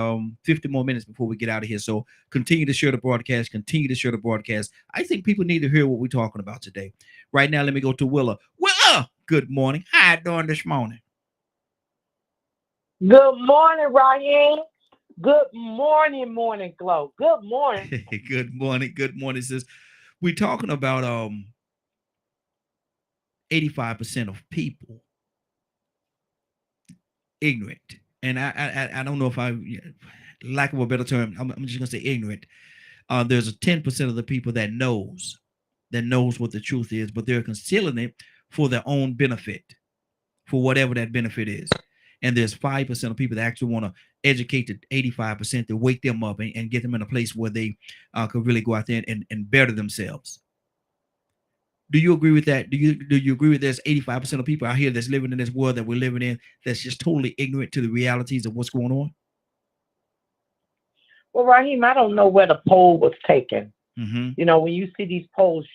50 more minutes before we get out of here. So continue to share the broadcast. Continue to share the broadcast. I think people need to hear what we're talking about today. Right now, let me go to Willa. Willa, good morning. How you doing this morning? Good morning, Ryan. Good morning, Morning Glow. Good morning. Good morning. Good morning, sis. We're talking about 85% of people ignorant, and I don't know if lack of a better term, I'm just gonna say ignorant. There's a 10% of the people that knows what the truth is, but they're concealing it for their own benefit, for whatever that benefit is. And there's 5% of people that actually want to educate the 85% to wake them up and get them in a place where they could really go out there and better themselves. Do you agree with that? Do you agree with there's 85% of people out here that's living in this world that we're living in that's just totally ignorant to the realities of what's going on? Well, Raheem, I don't know where the poll was taken. Mm-hmm. You know, when you see these polls,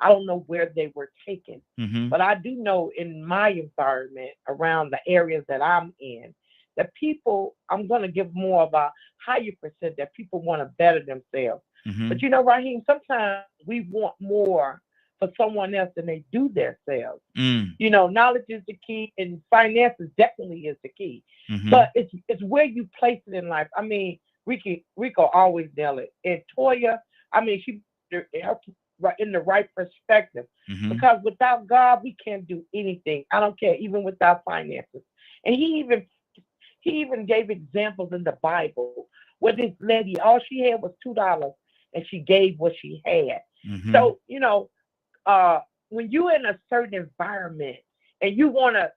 I don't know where they were taken. Mm-hmm. But I do know in my environment, around the areas that I'm in, that people, I'm going to give more of a higher percent that people want to better themselves. Mm-hmm. But you know, Raheem, sometimes we want more for someone else than they do themselves. Mm. You know, knowledge is the key, and finances definitely is the key. Mm-hmm. But it's where you place it in life. I mean, Rico always nail it. And Toya, I mean, she helped in the right perspective. Mm-hmm. Because without God, we can't do anything. I don't care, even without finances. And he even gave examples in the Bible where this lady, all she had was $2, and she gave what she had. Mm-hmm. So, you know, when you're in a certain environment and you want to,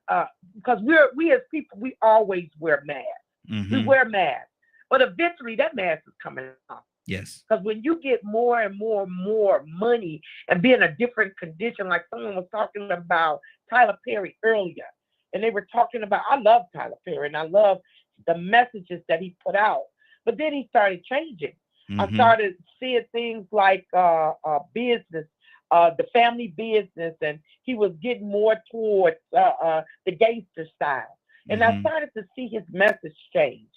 because we as people, we always wear masks. Mm-hmm. We wear masks. But eventually that mask is coming off. Yes. Because when you get more and more money and be in a different condition, like someone was talking about Tyler Perry earlier, and they were talking about, I love Tyler Perry and I love the messages that he put out. But then he started changing. Mm-hmm. I started seeing things like business, the family business, and he was getting more towards the gangster style. And Mm-hmm. I started to see his message change.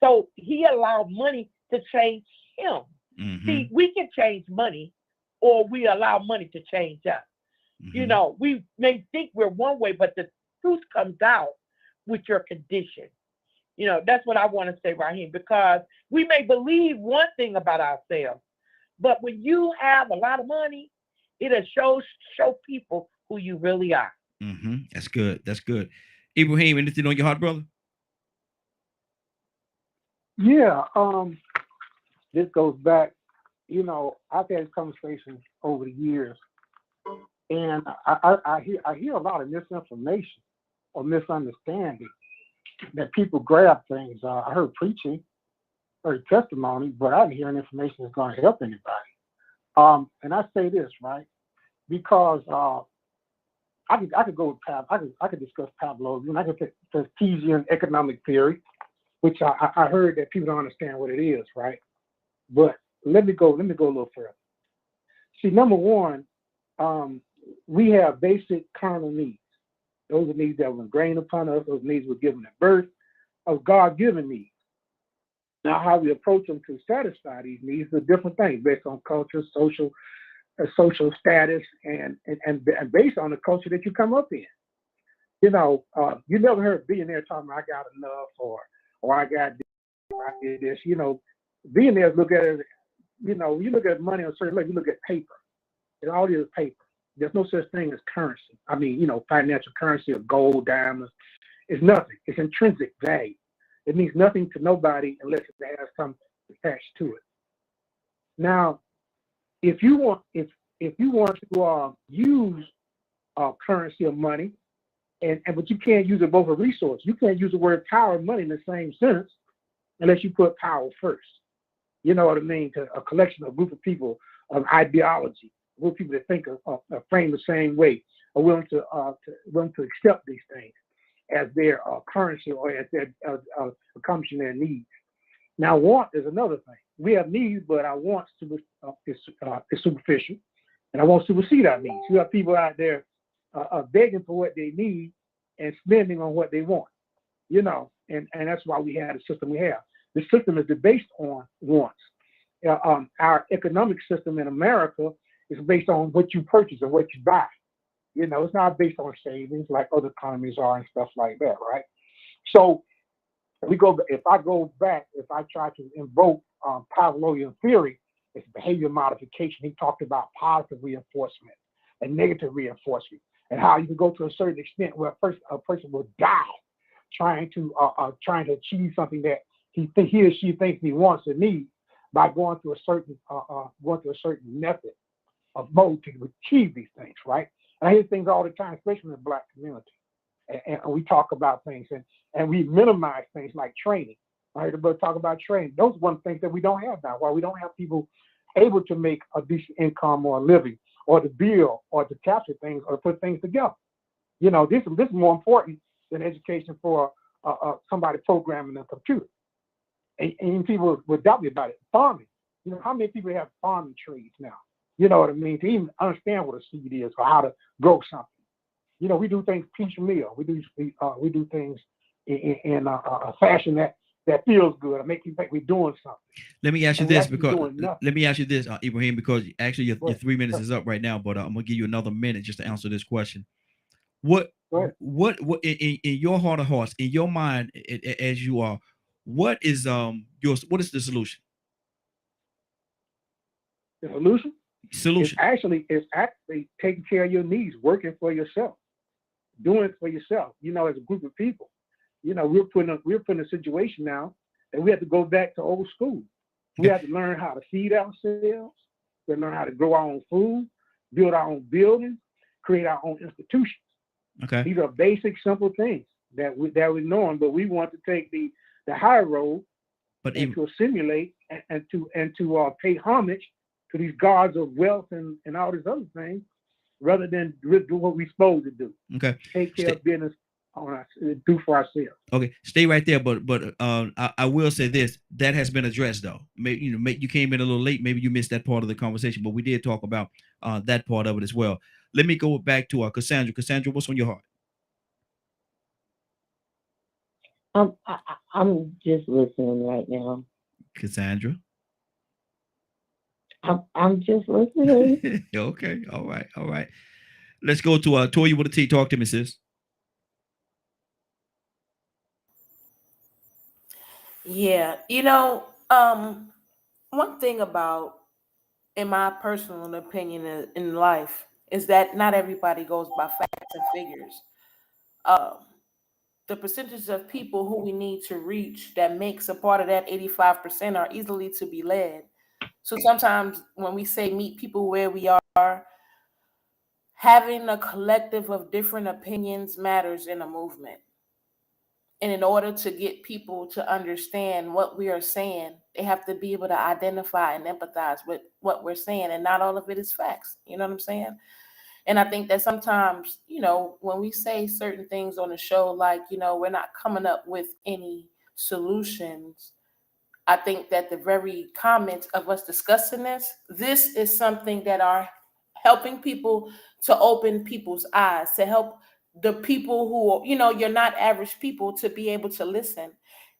So he allowed money to change him. Mm-hmm. See, we can change money, or we allow money to change us. Mm-hmm. You know, we may think we're one way, but the truth comes out with your condition. You know, that's what I want to say, Raheem, because we may believe one thing about ourselves, but when you have a lot of money, it'll show people who you really are. Mm-hmm. That's good. That's good. Ibrahim, anything on your heart, brother? Yeah, this goes back, you know, I've had conversations over the years, and I hear a lot of misinformation or misunderstanding that people grab things. I heard preaching, heard testimony, but I didn't hear any information that's going to help anybody. And I say this, right, because I could go with I could discuss Pablo, I could take the Keynesian economic theory, which I heard that people don't understand what it is, right? But let me go a little further. See, number one, we have basic carnal needs. Those are needs that were ingrained upon us. Those needs were given at birth, of God-given needs. Now, how we approach them to satisfy these needs is a different thing based on culture, social status, and based on the culture that you come up in. You know, you never heard a billionaire talking about I got enough or I got this, or I did this. You know, billionaires look at it, you know, you look at money on a certain level, you look at paper. It all is paper. There's no such thing as currency. I mean, you know, financial currency of gold, diamonds. It's nothing. It's intrinsic value. It means nothing to nobody unless it has something attached to it. Now, if you want to use currency or money, but you can't use it both a resource. You can't use the word power and money in the same sentence unless you put power first. You know what I mean? To a collection, a group of people of ideology, a group of people that think of frame the same way, are willing to accept these things as their currency or as their accomplishing their needs. Now, want is another thing. We have needs, but our wants is superficial, and our wants supersede our needs. You have people out there begging for what they need and spending on what they want, and that's why we have the system we have. The system is based on wants. Our economic system in America is based on what you purchase and what you buy. It's not based on savings like other economies are and stuff like that, right? So if I try to invoke Pavlovian theory, it's behavior modification. He talked about positive reinforcement and negative reinforcement, and how you can go to a certain extent where a person will die trying to achieve something that he or she thinks he wants or needs by going through a certain method of mode to achieve these things, right? And I hear things all the time, especially in the Black community. And we talk about things and we minimize things like training. I heard about talk about training. Those are one of the things that we don't have now. Why we don't have people able to make a decent income or a living, or to build, or to capture things, or to put things together. This is more important than education for somebody programming a computer. And people would doubt me about it. Farming. How many people have farming trades now? You know what I mean? To even understand what a seed is or how to grow something. We do things piecemeal. We do things in a fashion that feels good and make you think we're doing something. Let me ask you this, Ibrahim, because actually your 3 minutes is up right now, but I'm gonna give you another minute just to answer this question. What in your heart of hearts, in your mind, as you are, what is the solution? The solution? Solution. It's actually taking care of your needs, working for yourself, doing it for yourself. As a group of people, we're put in a situation now that we have to go back to old school. We have to learn how to feed ourselves. We have to learn how to grow our own food, build our own buildings, create our own institutions. Okay. These are basic, simple things that we're knowing, but we want to take the higher road, and to assimilate and to pay homage to these gods of wealth and all these other things, rather than do what we're supposed to do. Okay. Take care of business do for ourselves. Okay, stay right there. But I will say this: that has been addressed, though. Maybe you came in a little late. Maybe you missed that part of the conversation, but we did talk about that part of it as well. Let me go back to Cassandra. Cassandra, what's on your heart? I'm just listening right now. Cassandra. I'm just listening. Okay, all right. Let's go to Toya with a T. Talk to me, sis. Yeah, one thing about, in my personal opinion, in life, is that not everybody goes by facts and figures. The percentage of people who we need to reach that makes a part of that 85% are easily to be led. So sometimes when we say meet people where we are, having a collective of different opinions matters in a movement. And in order to get people to understand what we are saying, they have to be able to identify and empathize with what we're saying. And not all of it is facts. You know what I'm saying? And I think that sometimes, when we say certain things on the show, like, we're not coming up with any solutions. I think that the very comments of us discussing this is something that are helping people to open people's eyes, to help the people who, you're not average people, to be able to listen.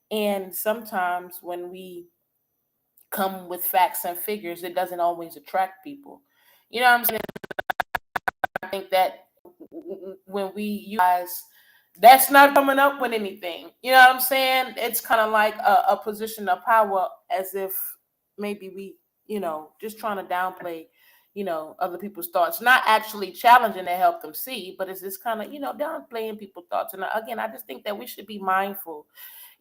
And sometimes when we come with facts and figures, it doesn't always attract people. You know what I'm saying? I think that when you guys, that's not coming up with anything. You know what I'm saying? It's kind of like a position of power, as if maybe we, just trying to downplay, other people's thoughts, not actually challenging to help them see, but it's this kind of, downplaying people's thoughts. And again, I just think that we should be mindful.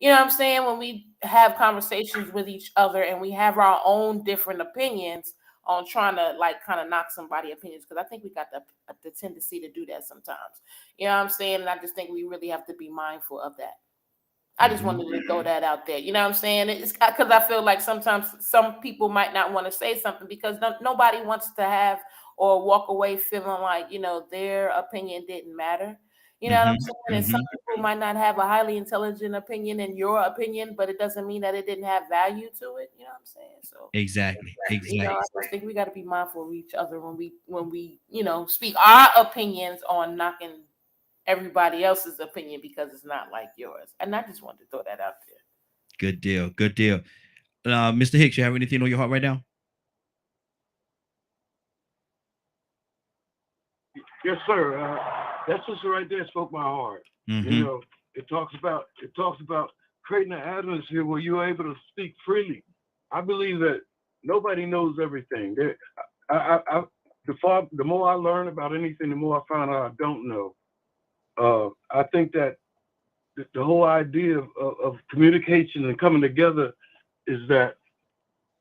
You know what I'm saying? When we have conversations with each other and we have our own different opinions on trying to kind of knock somebody's opinions, because I think we got the tendency to do that sometimes. You know what I'm saying? And I just think we really have to be mindful of that. I just wanted to throw that out there. You know what I'm saying? It's because I feel like sometimes some people might not want to say something because nobody wants to have or walk away feeling like, their opinion didn't matter. You know what I'm Mhm, saying? And some mhm. people might not have a highly intelligent opinion in your opinion, but it doesn't mean that it didn't have value to it. You know what I'm saying? So, Exactly, you know, exactly. I just think we got to be mindful of each other when we, you know, speak our opinions on knocking everybody else's opinion because it's not like yours. And I just wanted to throw that out there. Good deal, good deal. Mr. Hicks, you have anything on your heart right now? Yes, sir. That sister right there spoke my heart. You Mhm. know, it talks about creating an atmosphere where you're able to speak freely. I believe that nobody knows everything. The more I learn about anything, the more I find out I don't know. I think that the whole idea of communication and coming together is that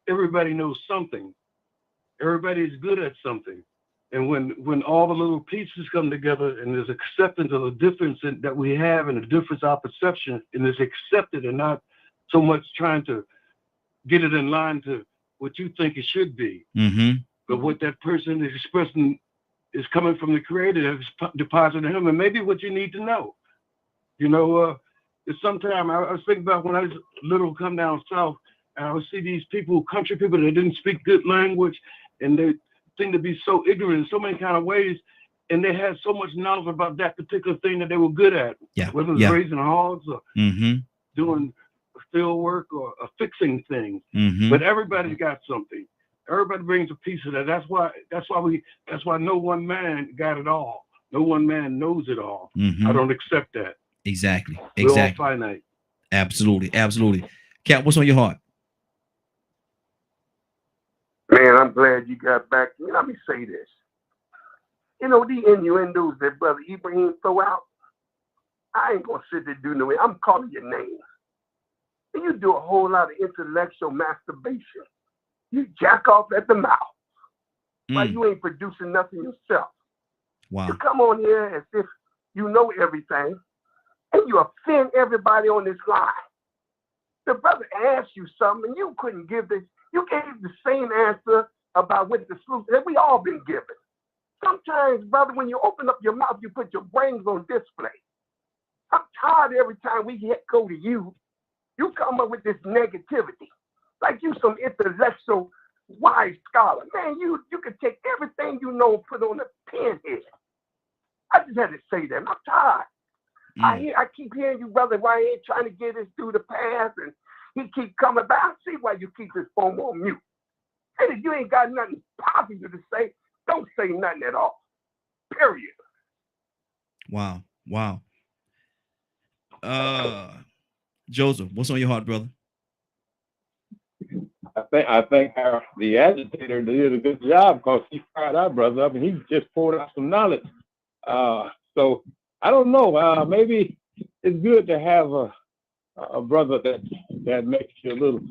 everybody knows something. Everybody's good at something. And when all the little pieces come together and there's acceptance of the difference that we have and the difference of our perception, and it's accepted and not so much trying to get it in line to what you think it should be, Mhm. but what that person is expressing is coming from the creator that's deposited in him, and maybe what you need to know. You know, it's sometimes I was thinking about when I was little, come down south, and I would see these people, country people that didn't speak good language, and they seemed to be so ignorant in so many kind of ways, and they had so much knowledge about that particular thing that they were good at, Yeah, whether it was yeah. raising hogs or Mhm, doing field work or fixing things. mhm. But everybody's got something. Everybody brings a piece of that. That's why no one man got it all. No one man knows it all. I Mhm. don't accept that. Exactly, We're all exactly. finite. Absolutely, absolutely. Cap, what's on your heart? Man, I'm glad you got back. Let me say this. You know, the innuendos that Brother Ibrahim throw out, I ain't going to sit there do no way. I'm calling your name. And you do a whole lot of intellectual masturbation. You jack off at the mouth while Mm, you ain't producing nothing yourself. You wow. come on here as if you know everything, and you offend everybody on this line. The brother asked you something, and you couldn't give this. You gave the same answer about what the solution that we all been given. Sometimes, brother, when you open up your mouth, you put your brains on display. I'm tired every time we go to you, you come up with this negativity. Like you some intellectual, wise scholar. Man, you could take everything you know and put on a pen here. I just had to say that. I'm tired. Mm, I keep hearing you, brother, right here trying to get us through the path, and he keep coming back. I see why you keep his phone on mute. And if you ain't got nothing positive to say, don't say nothing at all. Period. wow, wow. Joseph, what's on your heart, brother? I think the agitator did a good job because he fired our brother up and he just poured out some knowledge. So I don't know. Maybe it's good to have a brother that makes you a little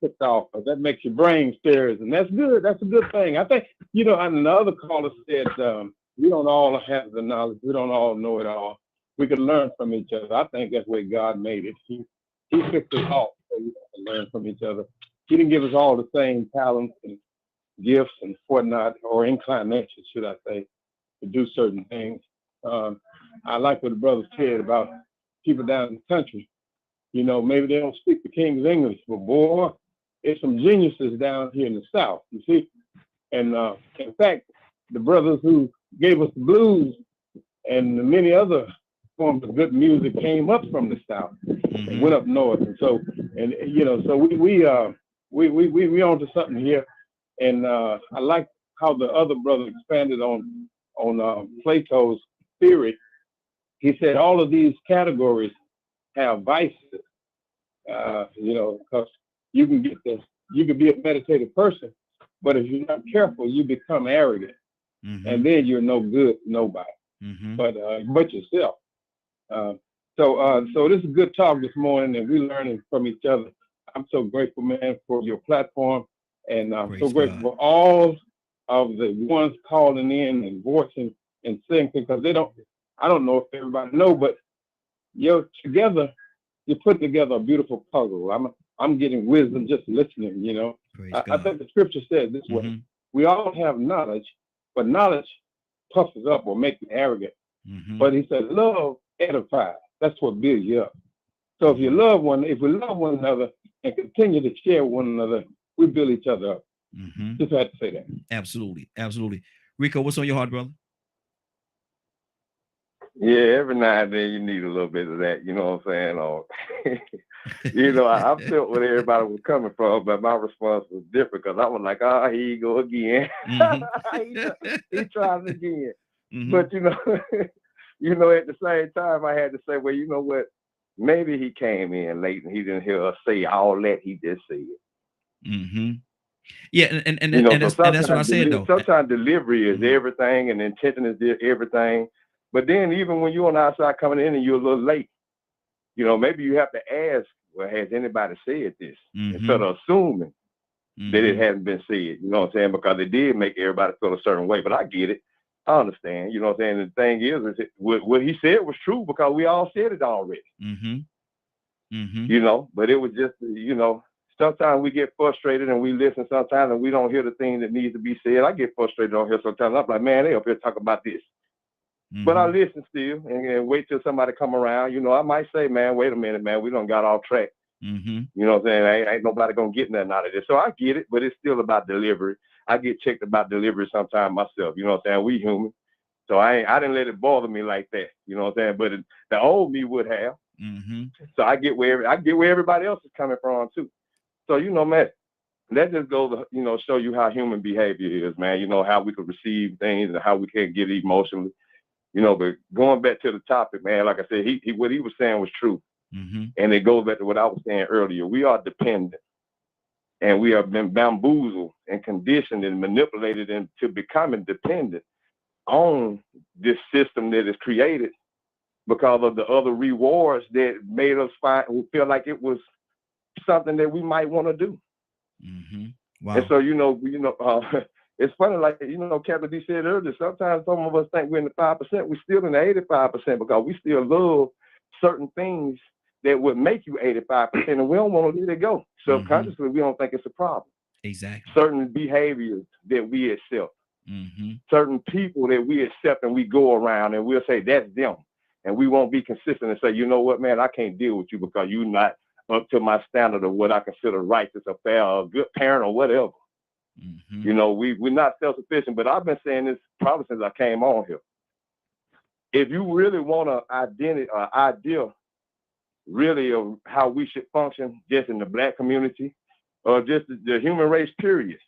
ticked off, or that makes your brain stirs, and that's good. That's a good thing. I think and the other caller said we don't all have the knowledge. We don't all know it all. We can learn from each other. I think that's the way God made it. He fixed it all so we can learn from each other. He didn't give us all the same talents and gifts and whatnot, or inclination, should I say, to do certain things. I like what the brother said about people down in the country. Maybe they don't speak the King's English, but boy, there's some geniuses down here in the South, you see. And in fact, the brothers who gave us the blues and many other forms of good music came up from the South and went up north. And so, so we onto something here. And I like how the other brother expanded on Plato's theory. He said all of these categories have vices, because you can be a meditative person, but if you're not careful, you become arrogant, and then you're no good, nobody, but yourself. So this is a good talk this morning, and we're learning from each other. I'm so grateful, man, for your platform, and I'm so grateful for all of the ones calling in and voicing and saying, because I don't know if everybody know, but you put together a beautiful puzzle. I'm getting wisdom just listening, I think the scripture says this way: we all have knowledge, but knowledge puffs us up or makes you arrogant. But he said love edifies. That's what builds you up. So if we love one another and continue to share one another, we build each other up. Just had to say that. Absolutely, absolutely. Rico, what's on your heart, brother? Yeah, every now and then you need a little bit of that, you know what I'm saying? You know, I felt where everybody was coming from, but my response was different because I was like, oh, here you go again. He tries again. But you know, at the same time, I had to say, well, you know what? Maybe he came in late and he didn't hear us say all that he just said. Yeah, and You know, that's what I said though. Sometimes delivery is everything, and intention is everything. But then even when you're on the outside coming in and you're a little late, you know, maybe you have to ask, well, has anybody said this? Instead of assuming that it hasn't been said, you know what I'm saying? Because it did make everybody feel a certain way. But I get it. I understand. You know what I'm saying? The thing is what he said was true because we all said it already. You know, but it was just, you know, sometimes we get frustrated and we listen sometimes and we don't hear the thing that needs to be said. I get frustrated on here sometimes. I'm like, man, they up here talking about this. But I listen still and wait till somebody come around. You know, I might say, man, wait a minute, man, we done got off track. You know what I'm saying? Ain't nobody gonna get nothing out of this. So I get it, but it's still about delivery. I get checked about delivery sometimes myself. You know what I'm saying? We human. So I didn't let it bother me like that. You know what I'm saying? But the old me would have. So I get where everybody else is coming from too. So, you know, man, that just goes to, you know, show you how human behavior is, man. You know, how we can receive things and how we can get emotionally. You know, but going back to the topic, man, like I said, what he was saying was true. And it goes back to what I was saying earlier. We are dependent. And we have been bamboozled and conditioned and manipulated into becoming dependent on this system that is created because of the other rewards that made us feel like it was something that we might want to do. Wow. And so, it's funny, like, Captain D said earlier, sometimes some of us think we're in the 5%, we're still in the 85% because we still love certain things that would make you 85%, and we don't want to let it go. Subconsciously, we don't think it's a problem. Exactly. Certain behaviors that we accept, certain people that we accept, and we go around and we'll say, that's them. And we won't be consistent and say, you know what, man, I can't deal with you because you're not up to my standard of what I consider righteous or fair or a good parent or whatever. You know, we're not self-sufficient, but I've been saying this probably since I came on here. If you really want an idea really of how we should function just in the Black community or just the human race period,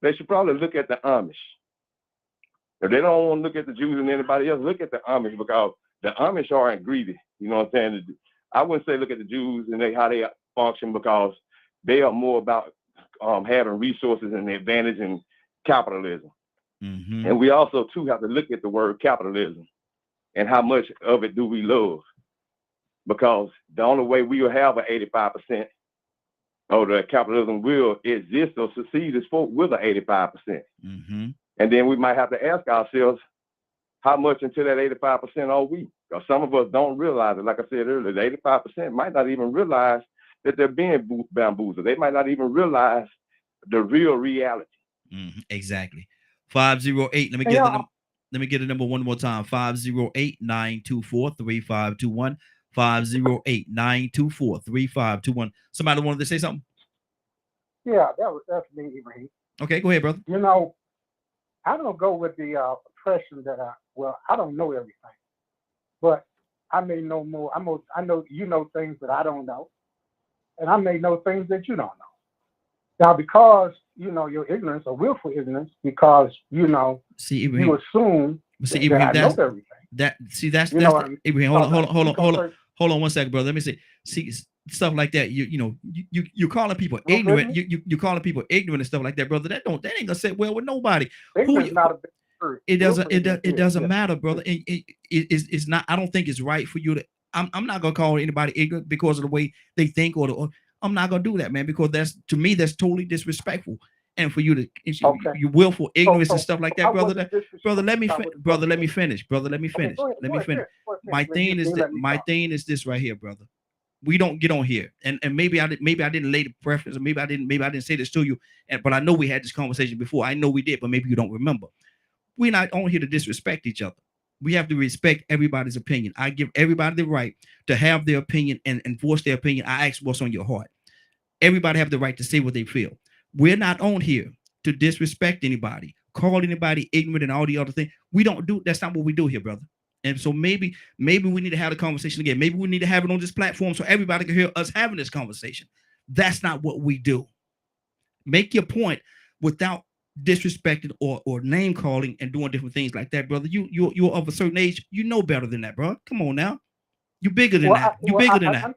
they should probably look at the Amish. If they don't want to look at the Jews and anybody else, look at the Amish because the Amish aren't greedy. You know what I'm saying? I wouldn't say look at the Jews and how they function because they are more about having resources and the advantage in capitalism. And we also, too, have to look at the word capitalism and how much of it do we love. Because the only way we will have an 85% or the capitalism will exist or succeed is with an 85%. And then we might have to ask ourselves, how much into that 85% are we? Because some of us don't realize it. Like I said earlier, the 85% might not even realize that they're being bamboozled. They might not even realize the real reality. Exactly. 508. Let me get a number one more time. 508-924-3521. 508-924-3521. Somebody wanted to say something? Yeah, that's me, Ibrahim. Okay, go ahead, brother. You know, I don't go with the impression that I don't know everything, but I may know more. I know you know things that I don't know, and I may know things that you don't know. Now, because your ignorance or willful ignorance, because you assume that I know everything. That's Abraham. Hold on 1 second, brother. Let me say, see stuff like that. You're calling people ignorant. You calling people ignorant and stuff like that, brother. That ain't gonna sit well with nobody. It doesn't matter, brother. It's not. I don't think it's right for you to. I'm not gonna call anybody ignorant because of the way they think, or I'm not gonna do that, man. Because that's totally disrespectful. And for you to you willful ignorance and stuff like that, brother. Let me finish. My thing is this right here, brother. We don't get on here, and maybe I didn't lay the preference, or maybe I didn't say this to you, but I know we had this conversation before. I know we did, but maybe you don't remember. We're not on here to disrespect each other. We have to respect everybody's opinion. I give everybody the right to have their opinion and voice their opinion. I ask what's on your heart. Everybody have the right to say what they feel. We're not on here to disrespect anybody, call anybody ignorant and all the other things. We don't do, that's not what we do here, brother. And so maybe we need to have the conversation again. Maybe we need to have it on this platform so everybody can hear us having this conversation. That's not what we do. Make your point without disrespecting or name calling and doing different things like that, brother. You're of a certain age. You know better than that, bro. Come on now. You're bigger than that. You're bigger than that.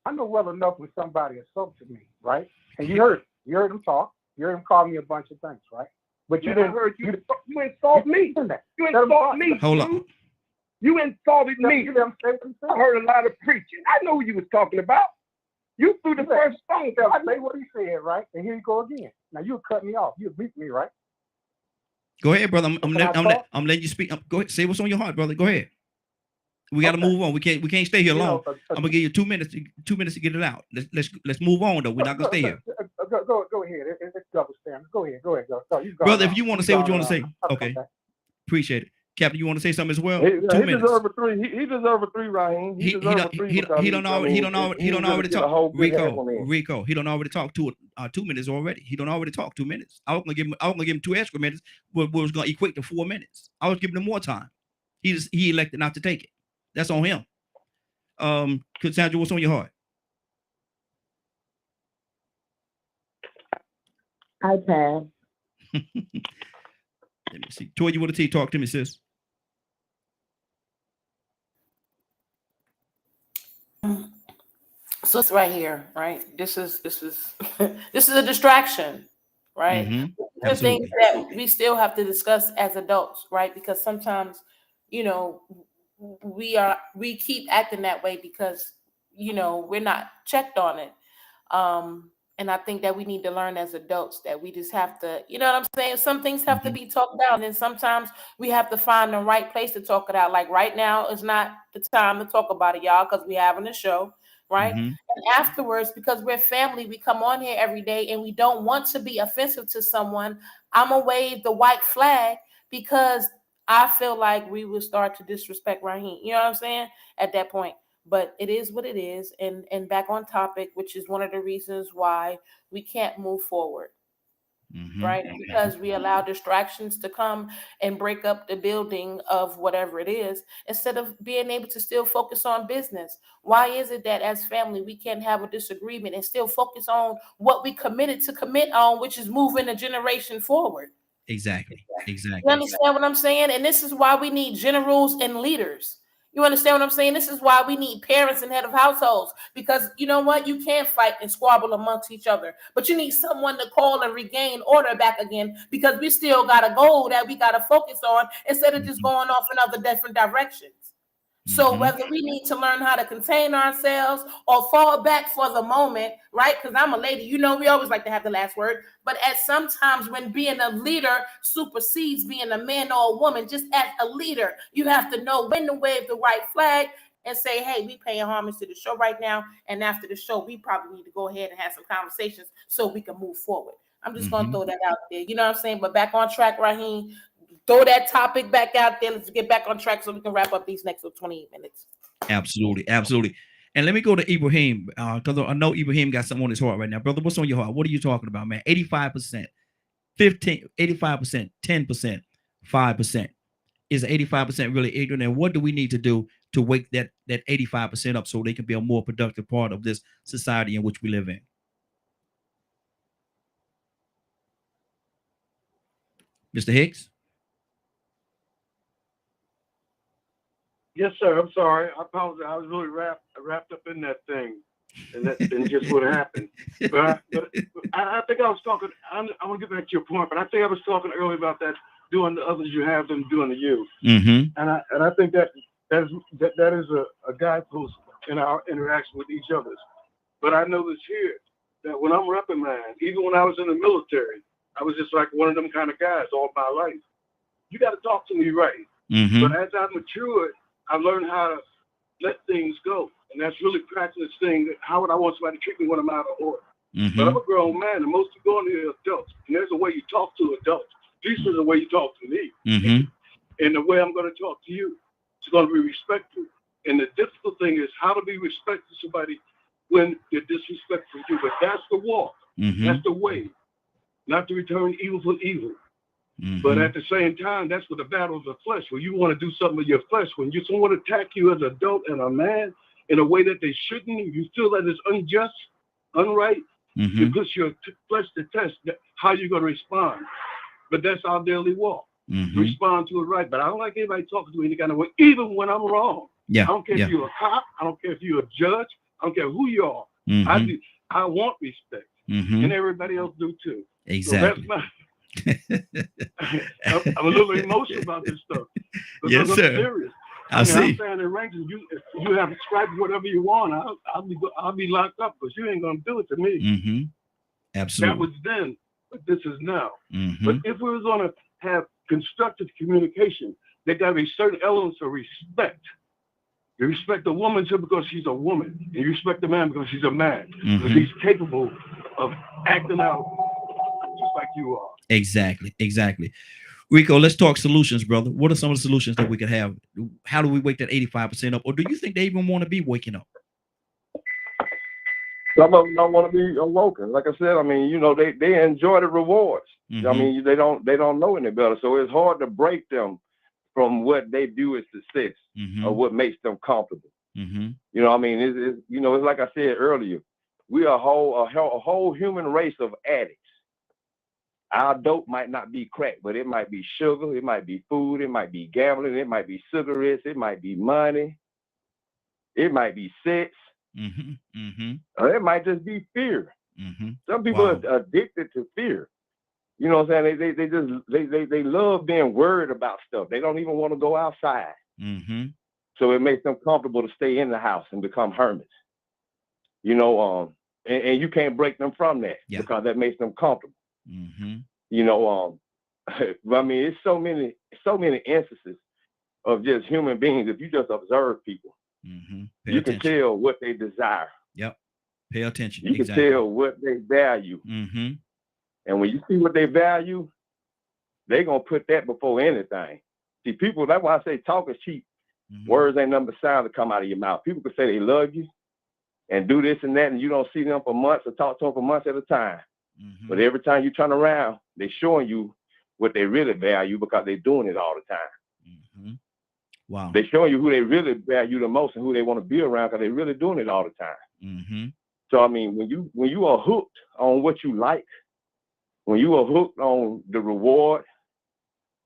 I know well enough when somebody insulted me, right? And you heard him talk. You heard him call me a bunch of things, right? But you didn't. You insult me. You insult me. Hold on. You insulted me. You didn't say what he said. I heard a lot of preaching. I know who you was talking about. You threw the first stone. I say what he said, right? And here you go again. Now you cut me off. You beat me, right? Go ahead, brother. I'm letting you speak. Go ahead. Say what's on your heart, brother. Go ahead. We got to move on. We can't stay here long. I'm gonna give you 2 minutes. 2 minutes to get it out. Let's move on though. We're not gonna stay here. Go ahead. It's double standard. Go ahead. Go. Brother, if you want to say what you want to say, okay. Appreciate it. Captain, you want to say something as well? He 2 minutes. deserves a 3. He deserves a 3, Raheem. He deserves a 3. He don't already talk. Rico. He don't already talk 2 minutes already. He don't already talk 2 minutes. I was gonna give him 2 extra minutes, but was gonna equate to 4 minutes. I was giving him more time. He elected not to take it. That's on him. Cassandra, what's on your heart? I pass. Let me see. Toy, you want to talk to me, sis? So it's right here, right? This is this is a distraction, right? The things that we still have to discuss as adults, right? Because sometimes, we keep acting that way because we're not checked on it. And I think that we need to learn as adults that we just have to, you know what I'm saying? Some things have to be talked out, and sometimes we have to find the right place to talk it out. Like right now is not the time to talk about it, y'all, because we're having a show, right? And afterwards, because we're family, we come on here every day and we don't want to be offensive to someone. I'm gonna wave the white flag because I feel like we will start to disrespect Raheem. You know what I'm saying? At that point. But it is what it is. And back on topic, which is one of the reasons why we can't move forward. Right? Because we allow distractions to come and break up the building of whatever it is, instead of being able to still focus on business. Why is it that as family, we can't have a disagreement and still focus on what we committed to commit on, which is moving a generation forward? Exactly. You understand what I'm saying? And this is why we need generals and leaders. You understand what I'm saying? This is why we need parents and head of households, because you know what? You can't fight and squabble amongst each other, but you need someone to call and regain order back again, because we still got a goal that we got to focus on instead of just going off in other different directions. So whether we need to learn how to contain ourselves or fall back for the moment, right? Because I'm a lady, we always like to have the last word. But at sometimes when being a leader supersedes being a man or a woman, just as a leader, you have to know when to wave the white flag and say, hey, we paying homage to the show right now. And after the show, we probably need to go ahead and have some conversations so we can move forward. I'm just going to throw that out there. You know what I'm saying? But back on track, Raheem. Throw that topic back out there. Let's get back on track so we can wrap up these next 28 minutes. Absolutely. And let me go to Ibrahim, because I know Ibrahim got something on his heart right now. Brother, what's on your heart? What are you talking about, man? 85%, 10%, 5%. Is 85% really ignorant? And what do we need to do to wake that 85% up so they can be a more productive part of this society in which we live in? Mr. Hicks? Yes, sir. I'm sorry. I apologize. I was really wrapped up in that thing, and just what happened. But I think I was talking. I want to get back to your point, but I think I was talking earlier about that doing to others you have them doing to you. And I think that is a guidepost in our interaction with each other. But I know this here that when I'm reprimanded, even when I was in the military, I was just like one of them kind of guys all my life. You got to talk to me right. But as I matured, I learned how to let things go. And that's really practicing this thing. How would I want somebody to treat me when I'm out of order? But I'm a grown man, and most people on here are adults. And there's a way you talk to adults. decent the way you talk to me, Mm-hmm. and the way I'm going to talk to you. It's going to be respectful. And the difficult thing is how to be respectful to somebody when they're disrespectful to you. But that's the walk. Mm-hmm. That's the way. Not to return evil for evil. Mm-hmm. But at the same time, that's what the battle of the flesh. When you want to do something with your flesh, when someone attack you as an adult and a man in a way that they shouldn't, you feel that it's unjust, unright, Mm-hmm. it puts your flesh to test how you're going to respond. But that's our daily walk. Mm-hmm. Respond to it right. But I don't like anybody talking to me any kind of way, even when I'm wrong. Yeah. I don't care Yeah. if you're a cop. I don't care if you're a judge. I don't care who you are. Mm-hmm. I want respect, Mm-hmm. and everybody else do too. Exactly. So that's my. I'm a little emotional about this stuff. Because Yes, I'm sir. serious. I I'm see. saying in ranks, if you have described whatever you want, I'll be locked up because you ain't gonna do it to me. Mm-hmm. That Absolutely. was then, but this is now. Mm-hmm. But if we was gonna have constructive communication, there gotta be certain elements of respect. You respect a woman just because she's a woman, and you respect a man because he's a man, because Mhm. he's capable of acting out just like you are. Exactly. Exactly. Rico, let's talk solutions, brother. What are some of the solutions that we could have? How do we wake that 85% up? Or do you think they even want to be waking up? Some of them don't want to be awoken. Like I said, I mean, you know, they enjoy the rewards. I Mhm. mean, they don't know any better. So it's hard to break them from what they view as success Mhm. or what makes them comfortable. Mhm. You know, I mean, it's you know, it's like I said earlier, we are a whole human race of addicts. Our dope might not be crack, but it might be sugar, it might be food, it might be gambling, it might be cigarettes, it might be money, it might be sex, Mhm. Mhm. or it might just be fear. Mhm. Some people Wow. are addicted to fear. You know what I'm saying? They love being worried about stuff. They don't even want to go outside. Mhm. So it makes them comfortable to stay in the house and become hermits. You know, and you can't break them from that Yeah. because that makes them comfortable. Mhm. You know, I mean, it's so many instances of just human beings. If you just observe people, Mhm. Pay you can attention. tell what they desire. Yep. Pay attention. You can Exactly. tell what they value. Mhm. And when you see what they value, they're going to put that before anything. See, people, that's why I say talk is cheap. Mhm. Words ain't nothing but sound that come out of your mouth. People can say they love you and do this and that, and you don't see them for months or talk to them for months at a time. Mhm. But every time you turn around, they're showing you what they really value because they're doing it all the time. Mhm. Wow. They're showing you who they really value the most and who they want to be around because they're really doing it all the time. Mhm. So I mean, when you are hooked on what you like, when you are hooked on the reward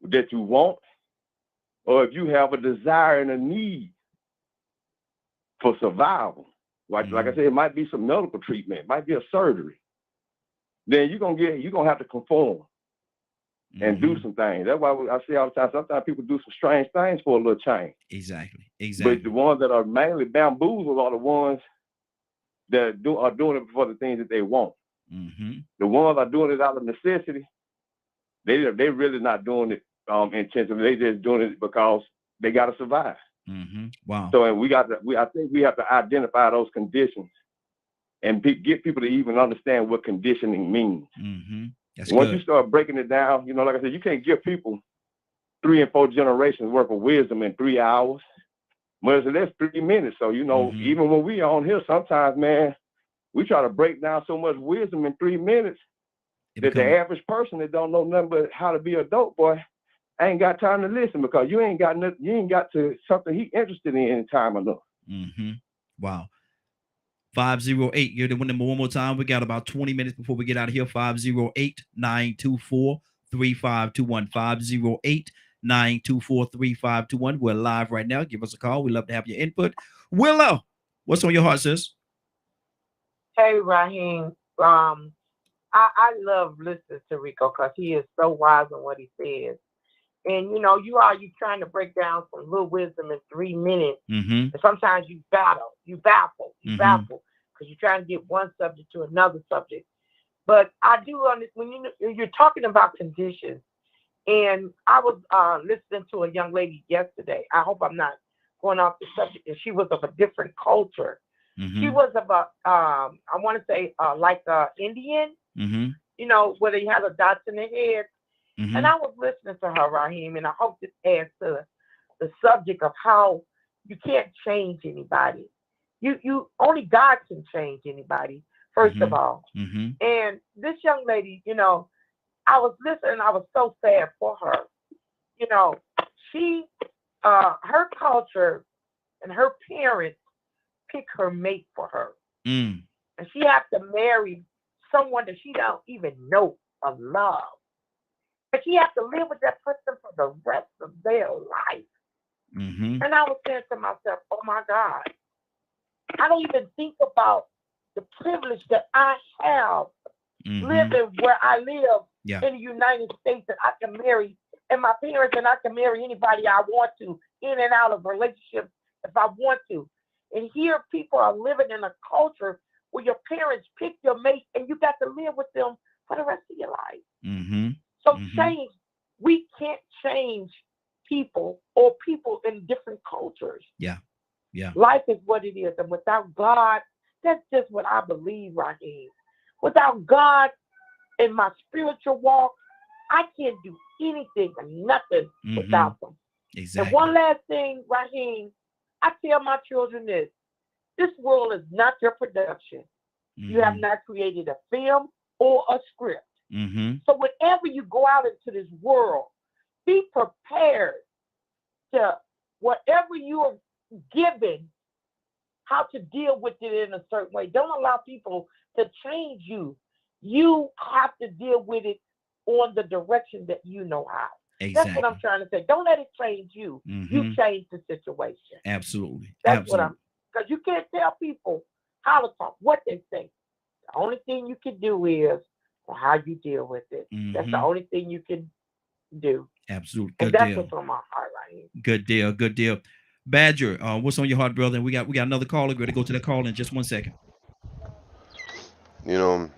that you want, or if you have a desire and a need for survival, like I said, it might be some medical treatment, it might be a surgery, then you're gonna have to conform and do Mhm. some things. That's why I say all the time, sometimes people do some strange things for a little change. Exactly. But Exactly. the ones that are mainly bamboozled are the ones that are doing it for the things that they want. Mhm. The ones that are doing it out of necessity, they really not doing it intentionally. They just doing it because they got to survive. Mhm. Wow. So, and I think we have to identify those conditions and get people to even understand what conditioning means. Mhm. That's Once good. you start breaking it down, you know, like I said, you can't give people 3 and 4 generations worth of wisdom in 3 hours. Well, so that's 3 minutes. So, you know, Mhm. even when we on here, sometimes, man, we try to break down so much wisdom in 3 minutes It that the become average person that don't know nothing but how to be a dope boy ain't got time to listen because you ain't got to something he interested in time enough. Mhm. Wow. 508. You're the number one more time. We got about 20 minutes before we get out of here. 508-924-3521. 508-924-3521. We're live right now. Give us a call. We love to have your input. Willow, what's on your heart, sis? Hey, Raheem. I love listening to Rico because he is so wise in what he says. And you know, you trying to break down some little wisdom in 3 minutes. Mm-hmm. And sometimes you baffle Mhm. because you're trying to get one subject to another subject. But I do understand when you're talking about conditions. And I was listening to a young lady yesterday. I hope I'm not going off the subject. And she was of a different culture. Mm-hmm. She was about I want to say like Indian. Mm-hmm. You know, where they have the dots in their head. And I was listening to her, Raheem, and I hope this adds to the subject of how you can't change anybody. You only God can change anybody, first of all. And this young lady, I was listening, I was so sad for her. You know, she her culture and her parents pick her mate for her. And she has to marry someone that she don't even know of love. But she has to live with that person for the rest of their life. And I was saying to myself, oh my God, I don't even think about the privilege that I have living where I live in the United States, that I can marry and my parents, and I can marry anybody I want to, in and out of relationships if I want to. And here people are living in a culture where your parents pick your mate and you got to live with them for the rest of your life. So change, we can't change people or people in different cultures. Life is what it is. And without God, that's just what I believe, Raheem. Without God in my spiritual walk, I can't do anything and nothing without them. And one last thing, Raheem, I tell my children this. This world is not your production. You have not created a film or a script. So whenever you go out into this world, be prepared to whatever you are given, how to deal with it in a certain way. Don't allow people to change you. You have to deal with it on the direction that you know how. That's what I'm trying to say. Don't let it change you. You change the situation. Absolutely. That's what I'm, because you can't tell people how to talk, what they think. The only thing you can do is how you deal with it. That's the only thing you can do. Absolutely. And Good that's deal. what's on my heart right here. Good deal. Good deal. Badger, what's on your heart, brother? And we got another caller. We're gonna go to the call in just 1 second. You know,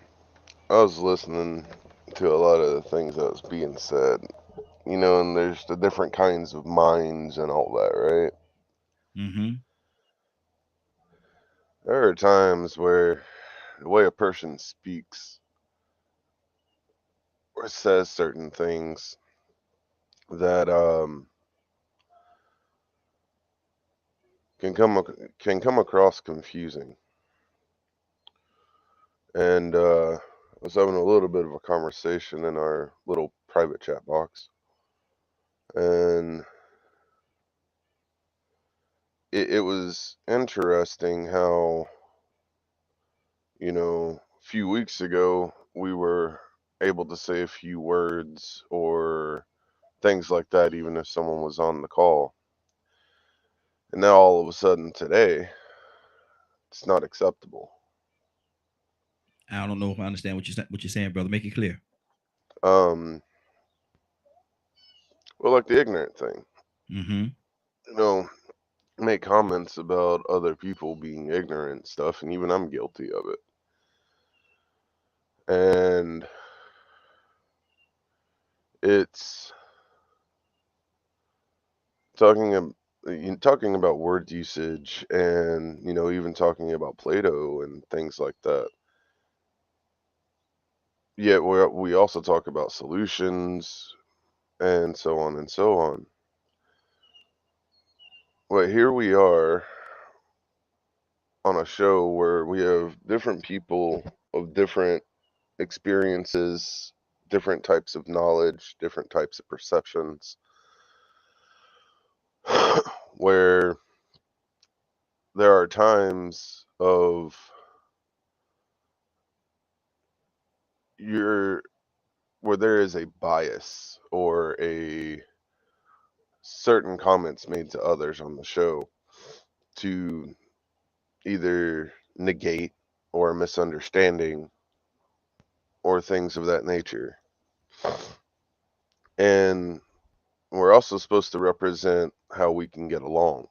I was listening to a lot of the things that was being said, and there's the different kinds of minds and all that, right? There are times where the way a person speaks or says certain things that can come across confusing. And I was having a little bit of a conversation in our little private chat box, and it was interesting how, a few weeks ago we were able to say a few words or things like that, even if someone was on the call. And now all of a sudden today, it's not acceptable. I don't know if I understand what you're saying, brother. Make it clear. Well, like the ignorant thing. Make comments about other people being ignorant and stuff, and even I'm guilty of it. And it's talking about word usage, and even talking about Plato and things like that. Yet we also talk about solutions and so on and so on. But here we are on a show where we have different people of different experiences, different types of knowledge, different types of perceptions, where there are times of where there is a bias or a certain comments made to others on the show to either negate or a misunderstanding or things of that nature. And we're also supposed to represent how we can get along.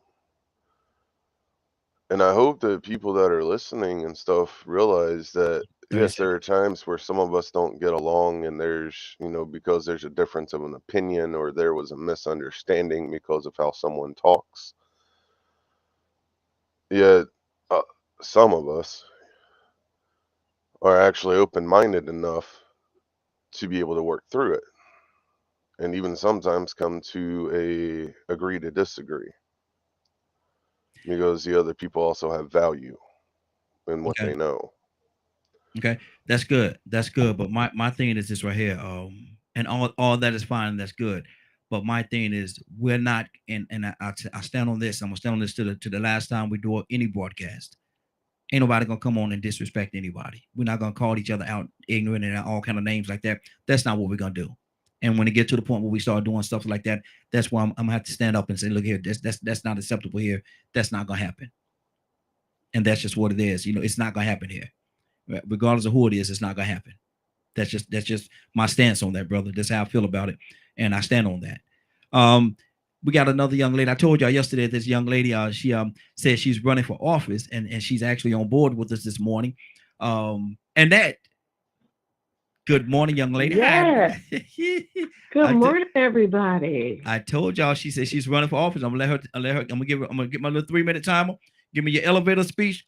And I hope that people that are listening and stuff realize that, yes, there are times where some of us don't get along, and there's, because there's a difference of an opinion or there was a misunderstanding because of how someone talks. Yet, some of us are actually open-minded enough to be able to work through it. and even sometimes come to a agree to disagree, because the other people also have value in what Okay. they know. Okay. That's good. That's good. But my thing is this right here. And all that is fine. And that's good. But my thing is we're not, and I stand on this. I'm gonna stand on this to the last time we do any broadcast. Ain't nobody gonna come on and disrespect anybody. We're not gonna call each other out ignorant and all kind of names like that. That's not what we're gonna do. And when it get to the point where we start doing stuff like that, that's why I'm gonna have to stand up and say, look here, that's not acceptable here. That's not gonna happen. And that's just what it is. It's not gonna happen here. Regardless of who it is, it's not gonna happen. That's just my stance on that, brother. That's how I feel about it, and I stand on that. We got another young lady. I told y'all yesterday this young lady, she said she's running for office, and she's actually on board with us this morning. And that, good morning, young lady. Yes. Good I t- morning, everybody. I told y'all she said she's running for office. I'm gonna I'm gonna get my little 3-minute timer. Give me your elevator speech.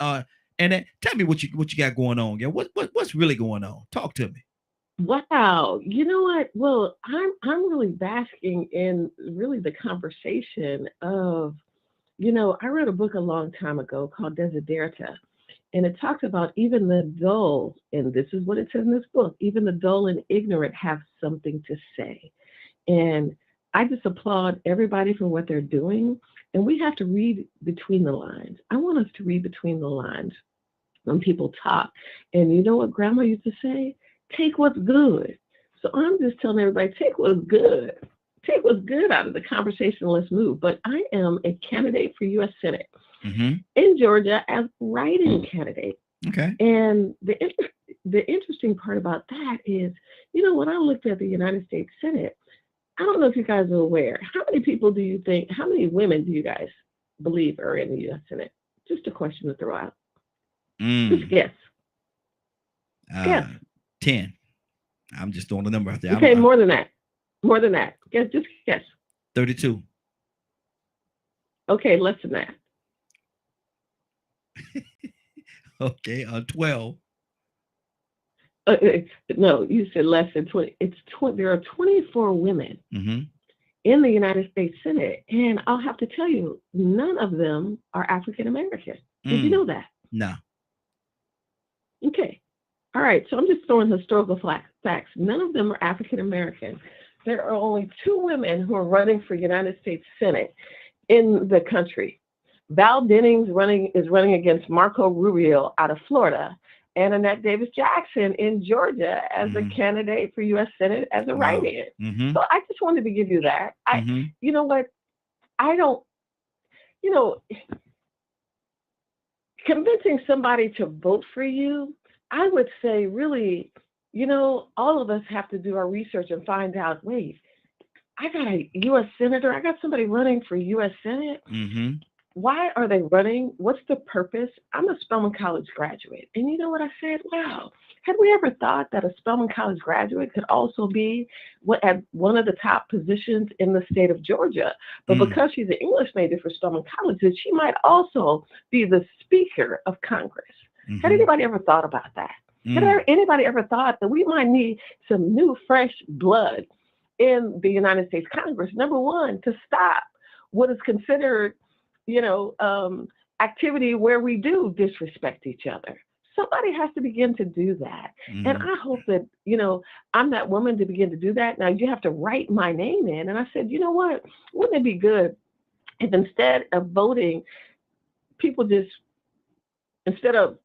And then tell me what you got going on. Yeah, what's really going on? Talk to me. Wow. You know what? Well, I'm really basking in really the conversation of, I wrote a book a long time ago called Desiderata, and it talks about even the dull, and this is what it says in this book, even the dull and ignorant have something to say. And I just applaud everybody for what they're doing. And we have to read between the lines. I want us to read between the lines when people talk. And you know what Grandma used to say? Take what's good. So I'm just telling everybody, take what's good. Take what's good out of the conversation. Let's move. But I am a candidate for U.S. Senate in Georgia as write-in candidate. Okay. And the interesting part about that is, when I looked at the United States Senate, I don't know if you guys are aware. How many women do you guys believe are in the U.S. Senate? Just a question to throw out. Just guess. Guess. 10. I'm just throwing a number out there. Okay, more than that. More than that. Just guess. 32. Okay, less than that. Okay, 12. No, you said less than 20. There are 24 women in the United States Senate, and I'll have to tell you, none of them are African American. Did you know that? No. Okay. All right. So I'm just throwing historical facts. None of them are African American. There are only 2 women who are running for United States Senate in the country. Val Dennings is running against Marco Rubio out of Florida, and Annette Davis Jackson in Georgia as a candidate for U.S. Senate as a write-in. So I just wanted to give you that. You know what? Convincing somebody to vote for you, I would say really, all of us have to do our research and find out, wait, I got a U.S. Senator, I got somebody running for U.S. Senate. Why are they running? What's the purpose? I'm a Spelman College graduate. And you know what I said? Wow, had we ever thought that a Spelman College graduate could also be at one of the top positions in the state of Georgia? But because she's an English major for Spelman College, that she might also be the Speaker of Congress. Had anybody ever thought about that? Had anybody ever thought that we might need some new, fresh blood in the United States Congress? Number one, to stop what is considered activity where we do disrespect each other. Somebody has to begin to do that. And I hope that, I'm that woman to begin to do that. Now you have to write my name in. And I said, you know what? Wouldn't it be good if instead of voting, people just, instead of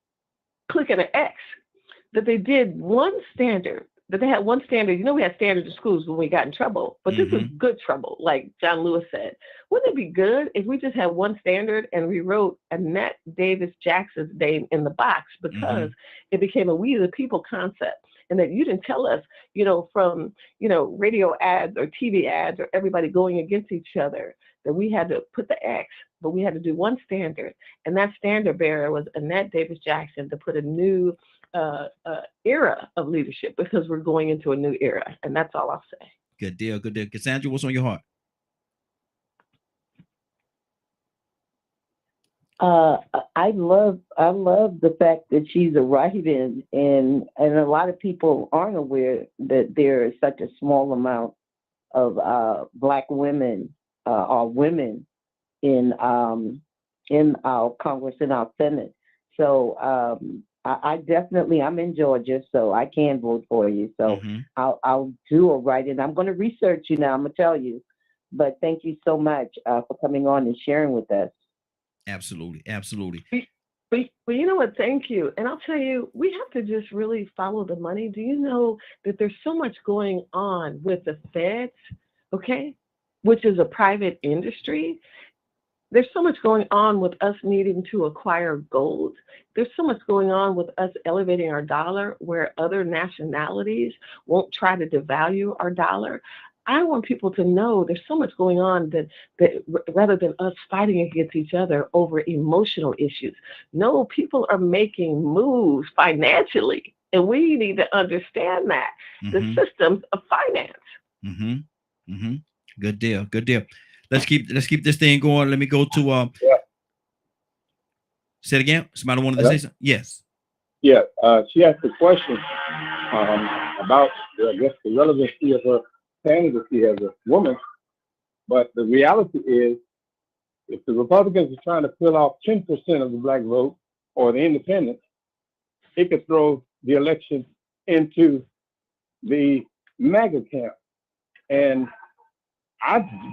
clicking an X, that they did one standard, that they had one standard. We had standards in schools when we got in trouble, but this is good trouble, like John Lewis said. Wouldn't it be good if we just had one standard and we wrote Annette Davis Jackson's name in the box, because it became a we the people concept, and that you didn't tell us, from, radio ads or TV ads or everybody going against each other, that we had to put the X, but we had to do one standard. And that standard bearer was Annette Davis Jackson, to put a new era of leadership, because we're going into a new era. And that's all I'll say. Good deal. Good deal. Cassandra, what's on your heart? I love the fact that she's a write-in, and a lot of people aren't aware that there is such a small amount Black women or women in our Congress and our Senate. So I definitely, I'm in Georgia, so I can vote for you. So I'll do it right, and I'm going to research you now. I'm going to tell you. But thank you so much for coming on and sharing with us. Absolutely, absolutely. But you know what? Thank you. And I'll tell you, we have to just really follow the money. Do you know that there's so much going on with the feds, okay, which is a private industry? There's so much going on with us needing to acquire gold. There's so much going on with us elevating our dollar where other nationalities won't try to devalue our dollar. I want people to know there's so much going on that rather than us fighting against each other over emotional issues, no, people are making moves financially, and we need to understand that the systems of finance. Good deal. Good deal. Let's keep this thing going. Let me go to say it again. Somebody wanted to say something? Yes. Yeah. She asked a question about I guess the relevancy of her candidacy as a woman. But the reality is, if the Republicans are trying to fill off 10% of the black vote or the independents, it could throw the election into the MAGA camp. And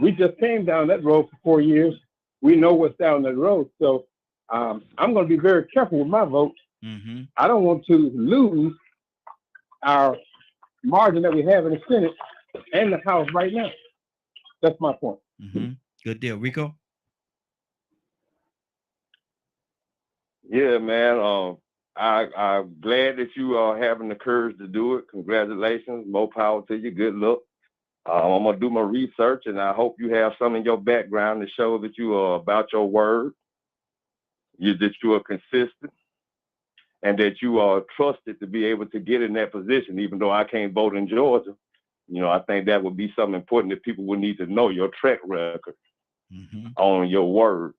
we just came down that road for 4 years. We know what's down that road. So I'm going to be very careful with my vote. I don't want to lose our margin that we have in the Senate and the House right now. That's my point. Good deal. Rico? Yeah, man. I'm glad that you are having the courage to do it. Congratulations. More power to you. Good luck. I'm going to do my research, and I hope you have some in your background to show that you are about your word, that you are consistent, and that you are trusted to be able to get in that position, even though I can't vote in Georgia. You know, I think that would be something important that people would need to know, your track record on your word.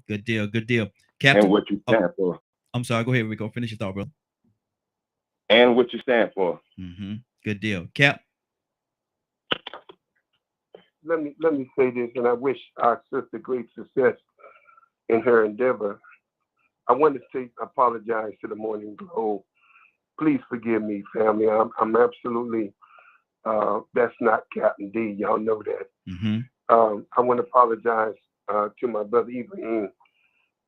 Good deal. Good deal. Captain, and what you stand for. I'm sorry. Go ahead, Rico. Finish your thought, brother. And what you stand for. Good deal. Cap? Let me say this, and I wish our sister great success in her endeavor. I want to apologize to the Morning Globe. Please forgive me, family. I'm absolutely, that's not Captain D. Y'all know that. I want to apologize to my brother Ibrahim.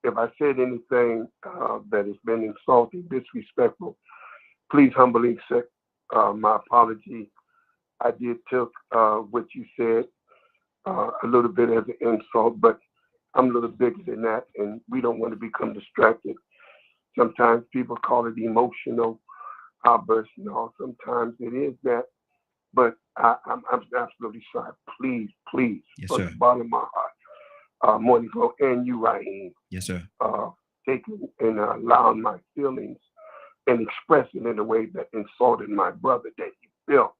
If I said anything that has been insulting, disrespectful, please humbly accept my apology. I did take what you said a little bit as an insult, but I'm a little bigger than that, and we don't want to become distracted. Sometimes people call it emotional outburst and all. Sometimes it is that, but I'm absolutely sorry. Please, yes, from sir. the bottom of my heart, Morning Glow, and you, Raheem, yes, sir. taking and allowing my feelings and expressing in a way that insulted my brother that he felt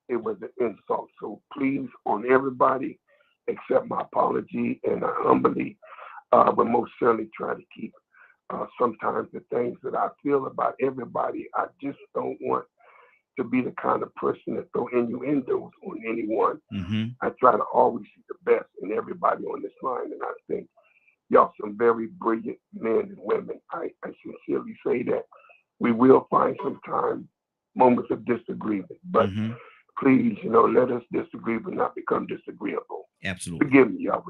it was an insult. So please, on everybody, accept my apology, and I humbly, but most certainly try to keep sometimes the things that I feel about everybody. I just don't want to be the kind of person that throw innuendos on anyone. I try to always see the best in everybody on this line, and I think y'all some very brilliant men and women. I sincerely say that. We will find sometimes moments of disagreement, but please, let us disagree but not become disagreeable. Absolutely. Forgive me, y'all,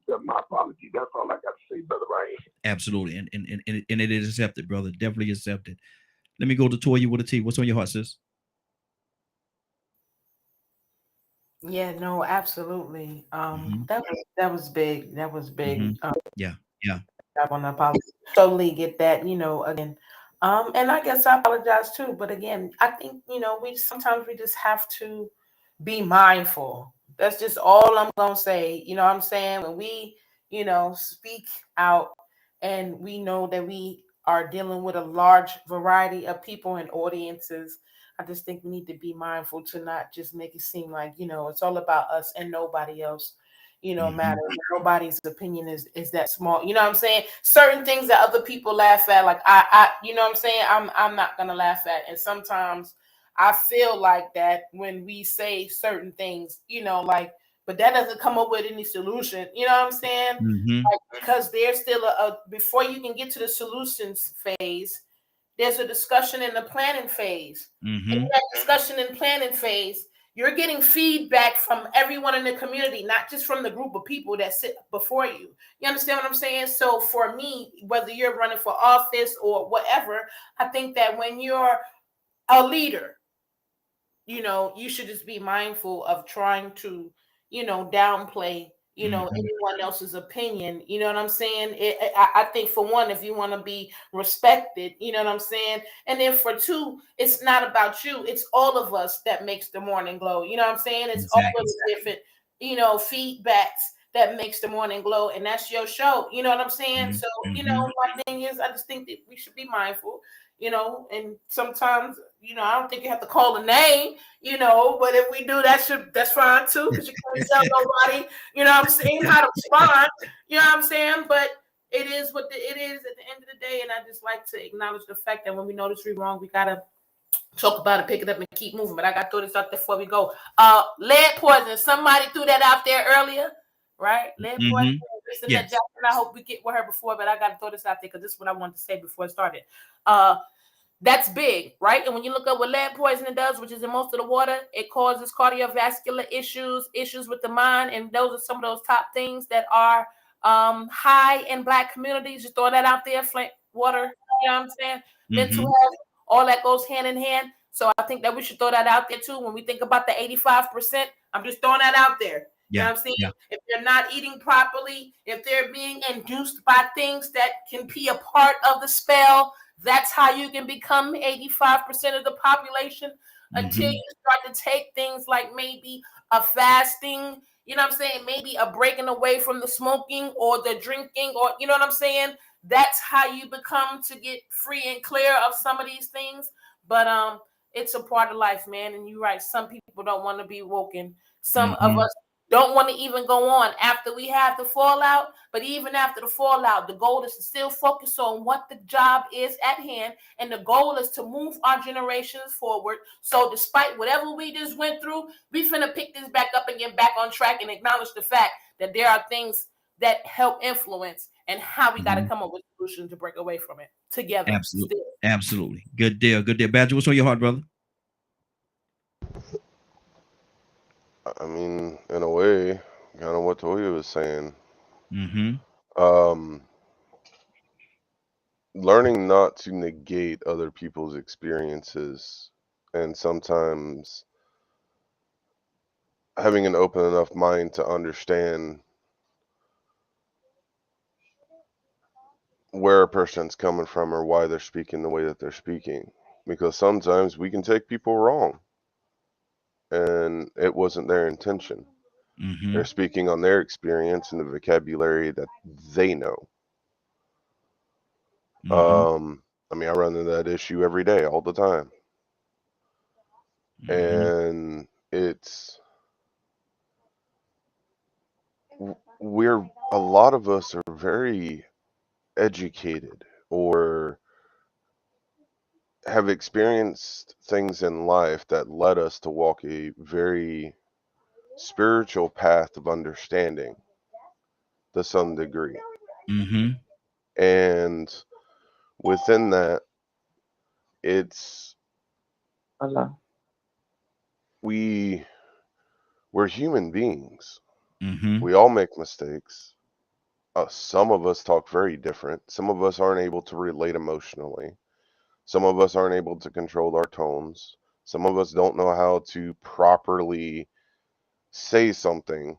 for my apology. That's all I got to say, Brother Ryan. Absolutely. And it is accepted, brother. Definitely accepted. Let me go to Toya with a T. What's on your heart, sis? Yeah, no, absolutely. That was big. That was big. Yeah. I want to apologize. Totally get that, again. And I guess I apologize too. But again, I think, we sometimes just have to be mindful. That's just all I'm gonna say. You know what I'm saying? When we, speak out and we know that we are dealing with a large variety of people and audiences, I just think we need to be mindful to not just make it seem like, it's all about us and nobody else, matters. Nobody's opinion is that small. You know what I'm saying? Certain things that other people laugh at, like I you know what I'm saying? I'm not gonna laugh at. And sometimes I feel like that when we say certain things, you know, like, but that doesn't come up with any solution. You know what I'm saying? Mm-hmm. Like, because there's still before you can get to the solutions phase, there's a discussion in the planning phase. Mm-hmm. In that discussion and planning phase, you're getting feedback from everyone in the community, not just from the group of people that sit before you. You understand what I'm saying? So for me, whether you're running for office or whatever, I think that when you're a leader, you know, you should just be mindful of trying to, you know, downplay, you know, Mm-hmm. anyone else's opinion. You know what I'm saying? I think for one, if you want to be respected, you know what I'm saying? And then for two, it's not about you. It's all of us that makes the morning glow. You know what I'm saying? It's all of Exactly. the different, you know, feedbacks that makes the morning glow. And that's your show. You know what I'm saying? So, you know, my thing is, I just think that we should be mindful, you know, and sometimes, you know, I don't think you have to call a name, you know, but if we do, that's fine too, because you can't tell nobody, you know what I'm saying, how to respond, you know what I'm saying? But it is what it is at the end of the day, and I just like to acknowledge the fact that when we notice we're wrong, we gotta talk about it, pick it up, and keep moving. But I gotta throw this out there before we go. Lead poisoning. Somebody threw that out there earlier, right? Lead poisoning. Listen to Yes. Jackson. I hope we get with her before, but I gotta throw this out there because this is what I wanted to say before it started. That's big, right? And when you look at what lead poisoning does, which is in most of the water, it causes cardiovascular issues, issues with the mind, and those are some of those top things that are high in Black communities. Just throw that out there. Water, you know what I'm saying? Mental health, all that goes hand in hand. So I think that we should throw that out there too. When we think about the 85%, I'm just throwing that out there. You know what I'm saying? Yeah. If they're not eating properly, if they're being induced by things that can be a part of the spell, that's how you can become 85% of the population until you start to take things like maybe a fasting, you know what I'm saying? Maybe a breaking away from the smoking or the drinking, or, you know what I'm saying? That's how you become to get free and clear of some of these things. But it's a part of life, man. And you're right. Some people don't want to be woken. Some of us don't want to even go on after we have the fallout. But even after the fallout, the goal is to still focus on what the job is at hand. And the goal is to move our generations forward. So despite whatever we just went through, we finna pick this back up and get back on track and acknowledge the fact that there are things that help influence and how we got to come up with solutions to break away from it together. Absolutely. Still. Absolutely. Good deal. Good deal. Badger, what's on your heart, brother? I mean, in a way, kind of what Toya was saying. Learning not to negate other people's experiences, and sometimes having an open enough mind to understand where a person's coming from or why they're speaking the way that they're speaking. Because sometimes we can take people wrong, and it wasn't their intention. They're speaking on their experience and the vocabulary that they know. I mean, I run into that issue every day, all the time. And a lot of us are very educated or have experienced things in life that led us to walk a very spiritual path of understanding to some degree. And within that, we're human beings. We all make mistakes. Some of us talk very different. Some of us aren't able to relate emotionally. Some of us aren't able to control our tones. Some of us don't know how to properly say something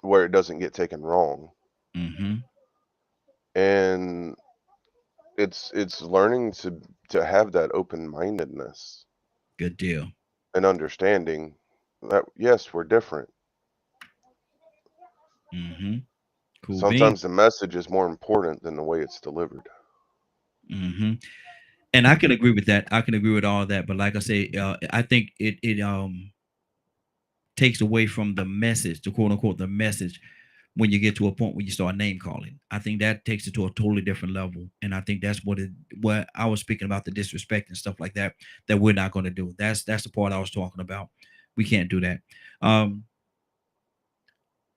where it doesn't get taken wrong. And it's learning to have that open-mindedness. Good deal. And understanding that, yes, we're different. Cool. Sometimes the message is more important than the way it's delivered. And I can agree with that. I can agree with all that. But like I say, I think it takes away from the message, the quote unquote, the message, when you get to a point where you start name calling. I think that takes it to a totally different level. And I think that's what I was speaking about, the disrespect and stuff like that, that we're not going to do. That's the part I was talking about. We can't do that.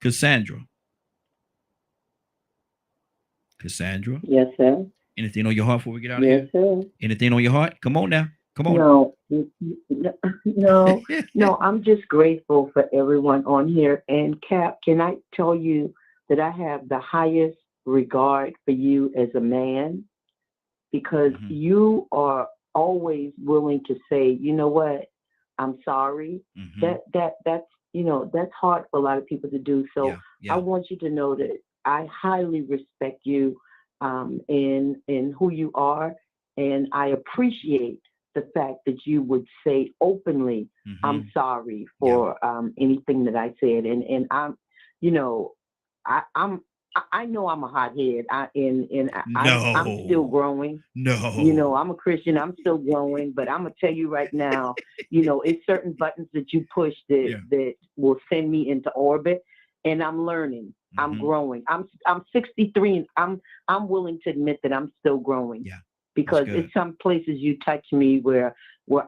Cassandra. Yes, sir. Anything on your heart before we get out of Yes, here? sir. Anything on your heart? Come on now. Come on. No, I'm just grateful for everyone on here. And Cap, can I tell you that I have the highest regard for you as a man, because you are always willing to say, you know what, I'm sorry. That's that's hard for a lot of people to do. So I want you to know that I highly respect you in who you are, and I appreciate the fact that you would say openly, I'm sorry for anything that I said. And I'm, I know I'm a hothead. I'm still growing. No. I'm a Christian. I'm still growing, but I'm gonna tell you right now, it's certain buttons that you push that will send me into orbit, and I'm learning. I'm growing. I'm 63, and I'm willing to admit that I'm still growing. Yeah. Because it's some places you touch me where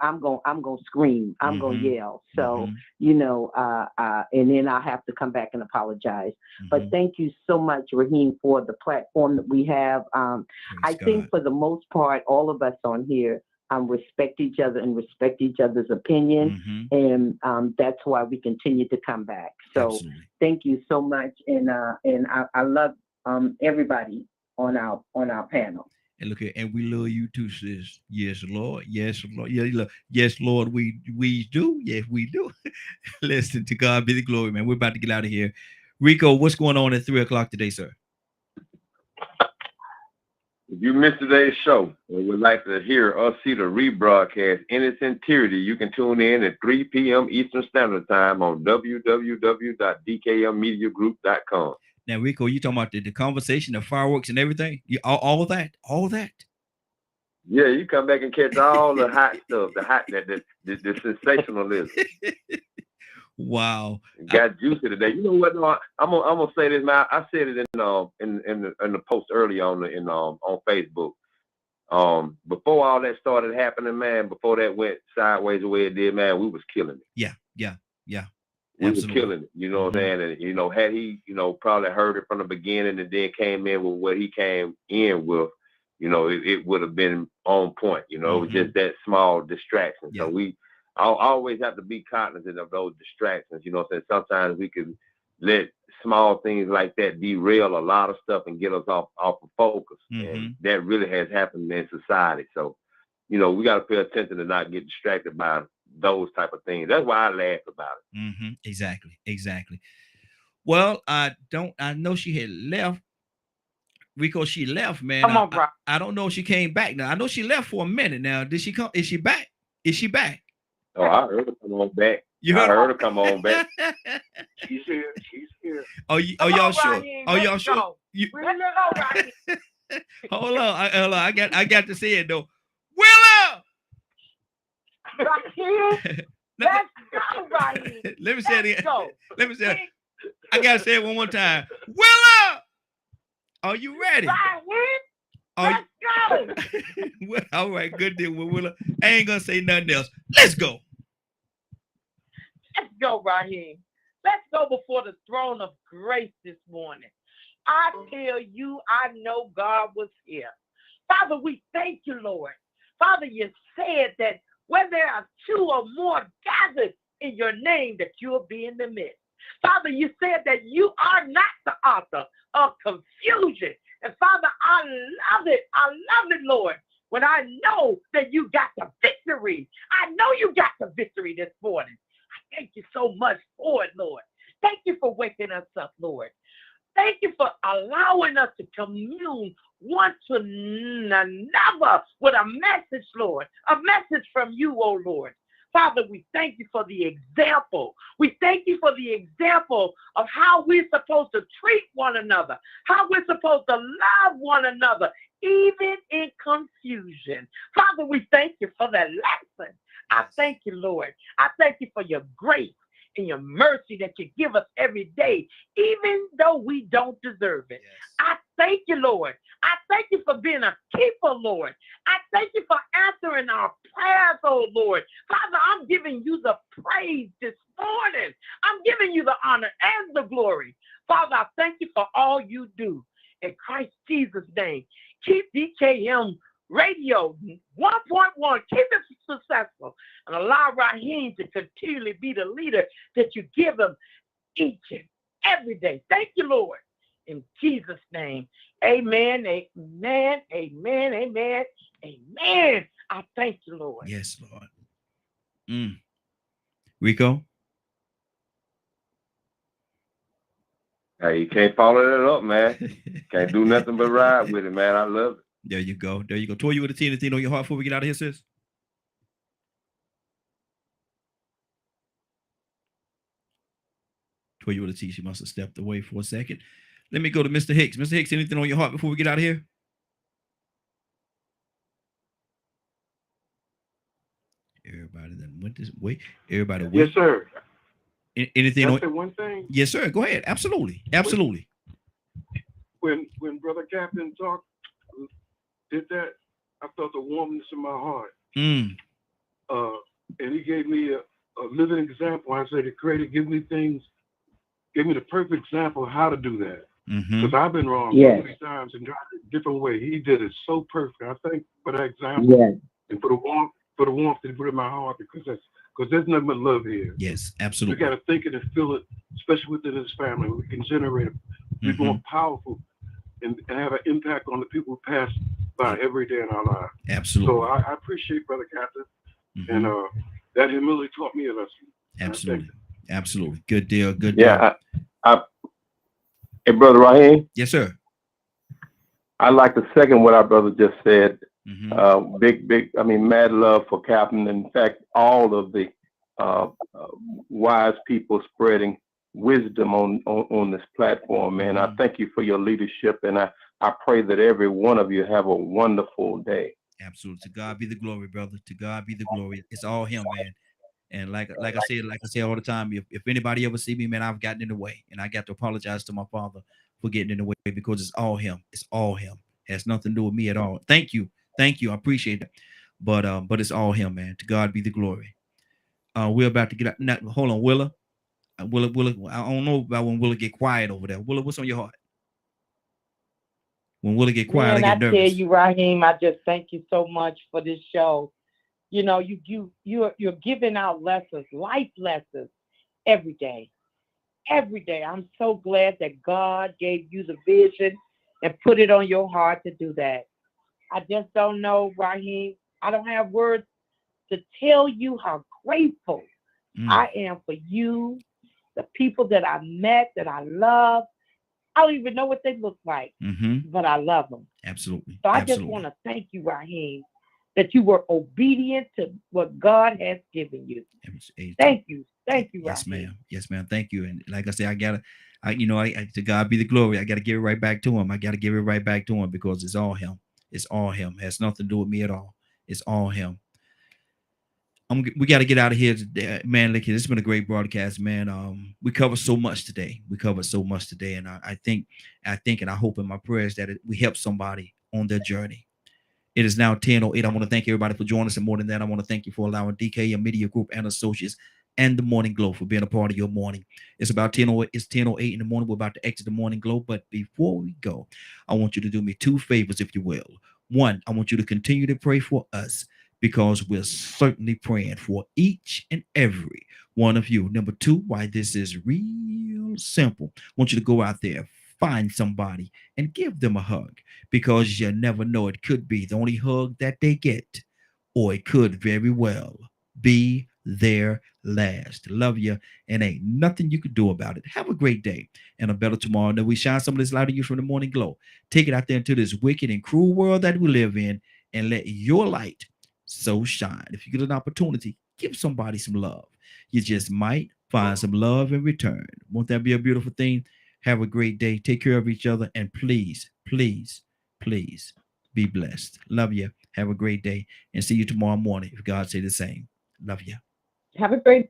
I'm gonna scream, I'm gonna yell. So and then I'll have to come back and apologize. But thank you so much, Raheem, for the platform that we have. I think for the most part, all of us on here respect each other and respect each other's opinion, and that's why we continue to come back. So thank you so much, and I love everybody on our panel. And look at, and we love you too, sis. Yes, Lord. Yes, Lord. Yes, Lord. We do. Yes, we do. Listen, to God be the glory, man. We're about to get out of here. Rico, what's going on at 3:00 today, sir? If you missed today's show and would like to hear or see the rebroadcast in its entirety, you can tune in at 3 p.m. Eastern Standard Time on www.dkmmediagroup.com. Now, Rico, you talking about the conversation, the fireworks and everything? All of that? Yeah, you come back and catch all the hot stuff, the sensationalism. Wow. Got juicy today. You know what? No, I'm gonna say this, man. I said it in the post early on Facebook. Before all that started happening, man, before that went sideways the way it did, man, we was killing it. Yeah. We was killing it, you know what I'm saying? And, had he, probably heard it from the beginning and then came in with what he came in with, it would have been on point, it was just that small distraction. Yeah. So I'll always have to be cognizant of those distractions, sometimes we can let small things like that derail a lot of stuff and get us off of focus. And that really has happened in society. So, we got to pay attention to not get distracted by those type of things. That's why I laugh about it. Exactly. Well, I know she had left. Rico, she left, man. Come on, bro. I don't know if she came back now. I know she left for a minute now. Did she come? Is she back? Oh, I heard her come on back. You heard her come on back. She's here. Y'all sure? Y'all sure? Hold on. I got to say it though. Willa! Let's go, Raheem. Let me say it again. Let me say it. I gotta say it one more time. Willa! Are you ready? Let's go. Well, all right, good deal with Willa. I ain't gonna say nothing else. Let's go. Let's go, Raheem. Let's go before the throne of grace this morning. I tell you, I know God was here. Father, we thank you, Lord. Father, you said that when there are two or more gathered in your name, that you will be in the midst. Father, you said that you are not the author of confusion. And Father, I love it, Lord, when I know that you got the victory. I know you got the victory this morning. I thank you so much for it, Lord. Thank you for waking us up, Lord. Thank you for allowing us to commune one to another with a message, Lord, a message from you, oh Lord. Father, we thank you for the example. We thank you for the example of how we're supposed to treat one another, how we're supposed to love one another, even in confusion. Father, we thank you for that lesson. I thank you, Lord. I thank you for your grace and your mercy that you give us every day, even though we don't deserve it. Yes. I thank you, Lord. I thank you for being a keeper, Lord. I thank you for answering our prayers, oh Lord. Father, I'm giving you the praise this morning. I'm giving you the honor and the glory. Father, I thank you for all you do. In Christ Jesus' name, keep DKM Radio 1.1, keep it successful, and allow Raheem to continually be the leader that you give him each and every day. Thank you, Lord. In Jesus' name, amen, amen, amen, amen, amen. I thank you, Lord. Yes, Lord. Rico? Hey, you can't follow that up, man. Can't do nothing but ride with it, man. I love it. There you go. There you go. Toy, you with a T, anything on your heart before we get out of here, sis? Toy, you with a T. She must have stepped away for a second. Let me go to Mr. Hicks. Mr. Hicks, anything on your heart before we get out of here? Everybody then went this way. Everybody wait. Yes, sir. Anything Can I on? say one thing? Yes, sir. Go ahead. Absolutely. Absolutely. When Brother Captain did that, I felt a warmness in my heart. Mm. And he gave me a living example. I said, the Creator, give me the perfect example of how to do that. Because I've been wrong so many times and tried it a different way. He did it so perfect. I thank for that example and for the warmth that he put in my heart, because there's nothing but love here. Yes, We absolutely. got to think it and feel it, especially within his family. We can generate it. Be more powerful and have an impact on the people who pass by every day in our lives. Absolutely. So I appreciate Brother Captain, and that humility taught me a lesson. Absolutely. Absolutely. Good deal. Good deal. Yeah. Hey, Brother Raheem. Yes, sir. I'd like to second what our brother just said. Mad love for Captain. In fact, all of the wise people spreading wisdom on this platform, man. I thank you for your leadership, and I pray that every one of you have a wonderful day. Absolutely. To God be the glory, brother. To God be the glory. It's all him, man. And like I say all the time, if anybody ever see me, man, I've gotten in the way, and I got to apologize to my father for getting in the way, because it's all him. It's all him. It has nothing to do with me at all. Thank you. Thank you. I appreciate it. But it's all him, man. To God be the glory. We're about to get out. Now, hold on, Willa. Willa, I don't know about when Willa get quiet over there. Willa, what's on your heart? When Willa get quiet, I get nervous. Tell you, Raheem, I just thank you so much for this show. You know, you're giving out lessons, life lessons, every day. Every day. I'm so glad that God gave you the vision and put it on your heart to do that. I just don't know, Raheem. I don't have words to tell you how grateful I am for you, the people that I met, that I love. I don't even know what they look like, but I love them. Absolutely. So I just want to thank you, Raheem, that you were obedient to what God has given you. Thank you. Thank you, Yes, Raheem. ma'am. Yes, ma'am. Thank you. And like I said, to God be the glory. I got to give it right back to him. I got to give it right back to him, because it's all him. It's all him. It has nothing to do with me at all. It's all him. We got to get out of here today, man. Like, it's been a great broadcast, man. We covered so much today. And I think, and I hope in my prayers that we help somebody on their journey. It is now 10:08. I want to thank everybody for joining us. And more than that, I want to thank you for allowing DKM Media Group and Associates and the Morning Glow for being a part of your morning. It's about 10:08. It's 10:08 in the morning. We're about to exit the Morning Glow. But before we go, I want you to do me two favors, if you will. One, I want you to continue to pray for us, because we're certainly praying for each and every one of you. Number two, why this is real simple. I want you to go out there, find somebody, and give them a hug, because you never know. It could be the only hug that they get, or it could very well be their last. Love you, and ain't nothing you could do about it. Have a great day and a better tomorrow. And we shine some of this light on you from the Morning Glow. Take it out there into this wicked and cruel world that we live in, and let your light so shine. If you get an opportunity, give somebody some love. You just might find some love in return. Won't that be a beautiful thing? Have a great day. Take care of each other. And please, please, please be blessed. Love you. Have a great day. And see you tomorrow morning, if God say the same. Love you. Have a great